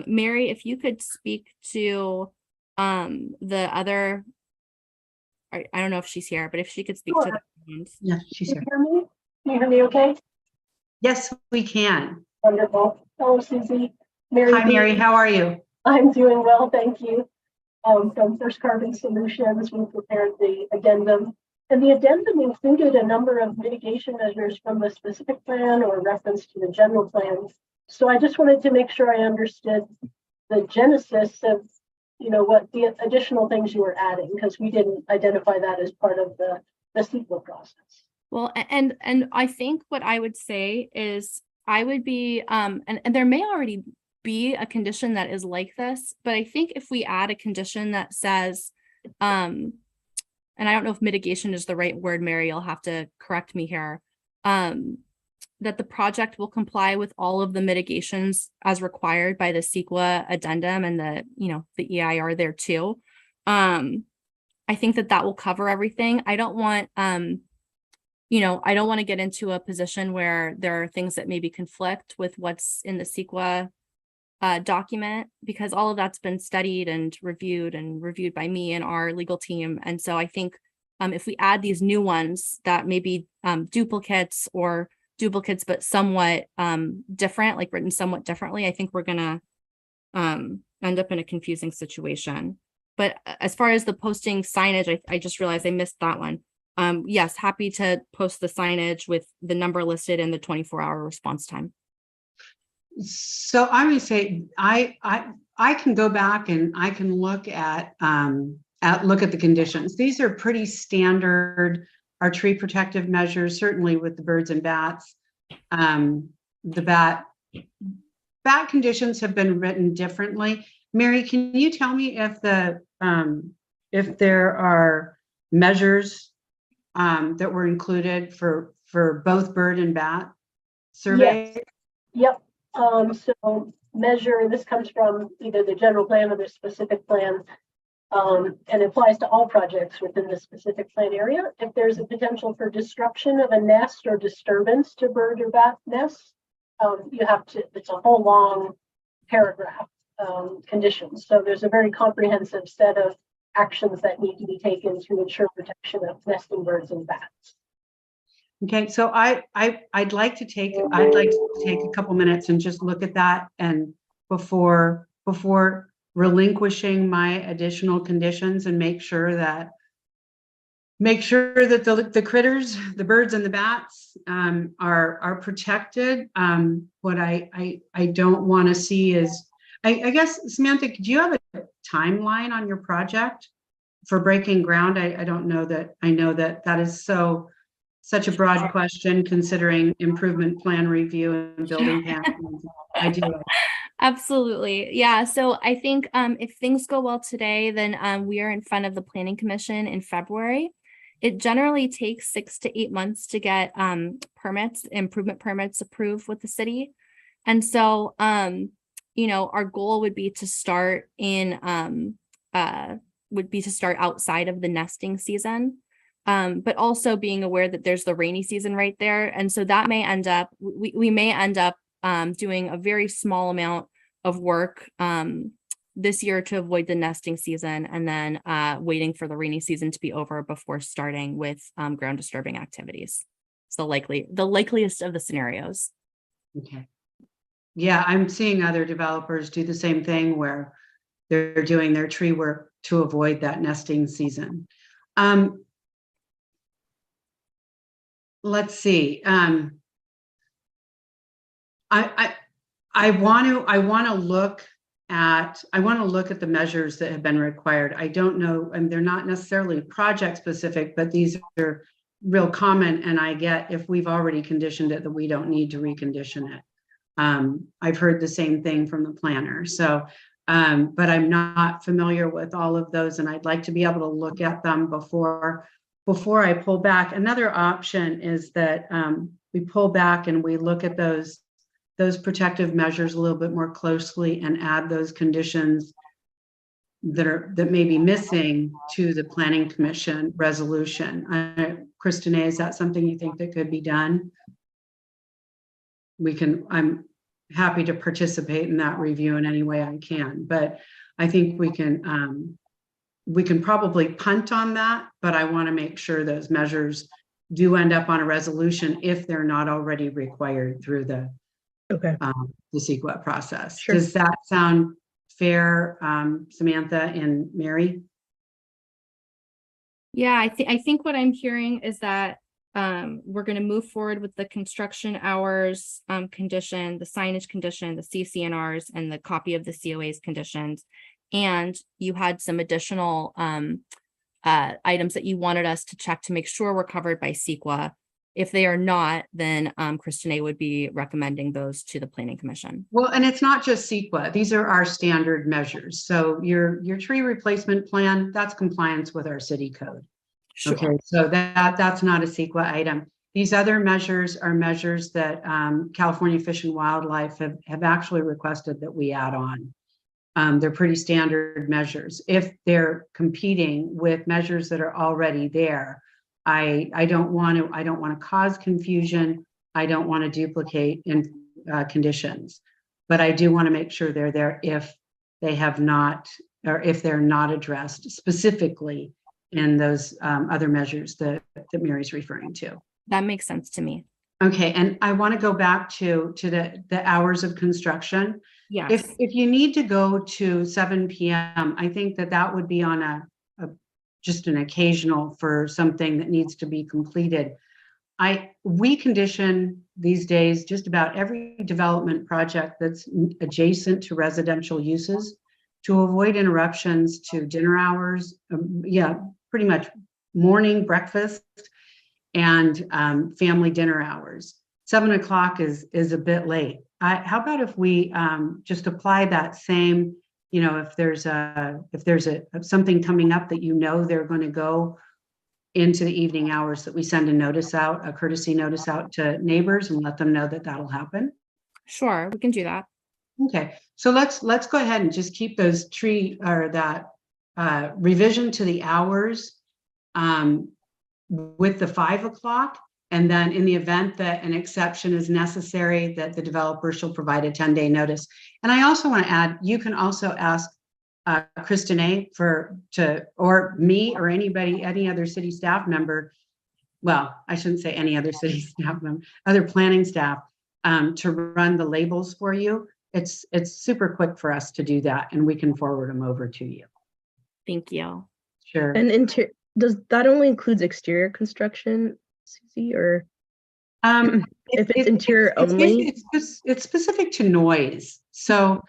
Mary, if you could speak to the other, I don't know if she's here, but if she could speak to the ones. Yeah, she's here. Can you hear me? Can you hear me okay? Yes, we can. Wonderful. Hello, Susie. Mary. Hi, Mary. How are you? I'm doing well, thank you. From First Carbon Solutions, we prepared the addendum. And the addendum included a number of mitigation measures from the specific plan or reference to the general plans. So I just wanted to make sure I understood the genesis of, what the additional things you were adding, because we didn't identify that as part of the CEQA process. Well, and I think what I would say is I would be, and there may already be a condition that is like this, but I think if we add a condition that says, and I don't know if mitigation is the right word, Mary, you'll have to correct me here, that the project will comply with all of the mitigations as required by the CEQA addendum and the EIR there too. I think that will cover everything. I don't want, I don't want to get into a position where there are things that maybe conflict with what's in the CEQA document, because all of that's been studied and reviewed by me and our legal team. And so I think if we add these new ones that may be duplicates but somewhat different, like written somewhat differently, I think we're gonna end up in a confusing situation. But as far as the posting signage, I just realized I missed that one. Yes, happy to post the signage with the number listed and the 24-hour response time. So I would say I can go back and I can look at the conditions. These are pretty standard, our tree protective measures, certainly with the birds and bats. The bat conditions have been written differently. Mary, can you tell me if there are measures that were included for both bird and bat surveys? Yes. Yep. So this comes from either the general plan or the specific plan, and applies to all projects within the specific plan area. If there's a potential for disruption of a nest or disturbance to bird or bat nests, it's a whole long paragraph conditions. So there's a very comprehensive set of actions that need to be taken to ensure protection of nesting birds and bats. Okay, so I'd like to take a couple minutes and just look at that, and before relinquishing my additional conditions, and make sure that the critters, the birds and the bats are protected. What I don't want to see is, I guess, Samantha, do you have a timeline on your project for breaking ground? I don't know that. I know that is such a broad question, considering improvement plan review and building plans. I do. Absolutely. Yeah. So I think if things go well today, then we are in front of the Planning Commission in February. It generally takes 6 to 8 months to get improvement permits approved with the city. And so, our goal would be to start outside of the nesting season. But also being aware that there's the rainy season right there. And so that may end up, we may end up doing a very small amount of work this year to avoid the nesting season, and then waiting for the rainy season to be over before starting with ground disturbing activities. It's the likeliest of the scenarios. Okay. Yeah, I'm seeing other developers do the same thing where they're doing their tree work to avoid that nesting season. Let's see. I want to look at the measures that have been required. I don't know, and they're not necessarily project specific, but these are real common. And I get if we've already conditioned it that we don't need to recondition it. I've heard the same thing from the planner. So, but I'm not familiar with all of those, and I'd like to be able to look at them before I pull back. Another option is that we pull back and we look at those protective measures a little bit more closely and add those conditions that may be missing to the Planning Commission resolution. Christine, is that something you think that could be done? I'm happy to participate in that review in any way I can, but I think we can probably punt on that, but I want to make sure those measures do end up on a resolution if they're not already required through the CEQA process. Sure. Does that sound fair, Samantha and Mary? Yeah, I think what I'm hearing is that we're going to move forward with the construction hours condition, the signage condition, the CCNRs, and the copy of the COA's conditions. And you had some additional items that you wanted us to check to make sure we're covered by CEQA. If they are not, then Christine would be recommending those to the Planning Commission. Well, and it's not just CEQA. These are our standard measures. So your tree replacement plan, that's compliance with our city code. Sure. Okay, so that's not a CEQA item. These other measures are measures that California Fish and Wildlife have actually requested that we add on. They're pretty standard measures. If they're competing with measures that are already there, I don't want to cause confusion. I don't want to duplicate in conditions, but I do want to make sure they're there if they have not, or if they're not addressed specifically in those other measures that Mary's referring to. That makes sense to me. Okay, and I want to go back to the hours of construction. Yes. If you need to go to 7 p.m., I think that would be on just an occasional for something that needs to be completed. We condition these days just about every development project that's adjacent to residential uses to avoid interruptions to dinner hours. Pretty much morning breakfast and family dinner hours. 7 o'clock is a bit late. How about if we just apply that same, if there's something coming up that they're going to go into the evening hours, that we send a courtesy notice out to neighbors and let them know that that'll happen. Sure, we can do that. Okay, so let's go ahead and just keep those revision to the hours with the 5 o'clock. And then in the event that an exception is necessary, that the developer shall provide a 10-day notice. And I also want to add, you can also ask Christine or me or any other city staff member. Well, I shouldn't say any other city staff member, other planning staff to run the labels for you. It's super quick for us to do that, and we can forward them over to you. Thank you. Sure. And does that only includes exterior construction, Susie, or if it's interior only? It's specific to noise. So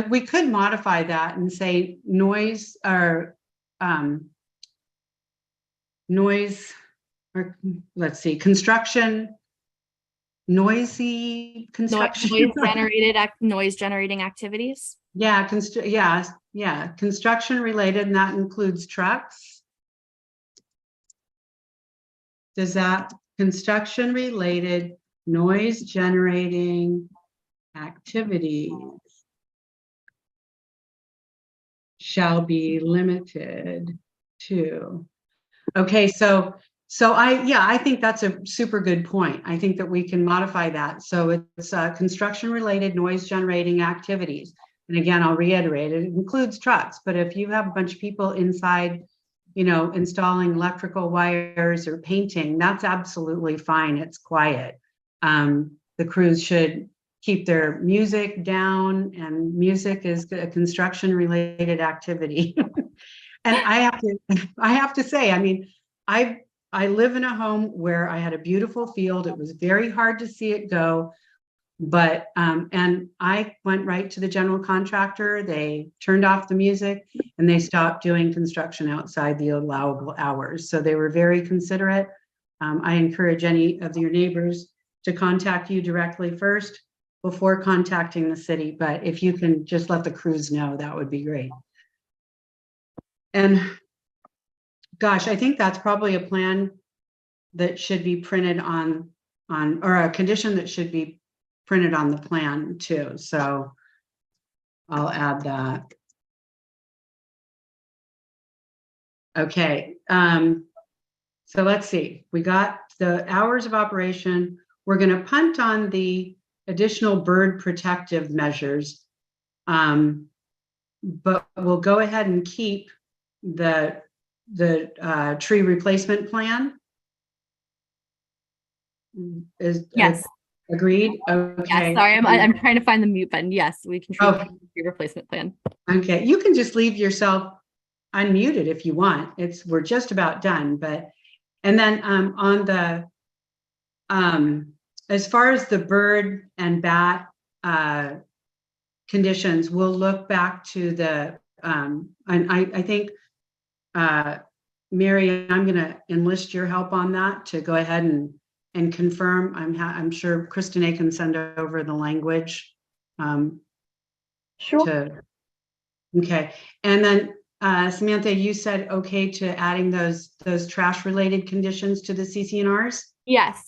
we could modify that and say noise or construction. Noisy construction. Noise generating activities. Yeah, construction related, and that includes trucks. Does that construction related noise generating activities shall be limited to? Okay, so I think that's a super good point. I think that we can modify that. So it's construction related noise generating activities. and again, I'll reiterate, it includes trucks, but if you have a bunch of people inside, you know, installing electrical wires or painting, that's absolutely fine. It's quiet. The crews should keep their music down, and music is a construction related activity. And I have to say, I mean, I live in a home where I had a beautiful field. It was very hard to see it go, but and I went right to the general contractor. They turned off the music and they stopped doing construction outside the allowable hours. So they were very considerate. I encourage any of your neighbors to contact you directly first before contacting the city, but if you can just let the crews know, that would be great. And gosh, I think that's probably a plan that should be printed on or a condition that should be printed on the plan too. So I'll add that. Okay, so let's see. We got the hours of operation. We're going to punt on the additional bird protective measures, but we'll go ahead and keep the tree replacement plan. Is Yes. Agreed? Okay. Yes, sorry, I'm trying to find the mute button. Yes, we can treat the tree replacement plan. Okay, you can just leave yourself unmuted if you want. We're just about done, but and then on the as far as the bird and bat conditions, we'll look back to the and I think Mary, I'm going to enlist your help on that to go ahead and confirm. I'm sure Kristen can send over the language. Sure. Okay, and then Samantha, you said okay to adding those trash related conditions to the CC&Rs? Yes.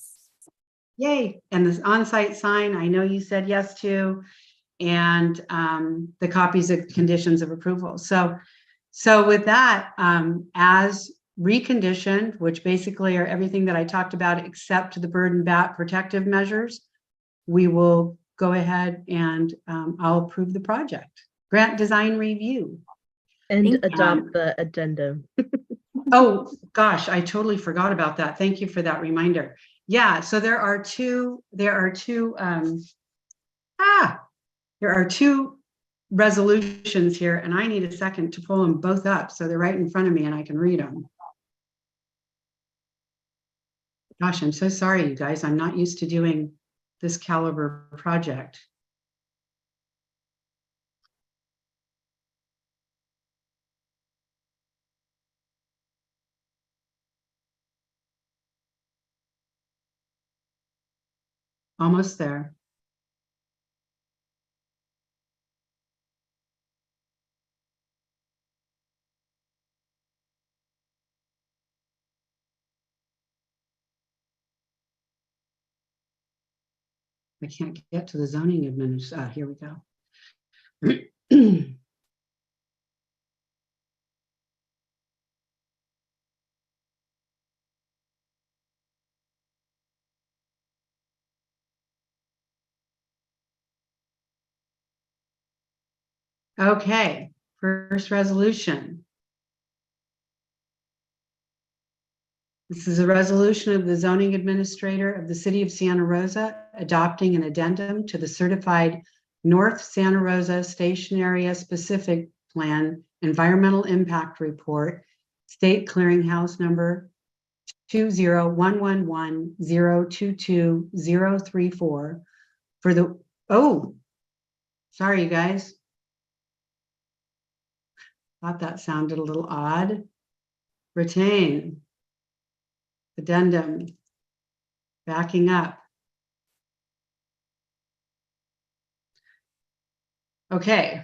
Yay. And this on-site sign, I know you said yes to, and the copies of conditions of approval. So with that, as reconditioned, which basically are everything that I talked about except the bird and bat protective measures, we will go ahead and I'll approve the project. Grant design review. And adopt the addendum. Oh, gosh, I totally forgot about that. Thank you for that reminder. Yeah, so there are two resolutions here, and I need a second to pull them both up so they're right in front of me and I can read them. Gosh, I'm so sorry, you guys. I'm not used to doing this caliber project. Almost there. I can't get to the zoning administrator. Here we go. Okay, first resolution. This is a resolution of the zoning administrator of the city of Santa Rosa adopting an addendum to the certified North Santa Rosa Station Area Specific Plan Environmental Impact Report, State Clearinghouse number 20111022034 for the, oh, sorry, you guys. Thought that sounded a little odd. Retain. Addendum. Backing up. Okay.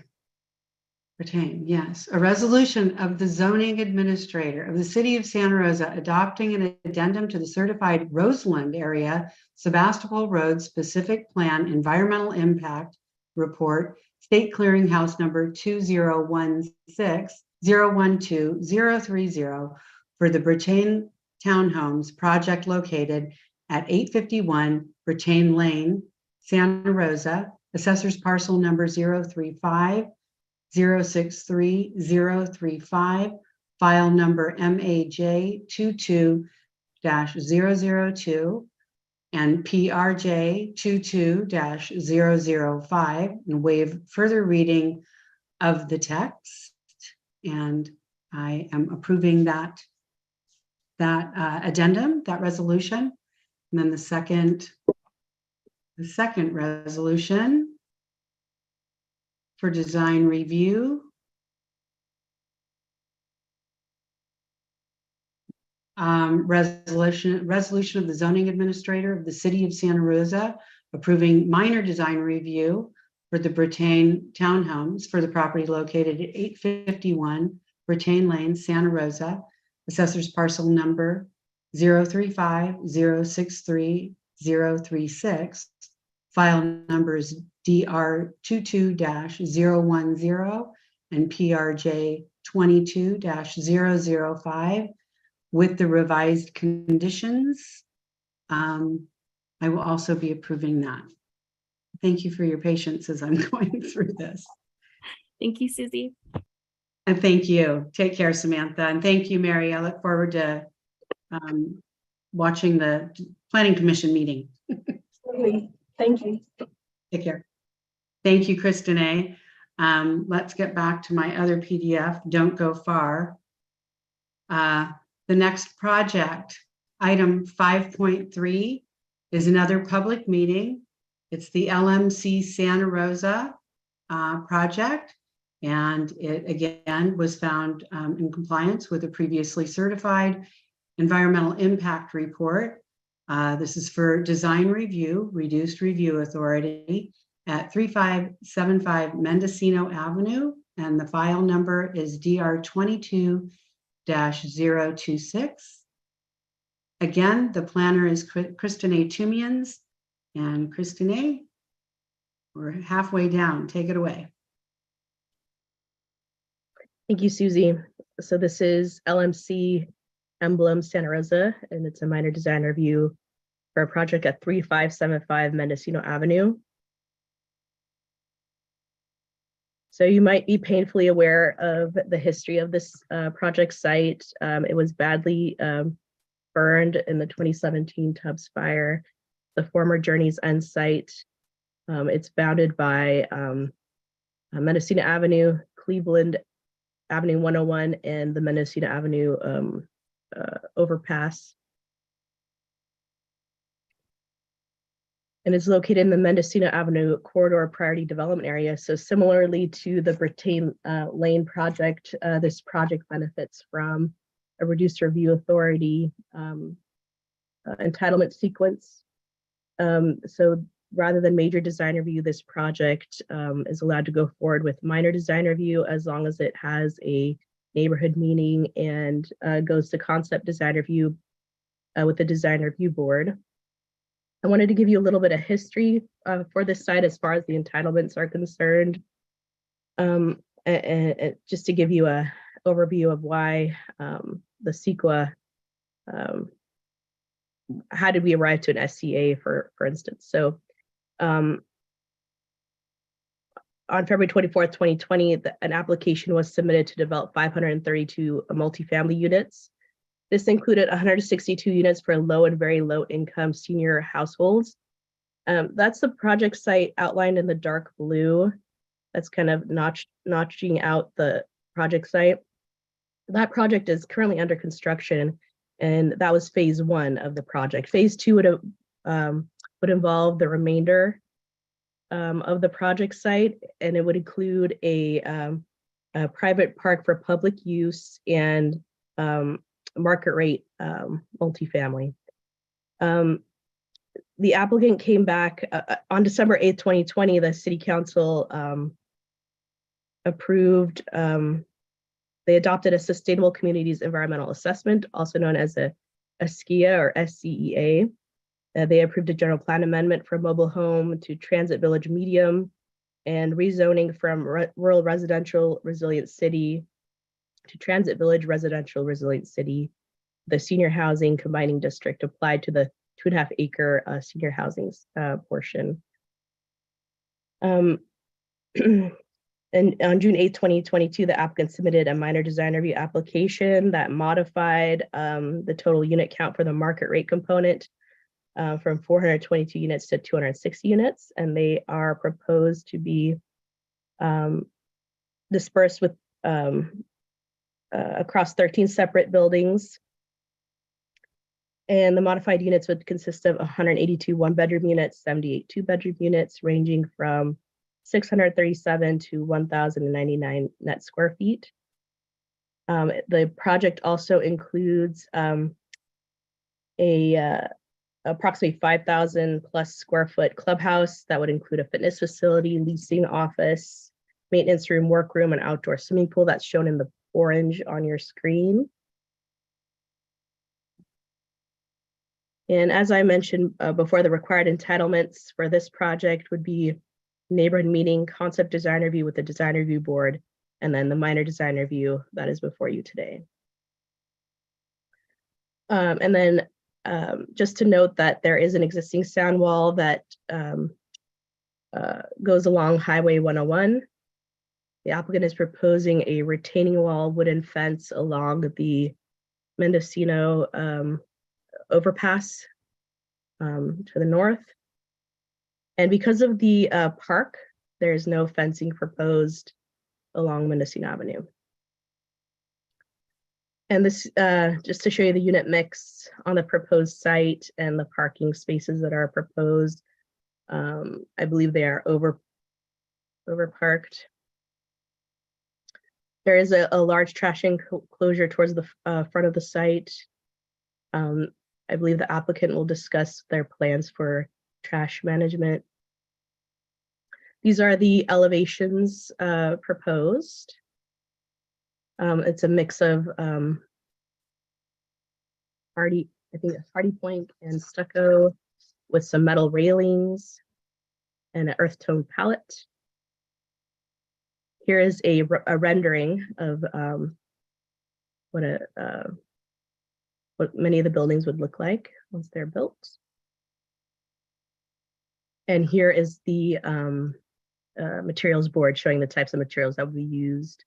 Retain, yes. A resolution of the zoning administrator of the city of Santa Rosa adopting an addendum to the certified Roseland area Sebastopol Road Specific Plan Environmental Impact Report, State Clearinghouse number 2016012-030 for the Britain Townhomes project located at 851 Britain Lane, Santa Rosa, Assessor's parcel number 035-063-035, file number MAJ 22-002 and PRJ 22-005, and waive further reading of the text. And I am approving that addendum, that resolution. And then the second resolution for design review. Resolution of the zoning administrator of the city of Santa Rosa approving minor design review for the Britain townhomes for the property located at 851 Britain Lane, Santa Rosa. Assessor's parcel number 035-063-036. File numbers DR 22-010 and PRJ 22-005 with the revised conditions. I will also be approving that. Thank you for your patience as I'm going through this. Thank you, Susie. And thank you. Take care, Samantha. And thank you, Mary. I look forward to watching the Planning Commission meeting. Thank you. Take care. Thank you, Kristen. Let's get back to my other PDF. Don't go far. The next project, item 5.3, is another public meeting. It's the LMC Santa Rosa project. And it again was found in compliance with a previously certified environmental impact report. This is for design review, reduced review authority at 3575 Mendocino Avenue. And the file number is DR 22-026. Again, the planner is Kristen A. Tumians. And Kristen A., we're halfway down. Take it away. Thank you, Susie. So this is LMC Emblem Santa Rosa, and it's a minor design review for a project at 3575 Mendocino Avenue. So you might be painfully aware of the history of this project site. It was badly burned in the 2017 Tubbs fire, the former Journey's End site. It's bounded by Mendocino Avenue, Cleveland Avenue 101, and the Mendocino Avenue overpass. And is located in the Mendocino Avenue corridor priority development area. So similarly to the Britain Lane project, this project benefits from a reduced review authority entitlement sequence. So rather than major design review, this project is allowed to go forward with minor design review as long as it has a neighborhood meaning and goes to concept design review with the design review board. I wanted to give you a little bit of history for this site as far as the entitlements are concerned. And just to give you an overview of why the CEQA, how did we arrive to an SCA, for instance. So on February 24th, 2020, an application was submitted to develop 532 multifamily units. This included 162 units for low and very low income senior households. That's the project site outlined in the dark blue. That's kind of notching out the project site. That project is currently under construction, and that was phase 1 of the project. Phase 2 would involve the remainder of the project site, and it would include a private park for public use and market rate multifamily. The applicant came back on December 8th, 2020, the city council approved, they adopted a Sustainable Communities Environmental Assessment, also known as a SCEA or SCEA. They approved a general plan amendment for mobile home to transit village medium and rezoning from rural residential resilient city to transit village residential resilient city. The senior housing combining district applied to the 2.5 acre senior housing portion. Um, and on June 8th, 2022, the applicant submitted a minor design review application that modified the total unit count for the market rate component from 422 units to 260 units, and they are proposed to be dispersed with across 13 separate buildings. And the modified units would consist of 182 one-bedroom units, 78 two-bedroom units, ranging from 637 to 1,099 net square feet. The project also includes approximately 5,000 plus square foot clubhouse that would include a fitness facility, leasing office, maintenance room, workroom, and outdoor swimming pool that's shown in the orange on your screen. And as I mentioned before, the required entitlements for this project would be neighborhood meeting, concept design review with the design review board, and then the minor design review that is before you today. And then just to note that there is an existing sound wall that goes along Highway 101. The applicant is proposing a retaining wall wooden fence along the Mendocino overpass to the north. And because of the park, there is no fencing proposed along Mendocino Avenue. And this, just to show you the unit mix on the proposed site and the parking spaces that are proposed, I believe they are over parked. There is a large trash enclosure towards the front of the site. I believe the applicant will discuss their plans for trash management. These are the elevations proposed. It's a mix of hardy plank and stucco with some metal railings and an earth tone palette. Here is a rendering of what many of the buildings would look like once they're built. And here is the materials board showing the types of materials that will be used.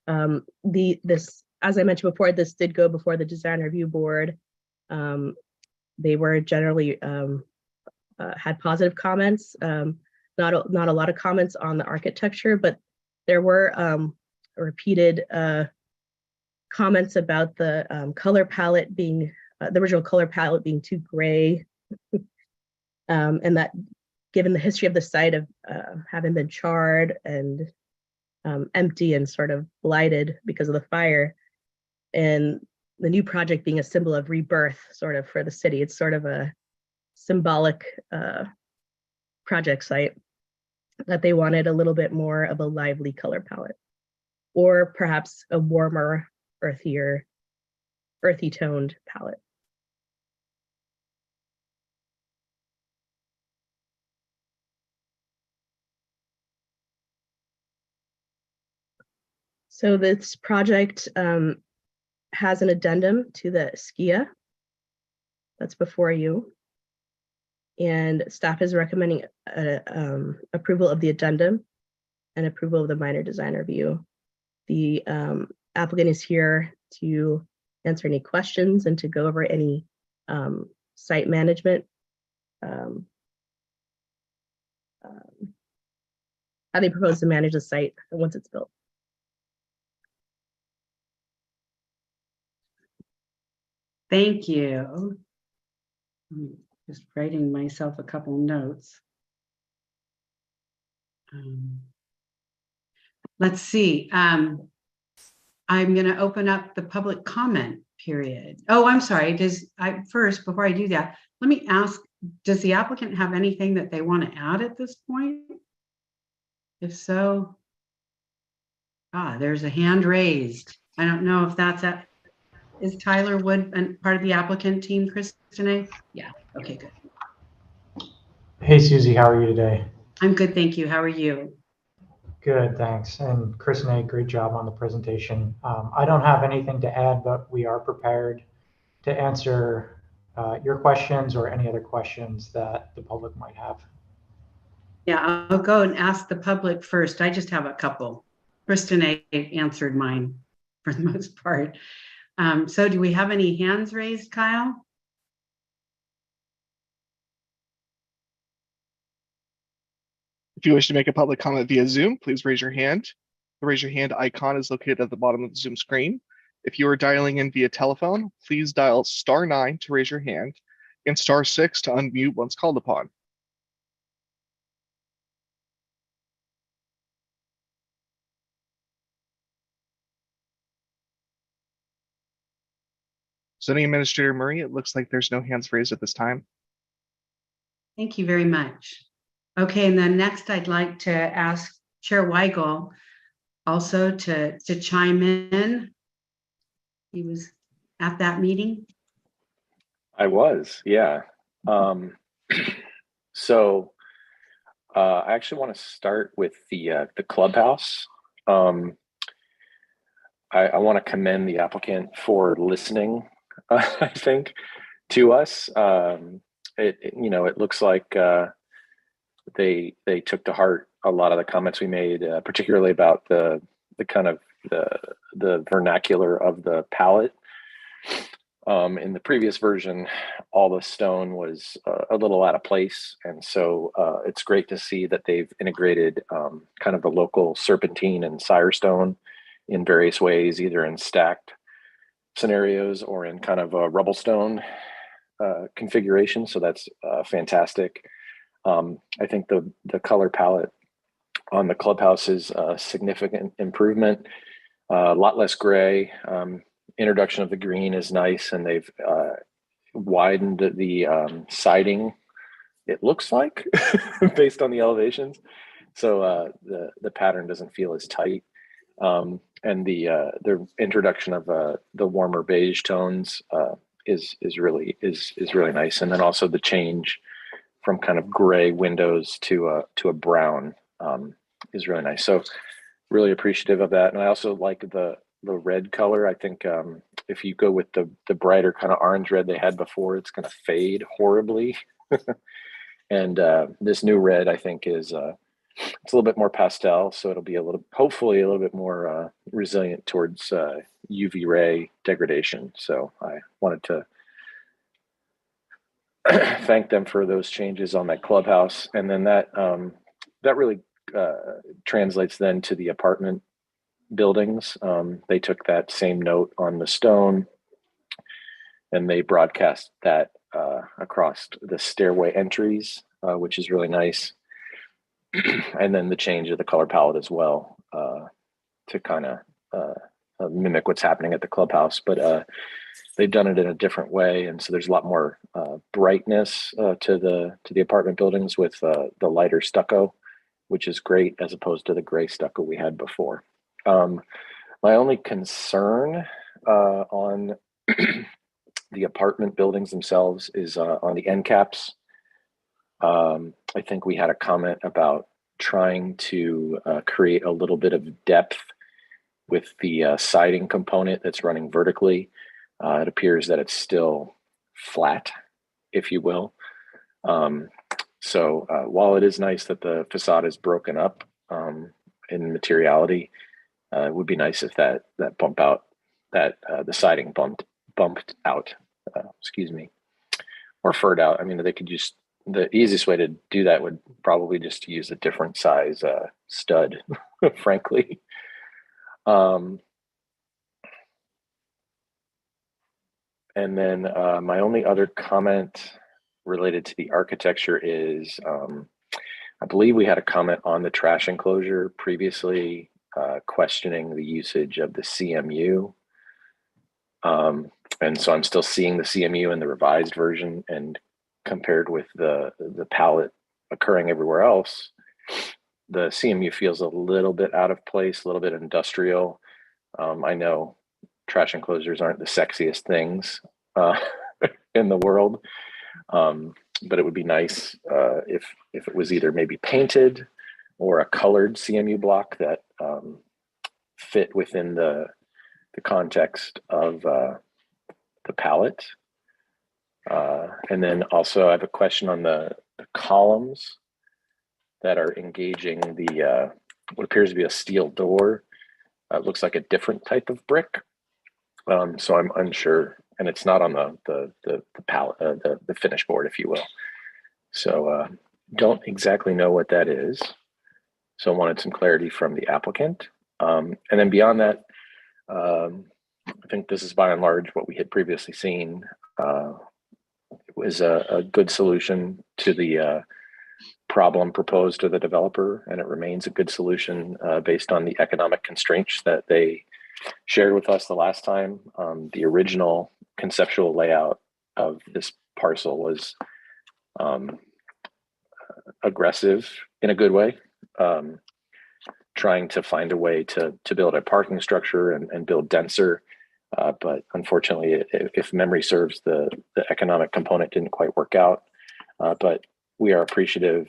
As I mentioned before, this did go before the design review board. They were generally had positive comments, not a lot of comments on the architecture, but there were repeated comments about the color palette being, the original color palette being too gray, and that given the history of the site of having been charred and empty and sort of blighted because of the fire, and the new project being a symbol of rebirth sort of for the city, it's sort of a symbolic project site, that they wanted a little bit more of a lively color palette, or perhaps a warmer, earthy toned palette. So this project has an addendum to the SKIA that's before you, and staff is recommending approval of the addendum and approval of the minor design review. The applicant is here to answer any questions and to go over any site management, how they propose to manage the site once it's built. Thank you. I'm just writing myself a couple notes. Let's see. I'm going to open up the public comment period. Oh, I'm sorry. First, before I do that, let me ask, does the applicant have anything that they want to add at this point? If so, there's a hand raised. I don't know if that's is Tyler Wood part of the applicant team, Kristen? Yeah, okay, good. Hey, Susie, how are you today? I'm good, thank you. How are you? Good, thanks. And Kristen, great job on the presentation. I don't have anything to add, but we are prepared to answer your questions or any other questions that the public might have. Yeah, I'll go and ask the public first. I just have a couple. Kristen answered mine for the most part. So do we have any hands raised, Kyle? If you wish to make a public comment via Zoom, please raise your hand. The raise your hand icon is located at the bottom of the Zoom screen. If you are dialing in via telephone, please dial *9 to raise your hand and *6 to unmute once called upon. Zoning Administrator Murray, it looks like there's no hands raised at this time. Thank you very much. Okay, and then next I'd like to ask Chair Weigel also to chime in. He was at that meeting. I was, yeah. So I actually want to start with the clubhouse. I want to commend the applicant for listening, I think, to us. It looks like they took to heart a lot of the comments we made, particularly about the kind of the vernacular of the palette. In the previous version, all the stone was a little out of place. And so it's great to see that they've integrated kind of the local serpentine and sire stone in various ways, either in stacked scenarios or in kind of a rubble stone configuration. So that's fantastic. I think the color palette on the clubhouse is a significant improvement, a lot less gray. Introduction of the green is nice, and they've widened the siding, it looks like, based on the elevations. So the pattern doesn't feel as tight. And the introduction of the warmer beige tones is really nice. And then also the change from kind of gray windows to a brown is really nice. So really appreciative of that. And I also like the red color. I think if you go with the brighter kind of orange red they had before, it's going to fade horribly. And this new red, I think, is it's a little bit more pastel, so it'll be hopefully a little bit more resilient towards UV ray degradation. So I wanted to thank them for those changes on that clubhouse. And then that really translates then to the apartment buildings. They took that same note on the stone and they broadcast that across the stairway entries, which is really nice. And then the change of the color palette as well to kind of mimic what's happening at the clubhouse, but they've done it in a different way. And so there's a lot more brightness to the apartment buildings with the lighter stucco, which is great as opposed to the gray stucco we had before. My only concern on the apartment buildings themselves is on the end caps. I think we had a comment about trying to create a little bit of depth with the siding component that's running vertically. It appears that it's still flat, if you will. So while it is nice that the facade is broken up in materiality, it would be nice if that bump out, that the siding bumped out, excuse me, or furred out. I mean, they could just, the easiest way to do that would probably just to use a different size stud, frankly. And then my only other comment related to the architecture is, I believe we had a comment on the trash enclosure previously, questioning the usage of the CMU. And so I'm still seeing the CMU in the revised version, and compared with the palette occurring everywhere else, the CMU feels a little bit out of place, a little bit industrial. I know trash enclosures aren't the sexiest things in the world, but it would be nice if it was either maybe painted or a colored CMU block that fit within the context of the palette. And then also I have a question on the columns that are engaging the what appears to be a steel door. It looks like a different type of brick. So I'm unsure, and it's not on the pallet, the finish board, if you will. So don't exactly know what that is. So I wanted some clarity from the applicant. And then beyond that, I think this is by and large what we had previously seen. It was a good solution to the problem proposed to the developer, and it remains a good solution based on the economic constraints that they shared with us the last time. The original conceptual layout of this parcel was aggressive in a good way, trying to find a way to build a parking structure and build denser. But unfortunately, if memory serves, the economic component didn't quite work out. But we are appreciative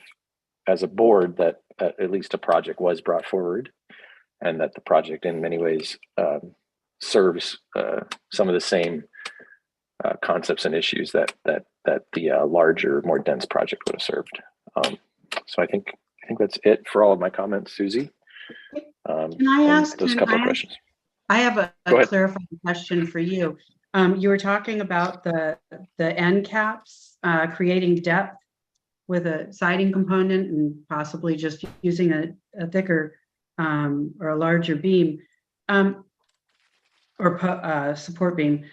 as a board that at least a project was brought forward, and that the project in many ways serves some of the same concepts and issues that the larger, more dense project would have served. So I think that's it for all of my comments, Susie. Can I ask? Those couple of questions. I have a clarifying question for you. You were talking about the end caps, creating depth with a siding component and possibly just using a thicker or a larger beam or support beam.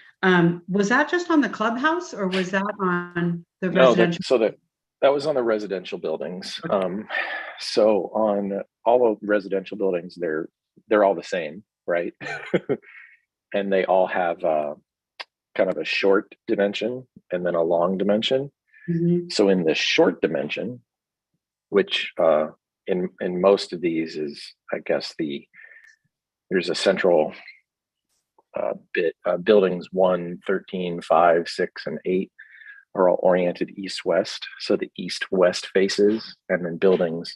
Was that just on the clubhouse, or was that on the residential? No, that was on the residential buildings. So on all of residential buildings, they're all the same, right? And they all have kind of a short dimension and then a long dimension. Mm-hmm. So in the short dimension, which in most of these is, I guess, there's a central bit. Buildings 1, 13, 5, 6, and 8 are all oriented east-west. So the east-west faces, and then buildings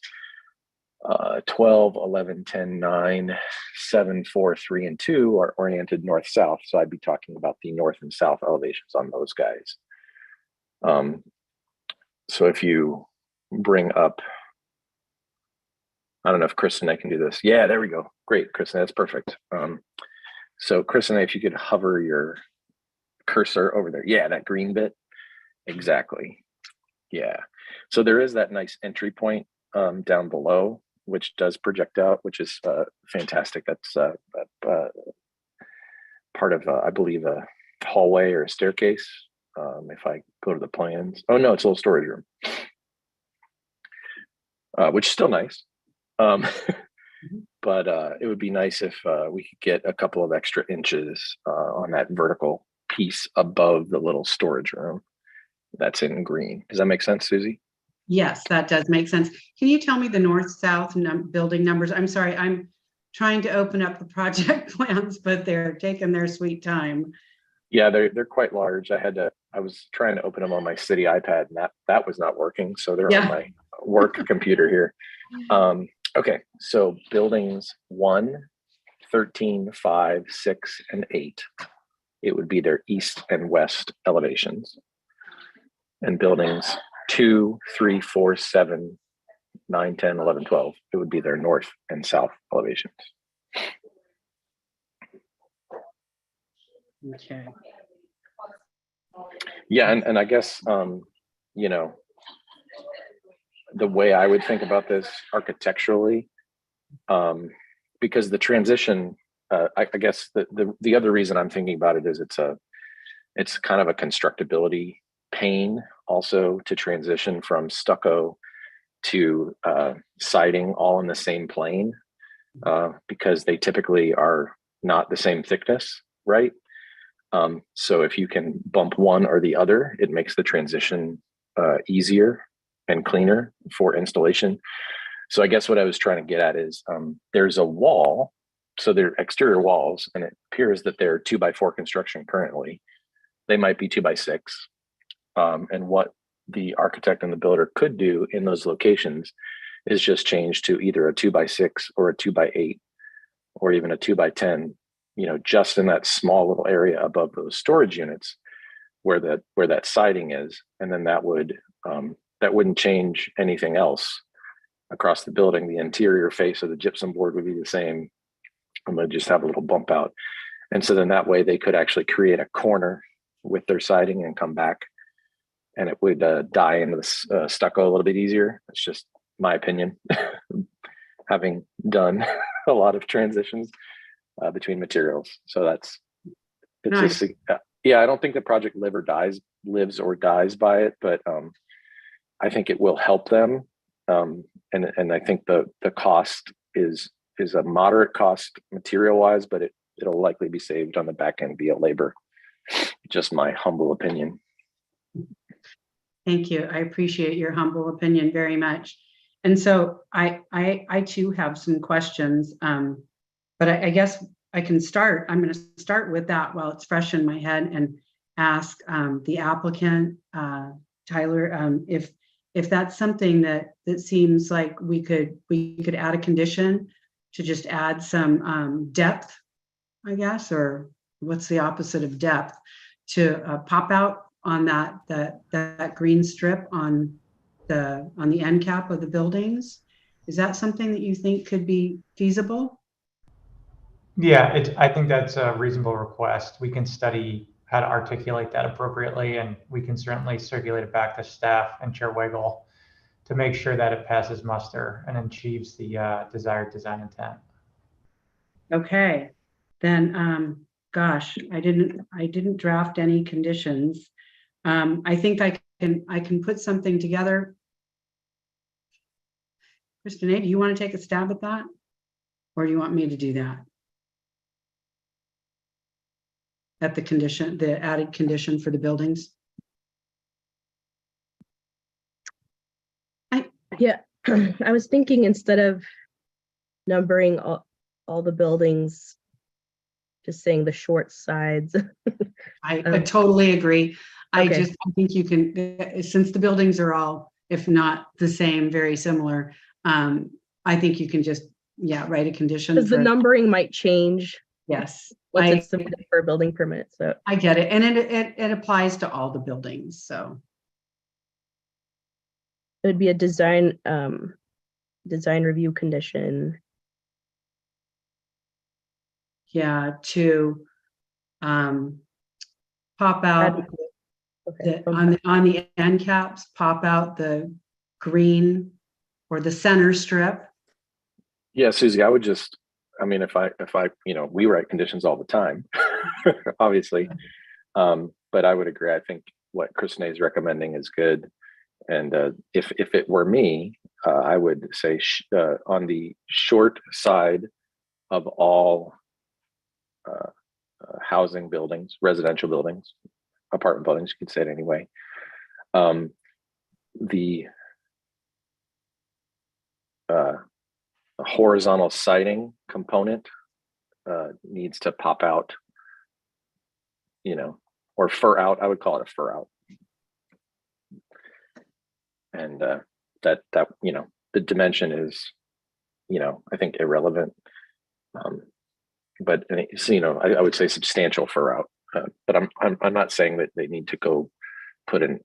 12, 11, 10, 9, 7, 4, 3, and 2 are oriented north-south. So I'd be talking about the north and south elevations on those guys. So if you bring up, I don't know if Chris and I can do this. Yeah, there we go. Great, Chris, that's perfect. So Chris and I, if you could hover your cursor over there. Yeah, that green bit. Exactly. Yeah. So there is that nice entry point down below, which does project out, which is fantastic. That's part of, I believe, a hallway or a staircase. If I go to the plans, oh no, it's a little storage room, which is still nice. But it would be nice if we could get a couple of extra inches on that vertical piece above the little storage room that's in green. Does that make sense, Susie? Yes, that does make sense. Can you tell me the north-south building numbers? I'm sorry, I'm trying to open up the project plans, but they're taking their sweet time. Yeah, they're quite large. I was trying to open them on my city iPad, and that was not working. So they're on my work computer here. Okay, so buildings 1, 13, 5, 6, and 8. It would be their east and west elevations. And buildings 2, 3, 4, 7, 9, 10, 11, 12. It would be their north and south elevations. Okay. Yeah, and I guess you know, the way I would think about this architecturally, because the transition, I guess the other reason I'm thinking about it is it's kind of a constructability pain also to transition from stucco to siding all in the same plane, because they typically are not the same thickness, right? So if you can bump one or the other, it makes the transition easier and cleaner for installation. So I guess what I was trying to get at is there's a wall, so they're exterior walls, and it appears that they're 2x4 construction currently. They might be 2x6. And what the architect and the builder could do in those locations is just change to either a 2x6 or a 2x8 or even a 2x10, you know, just in that small little area above those storage units where that siding is. And then that wouldn't change anything else. across the building, the interior face of the gypsum board would be the same. I'm going to just have a little bump out. And so then that way they could actually create a corner with their siding and come back, and it would die into the stucco a little bit easier. It's just my opinion, having done a lot of transitions between materials. So it's Nice. just, yeah, I don't think the project lives or dies by it, but I think it will help them. And I think the cost is a moderate cost material wise, but it'll likely be saved on the back end via labor. Just my humble opinion. Thank you. I appreciate your humble opinion very much. And so I too have some questions, but I guess I can start. I'm going to start with that while it's fresh in my head and ask the applicant, Tyler, if that's something that seems like we could add a condition to just add some depth, I guess, or what's the opposite of depth, to pop out on that green strip on the end cap of the buildings. Is that something that you think could be feasible? Yeah, I think that's a reasonable request. We can study how to articulate that appropriately, and we can certainly circulate it back to staff and Chair Weigel to make sure that it passes muster and achieves the desired design intent. Okay, then, gosh, I didn't draft any conditions. I think I can put something together. Christine, do you want to take a stab at that? Or do you want me to do that? At the added condition for the buildings? Yeah, I was thinking instead of numbering all the buildings, just saying the short sides. I totally agree. Okay. I think you can, since the buildings are all, if not the same, very similar, I think you can just, write a condition. Because the numbering might change. Yes. Once it's submitted for a building permit, so. I get it, and it applies to all the buildings, so. It would be a design review condition. Yeah, to pop out on the end caps, pop out the green or the center strip. Yeah, Susie, I would just, I mean, if I, we write conditions all the time, obviously. But I would agree. I think what Christine is recommending is good. And if it were me, I would say on the short side of all housing buildings, residential buildings, apartment buildings, you could say it anyway. The horizontal siding component needs to pop out, or fur out. I would call it a fur out. And that the dimension is, I think irrelevant. But I would say substantial fur out. But I'm not saying that they need to go put a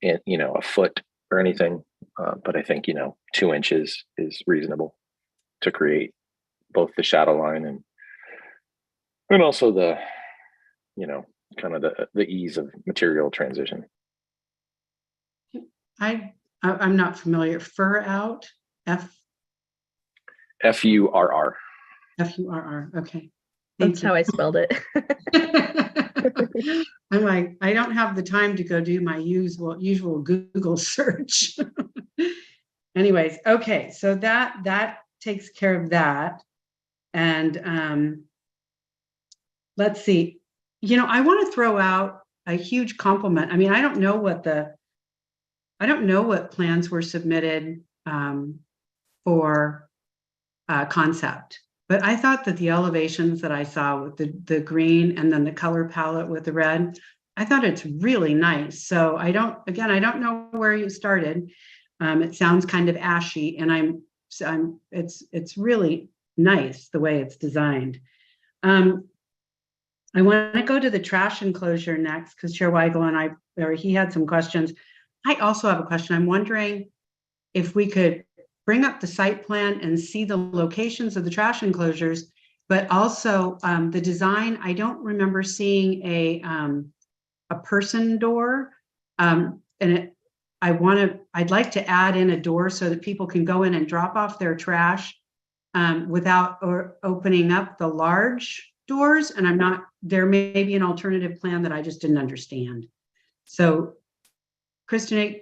foot or anything. But I think 2 inches is reasonable to create both the shadow line and also the kind of the ease of material transition. I'm not familiar. Fur out, F-U-R-R. F-U-R-R. Okay. That's how I spelled it. I'm like, I don't have the time to go do my usual Google search. Anyways, okay, so that takes care of that. And let's see. I want to throw out a huge compliment. I mean, I don't know what plans were submitted for concept, but I thought that the elevations that I saw with the green and then the color palette with the red, I thought it's really nice. So I don't know where you started. It sounds kind of ashy, and it's really nice the way it's designed. I want to go to the trash enclosure next because Chair Weigel and he had some questions. I also have a question. I'm wondering if we could bring up the site plan and see the locations of the trash enclosures, but also the design. I don't remember seeing a person door. I'd like to add in a door so that people can go in and drop off their trash without opening up the large doors. And there may be an alternative plan that I just didn't understand. So Kristen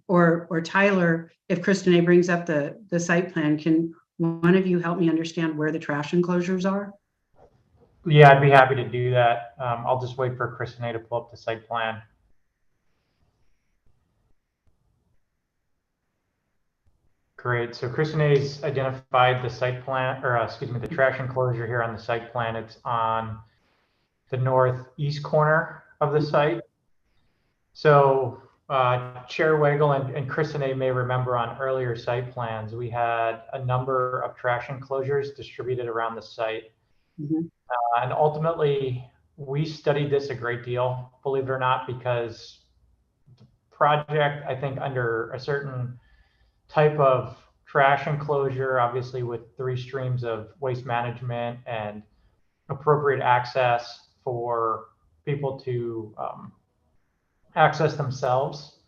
or Tyler, if Kristen brings up the site plan, can one of you help me understand where the trash enclosures are? Yeah, I'd be happy to do that. I'll just wait for Kristen to pull up the site plan. Great. So Kristen's identified the site plan, or excuse me, the trash enclosure here on the site plan. It's on the northeast corner of the site. So Chair Wagle and Kristen may remember on earlier site plans, we had a number of trash enclosures distributed around the site. And ultimately, we studied this a great deal, believe it or not, because the project, I think, under a certain type of trash enclosure, obviously with 3 streams of waste management and appropriate access for people to access themselves,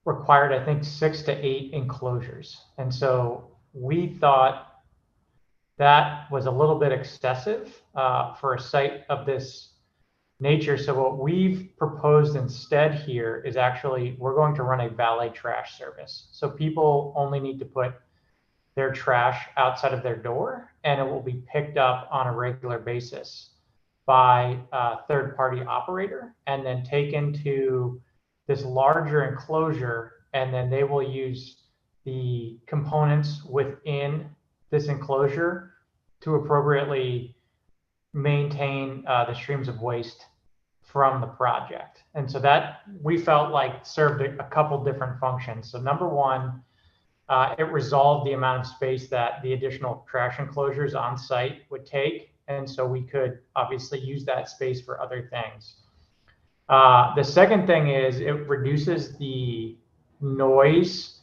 required, I think, 6 to 8 enclosures. And so we thought that was a little bit excessive for a site of this nature. So what we've proposed instead here is actually we're going to run a valet trash service. So people only need to put their trash outside of their door, and it will be picked up on a regular basis by a third-party operator and then taken to this larger enclosure, and then they will use the components within this enclosure to appropriately maintain the streams of waste from the project. And so that we felt like served a couple different functions. So number one, it resolved the amount of space that the additional trash enclosures on site would take. And so we could obviously use that space for other things. The second thing is it reduces the noise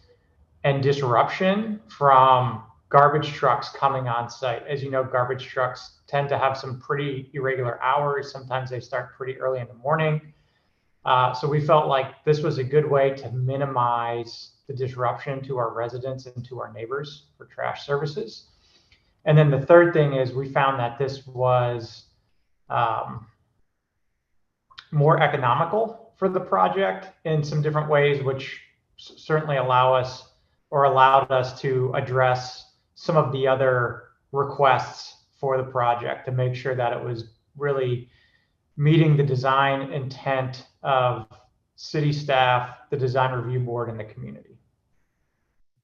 and disruption from garbage trucks coming on site. As you know, garbage trucks tend to have some pretty irregular hours. Sometimes they start pretty early in the morning. So we felt like this was a good way to minimize the disruption to our residents and to our neighbors for trash services. And then the third thing is we found that this was more economical for the project in some different ways, which certainly allowed us to address some of the other requests for the project to make sure that it was really meeting the design intent of city staff, the design review board, and the community.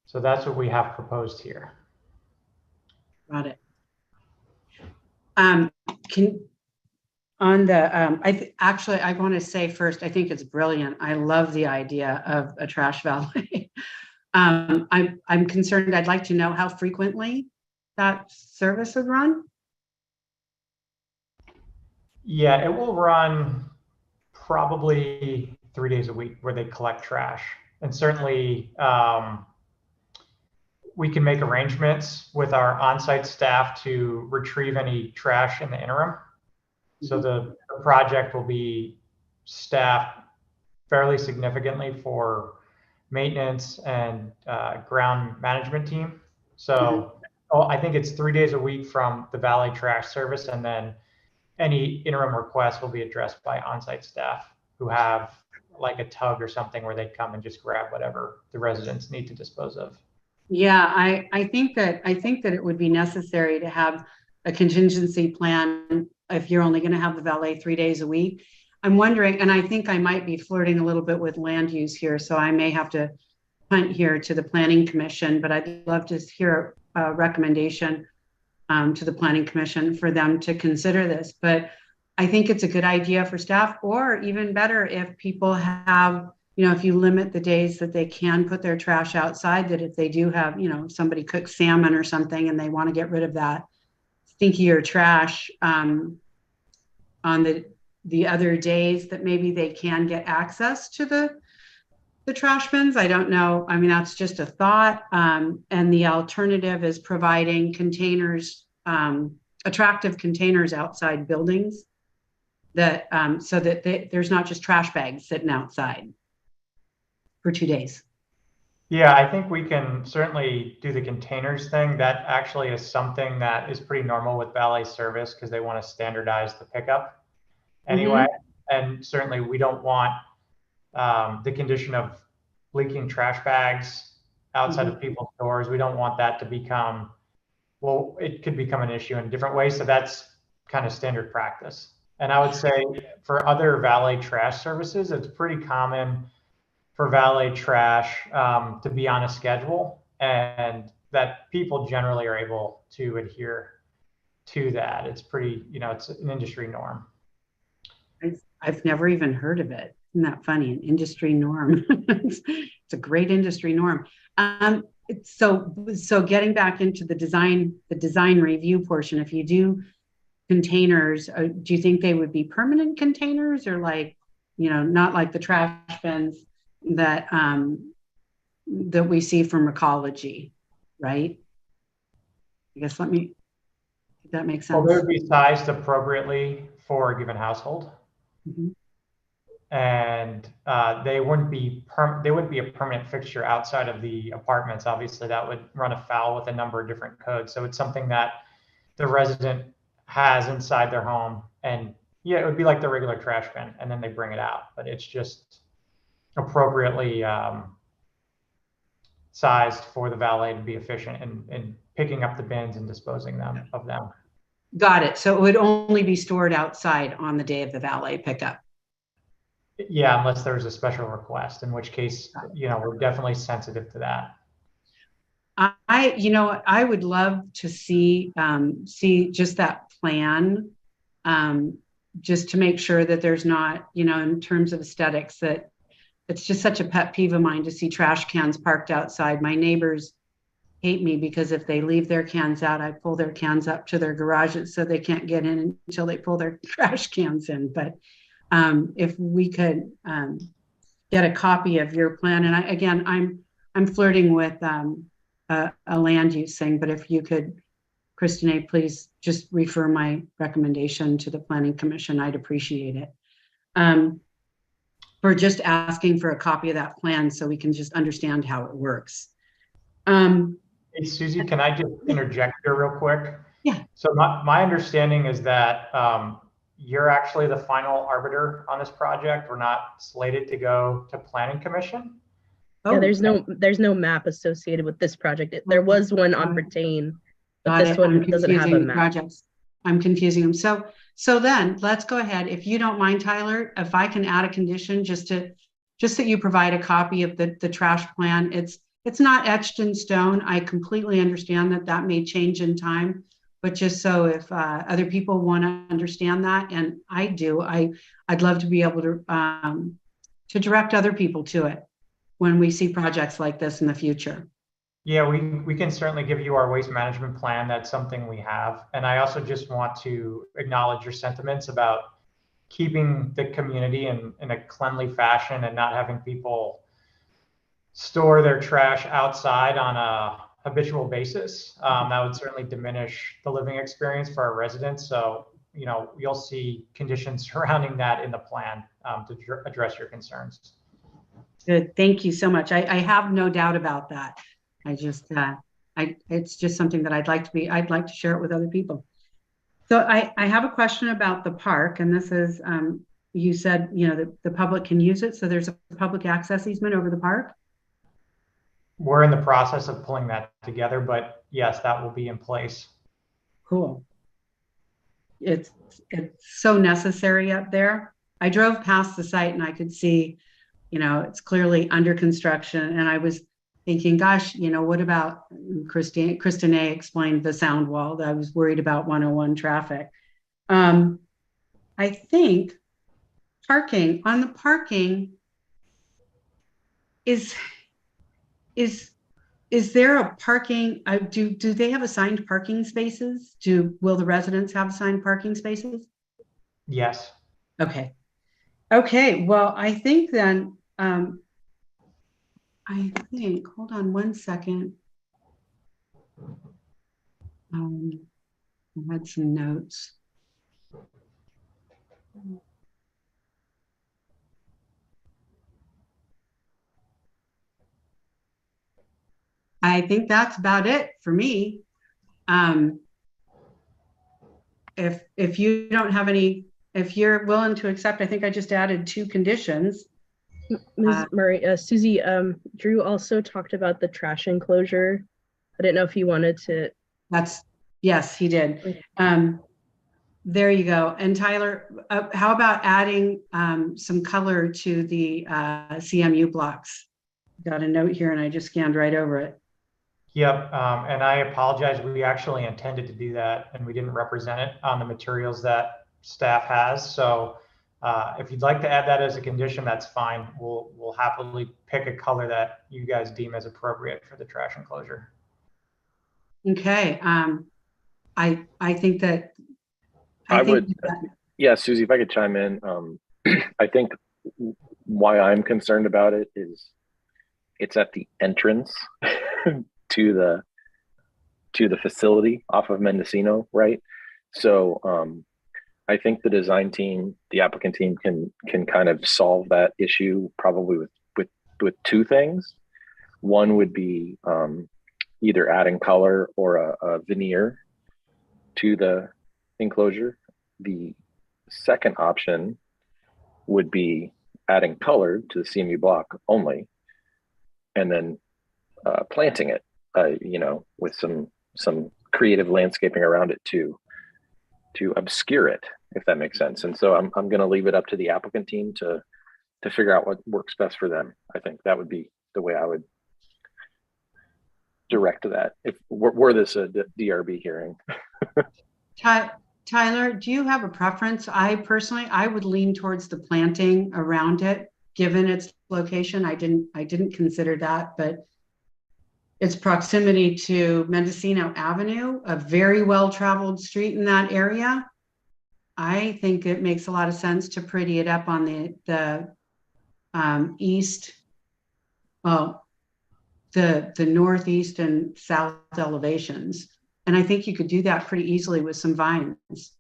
So that's what we have proposed here. Got it. I want to say first, I think it's brilliant. I love the idea of a trash valet. I'm concerned. I'd like to know how frequently that service is run. Yeah, it will run probably 3 days a week where they collect trash. And certainly we can make arrangements with our on-site staff to retrieve any trash in the interim. So the project will be staffed fairly significantly for maintenance and ground management team. So I think it's 3 days a week from the valet trash service, and then any interim requests will be addressed by on-site staff who have like a tug or something where they come and just grab whatever the residents need to dispose of. Yeah, I think that it would be necessary to have a contingency plan if you're only going to have the valet 3 days a week. I'm wondering, and I think I might be flirting a little bit with land use here, so I may have to punt here to the Planning Commission, but I'd love to hear a recommendation to the Planning Commission for them to consider this. But I think it's a good idea for staff, or even better if people have, if you limit the days that they can put their trash outside, that if they do have, somebody cooks salmon or something and they want to get rid of that stinkier trash on the other days, that maybe they can get access to the trash bins. I don't know. I mean, that's just a thought. And the alternative is providing containers, attractive containers outside buildings that, so that there's not just trash bags sitting outside for 2 days. Yeah, I think we can certainly do the containers thing. That actually is something that is pretty normal with valet service because they want to standardize the pickup anyway. And certainly we don't want the condition of leaking trash bags outside of people's doors. We don't want that to become, well, it could become an issue in different ways. So that's kind of standard practice. And I would say for other valet trash services, it's pretty common for valet trash to be on a schedule, and that people generally are able to adhere to that. It's pretty, it's an industry norm. I've never even heard of it. Isn't that funny? An industry norm. It's a great industry norm. So getting back into the design review portion, if you do containers, do you think they would be permanent containers, or like, not like the trash bins that that we see from Recology, right? I guess if that makes sense. Well, they would be sized appropriately for a given household. And they wouldn't be a permanent fixture outside of the apartments. Obviously, that would run afoul with a number of different codes. So it's something that the resident has inside their home, and yeah, it would be like the regular trash bin, and then they bring it out. But it's just appropriately sized for the valet to be efficient in picking up the bins and disposing of them. Got it. So it would only be stored outside on the day of the valet pickup. Yeah, unless there's a special request, in which case, we're definitely sensitive to that. I would love to see just that plan, just to make sure that there's not, in terms of aesthetics, that it's just such a pet peeve of mine to see trash cans parked outside. My neighbors hate me because if they leave their cans out, I pull their cans up to their garages so they can't get in until they pull their trash cans in. But if we could get a copy of your plan, and I'm flirting with a land use thing, but if you could, Christine, please just refer my recommendation to the Planning Commission, I'd appreciate it. For just asking for a copy of that plan so we can just understand how it works. Hey, Susie, can I just interject here real quick? Yeah. So my understanding is that you're actually the final arbiter on this project. We're not slated to go to Planning Commission. Yeah, there's no map associated with this project. There was one on Brittain, but this one doesn't have a map. I'm confusing them. So then let's go ahead. If you don't mind, Tyler, if I can add a condition just that you provide a copy of the trash plan. It's not etched in stone. I completely understand that may change in time, but just so if other people want to understand that, and I do, I'd love to be able to direct other people to it when we see projects like this in the future. Yeah, we can certainly give you our waste management plan. That's something we have. And I also just want to acknowledge your sentiments about keeping the community in a cleanly fashion and not having people store their trash outside on a habitual basis. That would certainly diminish the living experience for our residents. So, you'll see conditions surrounding that in the plan to address your concerns. Good, thank you so much. I have no doubt about that. It's just something that I'd like to share it with other people. So I have a question about the park, and this is, you said, the public can use it. So there's a public access easement over the park? We're in the process of pulling that together, but yes, that will be in place. Cool. It's so necessary up there. I drove past the site and I could see, it's clearly under construction, and I was thinking, gosh, what about Christine explained the sound wall. I was worried about 101 traffic. I think parking is there a parking, do they have assigned parking spaces? Will the residents have assigned parking spaces? Yes. Okay. Well, I think then, I think, hold on one second. I had some notes. I think that's about it for me. If you don't have any, if you're willing to accept, I think I just added 2 conditions. Ms. Murray, Susie, Drew also talked about the trash enclosure. I didn't know if you wanted to. Yes, he did. There you go. And Tyler, how about adding some color to the CMU blocks? Got a note here and I just scanned right over it. Yep, and I apologize. We actually intended to do that and we didn't represent it on the materials that staff has. So if you'd like to add that as a condition, that's fine. We'll happily pick a color that you guys deem as appropriate for the trash enclosure. Okay. I think that yeah, Susie, if I could chime in, I think why I'm concerned about it is it's at the entrance to the facility off of Mendocino, right? So I think the design team, the applicant team can kind of solve that issue probably with 2 things. One would be either adding color or a veneer to the enclosure. The second option would be adding color to the CMU block only, and then planting it, with some creative landscaping around it to obscure it, if that makes sense. And so I'm going to leave it up to the applicant team to figure out what works best for them. I think that would be the way I would direct that if were this a DRB hearing. Tyler, do you have a preference? I would lean towards the planting around it, given its location. I didn't consider that, but its proximity to Mendocino Avenue, a very well-traveled street in that area. I think it makes a lot of sense to pretty it up on the east, the northeast and south elevations. And I think you could do that pretty easily with some vines.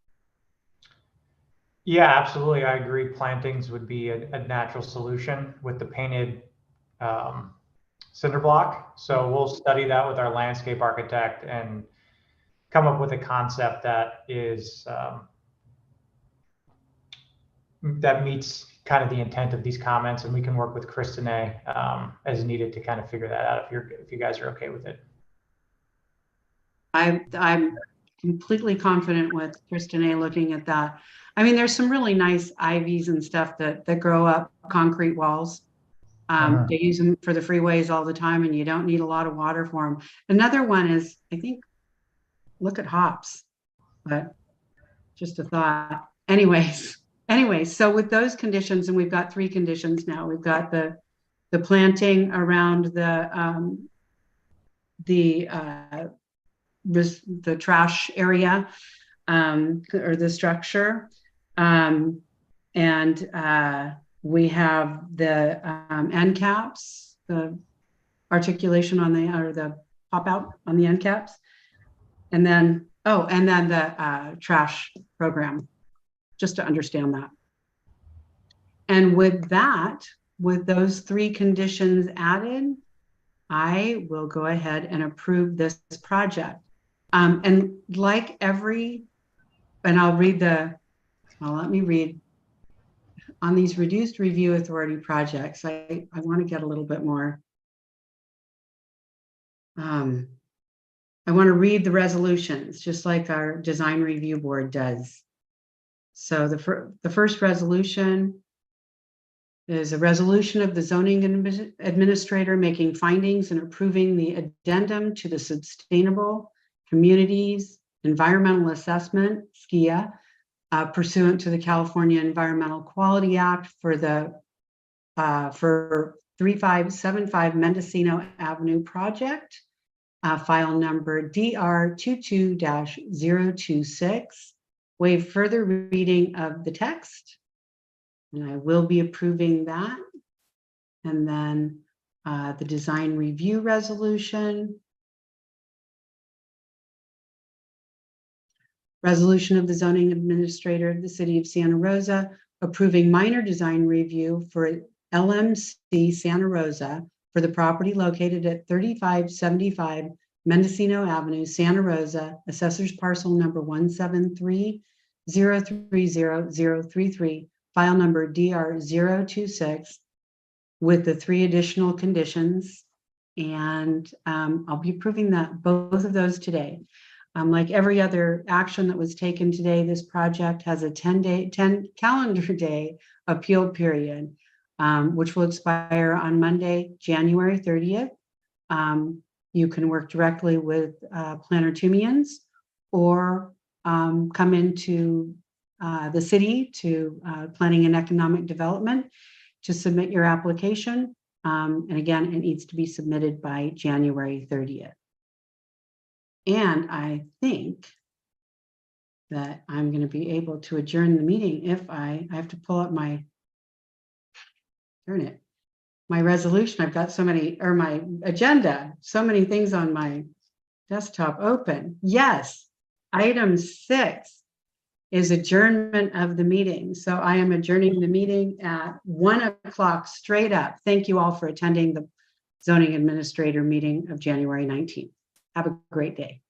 Yeah, absolutely. I agree. Plantings would be a natural solution with the painted cinder block. So we'll study that with our landscape architect and come up with a concept that is that meets kind of the intent of these comments, and we can work with Kristen as needed to kind of figure that out if you guys are okay with it. I'm completely confident with Kristen looking at that. I mean, there's some really nice ivies and stuff that grow up concrete walls. They use them for the freeways all the time, and you don't need a lot of water for them. Another one is, I think, look at hops, but just a thought. Anyways, so with those conditions, and we've got 3 conditions now. We've got the planting around the trash area or the structure, and we have the end caps, the articulation on the pop out on the end caps, and then the trash program, just to understand that. And with those 3 conditions added, I will go ahead and approve this project. And like and let me read. On these reduced review authority projects, I want to get a little bit more. I want to read the resolutions, just like our design review board does. So the first resolution is a resolution of the zoning administrator making findings and approving the addendum to the Sustainable Communities Environmental Assessment, SCIA, pursuant to the California Environmental Quality Act for 3575 Mendocino Avenue project, file number DR22-026. Waive further reading of the text, and I will be approving that. And then the design review resolution. Resolution of the zoning administrator of the city of Santa Rosa approving minor design review for LMC Santa Rosa for the property located at 3575 Mendocino Avenue, Santa Rosa, assessors parcel number 173030033, file number DR026, with the 3 additional conditions. And I'll be approving both of those today. Like every other action that was taken today, this project has a 10 calendar day appeal period, which will expire on Monday, January 30th. You can work directly with Planner Tumians or come into the city to Planning and Economic Development to submit your application. And again, it needs to be submitted by January 30th. And I think that I'm going to be able to adjourn the meeting if I have to pull up my resolution. I've got so many, or my agenda, so many things on my desktop open. Yes, item 6 is adjournment of the meeting. So I am adjourning the meeting at 1 o'clock straight up. Thank you all for attending the zoning administrator meeting of January 19th. Have a great day.